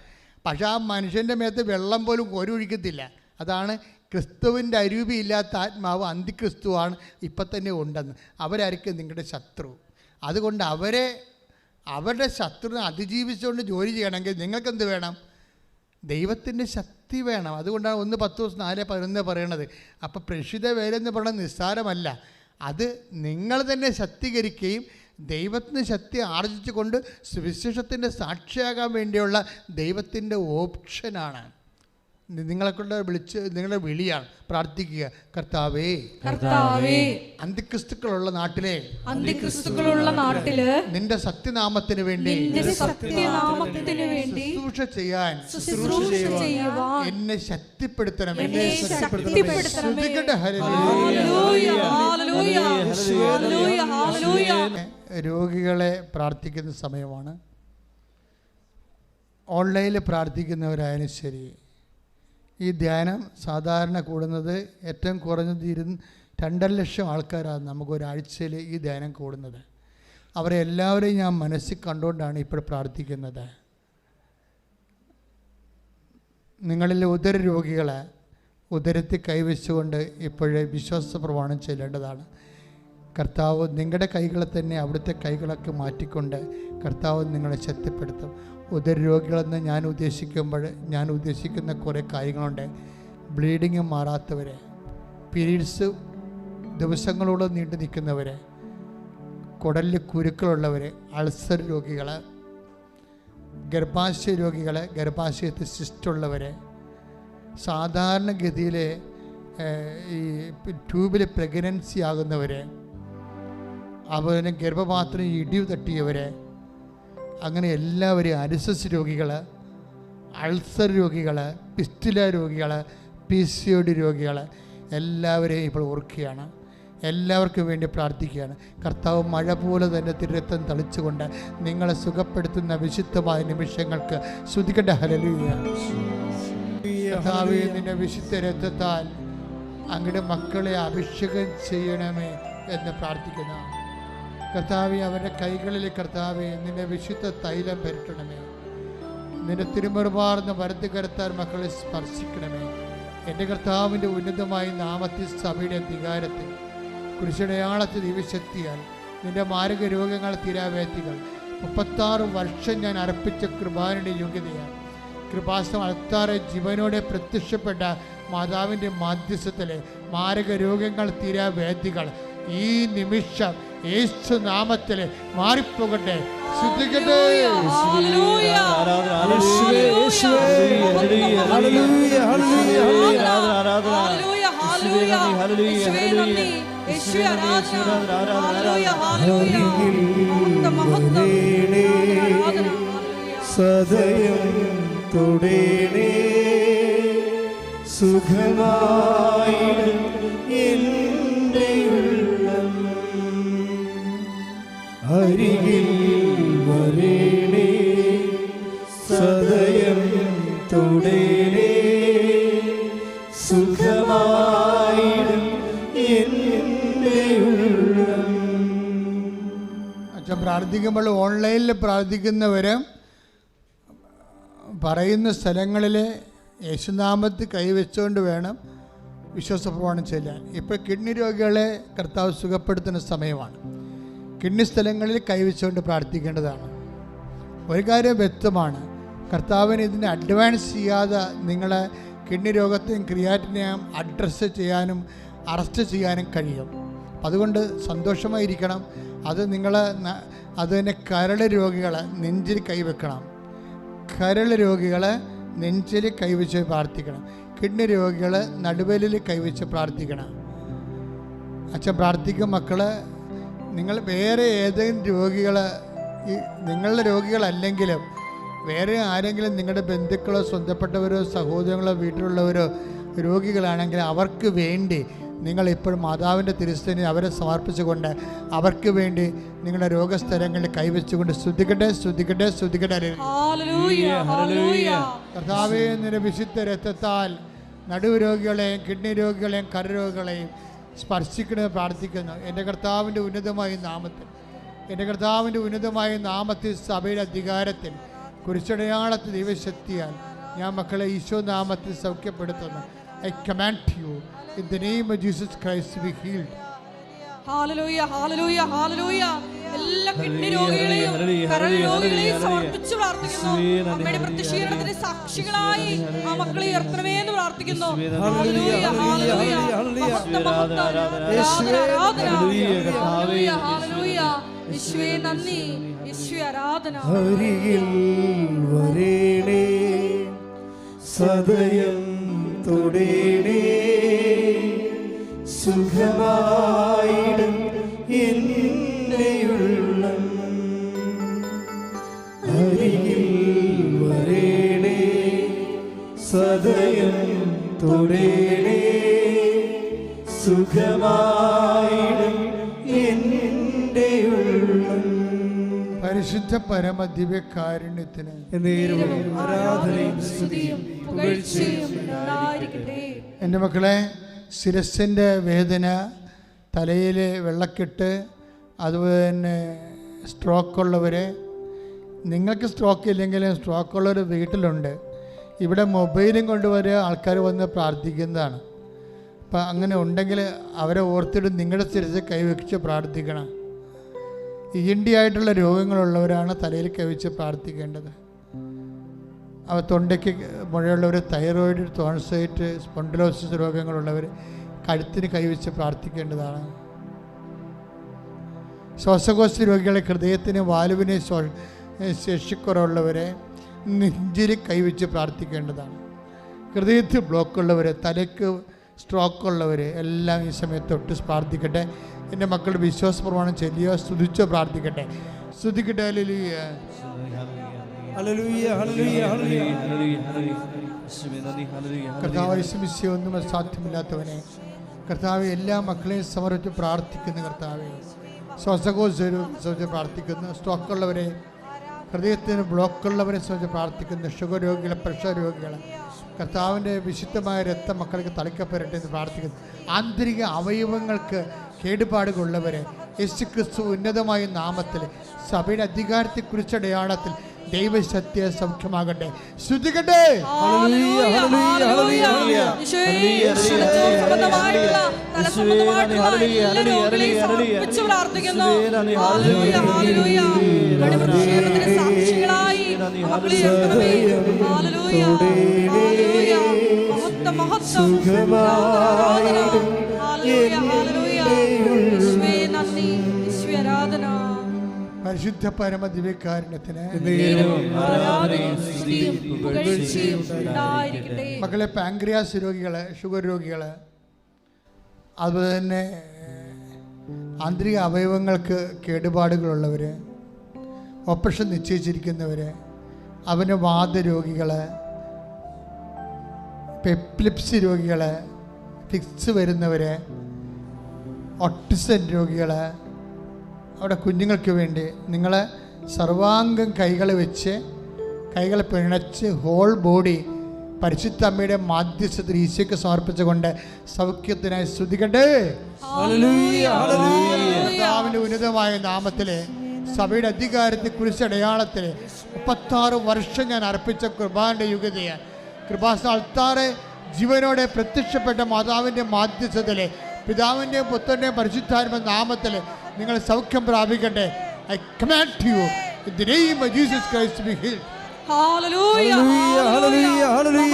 പക്ഷെ ആ മനുഷ്യൻ്റെ മേത്ത് വെള്ളം പോലും ഒഴിക്കത്തില്ല. അതാണ് ക്രിസ്തുവിൻ്റെ അരൂപി ഇല്ലാത്ത ആത്മാവ് അന്തിക്രിസ്തുവാണ് ഇപ്പം തന്നെ ഉണ്ടെന്ന്. അവരായിരിക്കും നിങ്ങളുടെ ശത്രു. അതുകൊണ്ട് അവരുടെ ശത്രുവിനെ അതിജീവിച്ചുകൊണ്ട് ജോലി ചെയ്യണമെങ്കിൽ നിങ്ങൾക്കെന്ത് വേണം? ദൈവത്തിൻ്റെ ശക്തി വേണം. അതുകൊണ്ടാണ് 1 പത്രോസ് 4:11 പറയണത്. അപ്പോൾ പ്രേക്ഷിത വേലെന്ന് പറയുന്നത് നിസ്സാരമല്ല. അത് നിങ്ങൾ തന്നെ ശക്തീകരിക്കുകയും ദൈവത്തിന് ശക്തി ആർജിച്ചു കൊണ്ട് സുവിശേഷത്തിൻ്റെ സാക്ഷിയാകാൻ വേണ്ടിയുള്ള ദൈവത്തിൻ്റെ ഓപ്ഷനാണ്. നിങ്ങളെക്കൊണ്ട് നിങ്ങളുടെ വിളിയാണ്. പ്രാർത്ഥിക്കുക, കർത്താവേ, അന്തിക്രിസ്തുക്കളുള്ള നാട്ടിലെ നിന്റെ സത്യനാമത്തിന് വേണ്ടി ശുശ്രൂഷ ചെയ്യാൻ എന്നെ ശക്തിപ്പെടുത്തണം. രോഗികളെ പ്രാർത്ഥിക്കുന്ന സമയമാണ്. ഓൺലൈനിൽ പ്രാർത്ഥിക്കുന്നവരായാലും ശരി, ഈ ധ്യാനം സാധാരണ കൂടുന്നത് ഏറ്റവും കുറഞ്ഞത് 2.5 ലക്ഷം ആൾക്കാരാണ് നമുക്കൊരാഴ്ചയിൽ ഈ ധ്യാനം കൂടുന്നത്. അവരെ എല്ലാവരെയും ഞാൻ മനസ്സിൽ കണ്ടുകൊണ്ടാണ് ഇപ്പോൾ പ്രാർത്ഥിക്കുന്നത്. നിങ്ങളിലെ ഉദര രോഗികളെ ഉദരത്തിൽ കൈവച്ചുകൊണ്ട് ഇപ്പോഴേ വിശ്വാസ പ്രമാണം ചെല്ലേണ്ടതാണ്. കർത്താവ് നിങ്ങളുടെ കൈകളെ തന്നെ അവിടുത്തെ കൈകളൊക്കെ മാറ്റിക്കൊണ്ട് കർത്താവ് നിങ്ങളെ ശക്തിപ്പെടുത്തും. ഉദരരോഗികളെന്ന് ഞാൻ ഉദ്ദേശിക്കുന്ന കുറേ കാര്യങ്ങളുണ്ട്. ബ്ലീഡിങ് മാറാത്തവരെ, പീരീഡ്സ് ദിവസങ്ങളോളം നീണ്ടു നിൽക്കുന്നവരെ, കുടലിൽ കുരുക്കളുള്ളവർ, അൾസർ രോഗികൾ, ഗർഭാശയ രോഗികൾ, ഗർഭാശയത്തിൽ സിസ്റ്റുള്ളവർ, സാധാരണഗതിയിൽ ഈ ട്യൂബിൽ പ്രഗ്നൻസി ആകുന്നവർ, അതുപോലെ ഗർഭപാത്രം ഇടിവ് തട്ടിയവർ, അങ്ങനെ എല്ലാവരെയും, അരിസസ് രോഗികൾ, അൾസർ രോഗികൾ, പിസ്റ്റുല രോഗികൾ, PCOD രോഗികൾ എല്ലാവരെയും ഇപ്പോൾ ഓർക്കുകയാണ്. എല്ലാവർക്കും വേണ്ടി പ്രാർത്ഥിക്കുകയാണ്. കർത്താവ് മഴ പോലെ തന്നെ തിരുരക്തം തളിച്ചുകൊണ്ട് നിങ്ങളെ സുഖപ്പെടുത്തുന്ന വിശുദ്ധമായ നിമിഷങ്ങൾക്ക് സ്തുതിക്കട്ടെ. ഹല്ലേലൂയ. കർത്താവേ, നിന്റെ വിശുദ്ധ രക്തത്താൽ അങ്ങയുടെ മക്കളെ അഭിഷേകം ചെയ്യണമേ എന്ന് പ്രാർത്ഥിക്കുന്ന കർത്താവേ, അവരുടെ കൈകളിൽ കർത്താവേ നിന്റെ വിശുദ്ധ തൈലം പുരട്ടണമേ. നിന്റെ തിരുമുറുമാർന്ന വലത്ത് കരത്താൽ മക്കളെ സ്പർശിക്കണമേ. എൻ്റെ കർത്താവിൻ്റെ ഉന്നതമായ നാമത്തിൽ സഭയുടെ അധികാരത്തിൽ കുരിശടയാളത്തിൽ ദിവശക്തിയാൽ നിന്റെ മാരക രോഗങ്ങൾ തീരാവേദികൾ 36 വർഷം ഞാൻ അർപ്പിച്ച കൃപാനുടെ യോഗ്യതയാൽ കൃപാസം അൾത്താറെ ജീവനോടെ പ്രത്യക്ഷപ്പെട്ട മാതാവിൻ്റെ മാധ്യസ്ഥത്തിലെ മാരക രോഗങ്ങൾ തീരാവേദികൾ ഈ നിമിഷം യേശു നാമത്തിൽ മാറിപ്പോകട്ടെ. ശ്രദ്ധിക്കട്ടെ. സദയം തൊടേണേ സുഖമായി എൻ്റെ ഉള്ളം അരികിൽ വരേണേ സദയം തൊടേണേ സുഖമായി എൻ്റെ ഉള്ളം. അച്ഛൻ പ്രാർത്ഥിക്കുമ്പോൾ ഓൺലൈനിൽ പ്രാർത്ഥിക്കുന്നവർ പറയുന്ന സ്ഥലങ്ങളിൽ യേശുനാമത്തിൽ കൈവച്ചുകൊണ്ട് വേണം വിശ്വാസപ്രമാണം ചെല്ലാൻ. ഇപ്പോൾ കിഡ്നി രോഗികളെ കർത്താവ് സുഖപ്പെടുത്തുന്ന സമയമാണ്. കിഡ്നി സ്ഥലങ്ങളിൽ കൈവച്ചുകൊണ്ട് പ്രാർത്ഥിക്കേണ്ടതാണ്. ഒരു കാര്യം വ്യക്തമാണ്, കർത്താവിന് ഇതിനെ അഡ്വാൻസ് ചെയ്യാതെ നിങ്ങളെ കിഡ്നി രോഗത്തെയും ക്രിയാറ്റിനെയും അഡ്രസ്സ് ചെയ്യാനും അറസ്റ്റ് ചെയ്യാനും കഴിയും. അതുകൊണ്ട് സന്തോഷമായിരിക്കണം. അത് തന്നെ കരൾ രോഗികൾ നെഞ്ചിൽ കൈവെക്കണം. കരൾ രോഗികൾ നെഞ്ചിൽ കൈവച്ച് പ്രാർത്ഥിക്കണം. കിഡ്നി രോഗികൾ നടുവലിൽ കൈവച്ച് പ്രാർത്ഥിക്കണം. അച്ഛൻ പ്രാർത്ഥിക്കും. മക്കൾ, നിങ്ങൾ വേറെ ഏതെങ്കിലും രോഗികൾ, നിങ്ങളുടെ രോഗികളല്ലെങ്കിലും വേറെ ആരെങ്കിലും നിങ്ങളുടെ ബന്ധുക്കളോ സ്വന്തപ്പെട്ടവരോ സഹോദരങ്ങളോ വീട്ടിലുള്ളവരോ രോഗികളാണെങ്കിൽ അവർക്ക് വേണ്ടി നിങ്ങൾ ഇപ്പോഴും മാതാവിൻ്റെ തിരുസ്ഥനെ അവരെ സമർപ്പിച്ചുകൊണ്ട് അവർക്ക് വേണ്ടി നിങ്ങളുടെ രോഗസ്ഥലങ്ങളിൽ കൈവച്ചുകൊണ്ട് സ്തുതിക്കട്ടെ. കർത്താവേ, നിന്റെ വിശുദ്ധ രക്തത്താൽ നടുവ് രോഗികളെയും കിഡ്നി രോഗികളെയും കരരോഗികളെയും സ്പർശിക്കണമെന്ന് പ്രാർത്ഥിക്കുന്നു. എൻ്റെ കർത്താവിൻ്റെ ഉന്നതമായ നാമത്തിൽ സഭയുടെ അധികാരത്തിൽ കുരിശടയാളത്തിൽ ദൈവശക്തിയാൽ ഞാൻ മക്കളെ ഈശോ നാമത്തിൽ സൗഖ്യപ്പെടുത്തുന്നു. I command you in the name of Jesus Christ to be healed. Hallelujah, hallelujah, hallelujah. എല്ലാ കിഡ്നി രോഗികളെയും കരൾ രോഗികളെയും സമർപ്പിച്ച് പ്രാർത്ഥിക്കുന്നു. അമ്മയുടെ പ്രത്യക്ഷീകരണത്തിന് സാക്ഷികളായി ആ മക്കളെ ഉയർത്തണമേ എന്ന് പ്രാർത്ഥിക്കുന്നു. Hallelujah, hallelujah. ഹല്ലേലൂയ. യേശുവേ നന്ദി, യേശുവേ ആരാധന. അരികിൽ വരേണേ സദയം തൊടേണേ സുഖമായിടും എൻ്റെ ഉള്ളം അരികിൽ വരേണേ സദയം തൊടേണേ സുഖമായിടും എൻ്റെ ഉള്ളം. പരിശുദ്ധ പരമ ദിവ്യകാരുണ്യത്തിന് ആരാധനയും സ്തുതിയും പുകഴ്ചയും ഉണ്ടായിരിക്കട്ടെ. എൻ്റെ മക്കളെ, ശിരസ്സിൻ്റെ വേദന, തലയിൽ വെള്ളക്കെട്ട്, അതുപോലെ തന്നെ സ്ട്രോക്കുള്ളവർ, നിങ്ങൾക്ക് സ്ട്രോക്ക് ഇല്ലെങ്കിലും സ്ട്രോക്കുള്ളവർ വീട്ടിലുണ്ട്. ഇവിടെ മൊബൈലും കൊണ്ടുവരെ ആൾക്കാർ വന്ന് പ്രാർത്ഥിക്കുന്നതാണ്. അപ്പം അങ്ങനെ ഉണ്ടെങ്കിൽ അവരെ ഓർത്തിട്ട് നിങ്ങളുടെ ശിരസിൽ കൈവച്ച് പ്രാർത്ഥിക്കണം. ENT ആയിട്ടുള്ള രോഗങ്ങളുള്ളവരാണ് തലയിൽ കൈവച്ച് പ്രാർത്ഥിക്കേണ്ടത്. അവ തൊണ്ടയ്ക്ക് മുഴയുള്ളവർ, തൈറോയിഡ്, ടോൺസൈറ്റ്, സ്പോണ്ടിലോസിസ് രോഗങ്ങളുള്ളവർ കഴുത്തിന് കൈവച്ച് പ്രാർത്ഥിക്കേണ്ടതാണ്. ശ്വാസകോശ രോഗികളെ, ഹൃദയത്തിന് വാൽവിന് ശേഷിക്കുറവുള്ളവരെ നെഞ്ചിൽ കൈവച്ച് പ്രാർത്ഥിക്കേണ്ടതാണ്. ഹൃദയത്തിൽ ബ്ലോക്കുള്ളവർ, തലയ്ക്ക് സ്ട്രോക്കുള്ളവർ എല്ലാം ഈ സമയത്ത് തൊട്ട് പ്രാർത്ഥിക്കട്ടെ. എൻ്റെ മക്കൾ വിശ്വാസ പ്രമാണം ചൊല്ലിയോ സ്തുതിച്ചോ പ്രാർത്ഥിക്കട്ടെ. സ്തുതിക്കട്ടെ. ഹല്ലേലൂയ. Hallelujah, hallelujah, hallelujah. കർത്താവ് യേശുമിശിഹായെ ഒന്നും അസാധ്യമില്ലാത്തവനെ, കർത്താവ് എല്ലാ മക്കളെയും സമർപ്പിച്ച് പ്രാർത്ഥിക്കുന്നു. കർത്താവെ ശ്വാസകോശ പ്രാർത്ഥിക്കുന്നു. സ്ട്രോക്കുള്ളവരെ, ഹൃദയത്തിന് ബ്ലോക്കുള്ളവരെ സംബന്ധിച്ച് പ്രാർത്ഥിക്കുന്നു. ഷുഗർ രോഗികളെ, പ്രഷർ രോഗികളെ, കർത്താവിൻ്റെ വിശുദ്ധമായ രക്തം മക്കൾക്ക് തളിക്കപ്പെടട്ടെ എന്ന് പ്രാർത്ഥിക്കുന്നു. ആന്തരിക അവയവങ്ങൾക്ക് കേടുപാടുകളുള്ളവരെ യേശുക്രിസ്തു ഉന്നതമായ നാമത്തിൽ സഭയുടെ അധികാരത്തെക്കുറിച്ച് അടയാളത്തിൽ ദൈവസത്യ സൗഖ്യമാകട്ടെ. ശ്രുതികട്ടെ. പരിശുദ്ധ പരമ ദിവ്യകാരുണ്യത്തിന് മക്കളെ, പാൻക്രിയാസ് രോഗികള്, ഷുഗർ രോഗികള്, അതുപോലെ തന്നെ ആന്തരിക അവയവങ്ങൾക്ക് കേടുപാടുകളുള്ളവർ, ഓപ്പറേഷൻ നിശ്ചയിച്ചിരിക്കുന്നവർ, അവന് വാതരോഗികൾ, എപ്പിലിപ്സി രോഗികൾ, ഫിക്സ് വരുന്നവർ, ഓട്ടിസം രോഗികൾ, അവിടെ കുഞ്ഞുങ്ങൾക്ക് വേണ്ടി നിങ്ങൾ സർവാംഗം കൈകൾ വെച്ച്, കൈകൾ പിണച്ച് ഹോൾ ബോഡി പരിശുദ്ധ അമ്മയുടെ മാധ്യസ്ഥത്തിൽ ഈശോയ്ക്ക് സമർപ്പിച്ചുകൊണ്ട് സൗഖ്യത്തിനായി സ്തുതിക്കട്ടെ. കർത്താവിൻ്റെ ഉന്നതമായ നാമത്തിൽ സഭയുടെ അധികാരത്തെക്കുറിച്ച് അടയാളത്തിൽ 36 വർഷം ഞാൻ അർപ്പിച്ച കൃപാന്റെ യുഗതയാണ്. കൃപാസ്ഥാനത്താറെ ജീവനോടെ പ്രത്യക്ഷപ്പെട്ട മാതാവിൻ്റെ മാധ്യസ്ഥത്തിൽ പിതാവിൻ്റെയും പുത്രൻ്റെയും പരിശുദ്ധാത്മ നാമത്തിൽ നിങ്ങൾ സൗഖ്യം പ്രാപിക്കട്ടെ. I command you in the name of Jesus Christ to be healed. Hallelujah, hallelujah, hallelujah.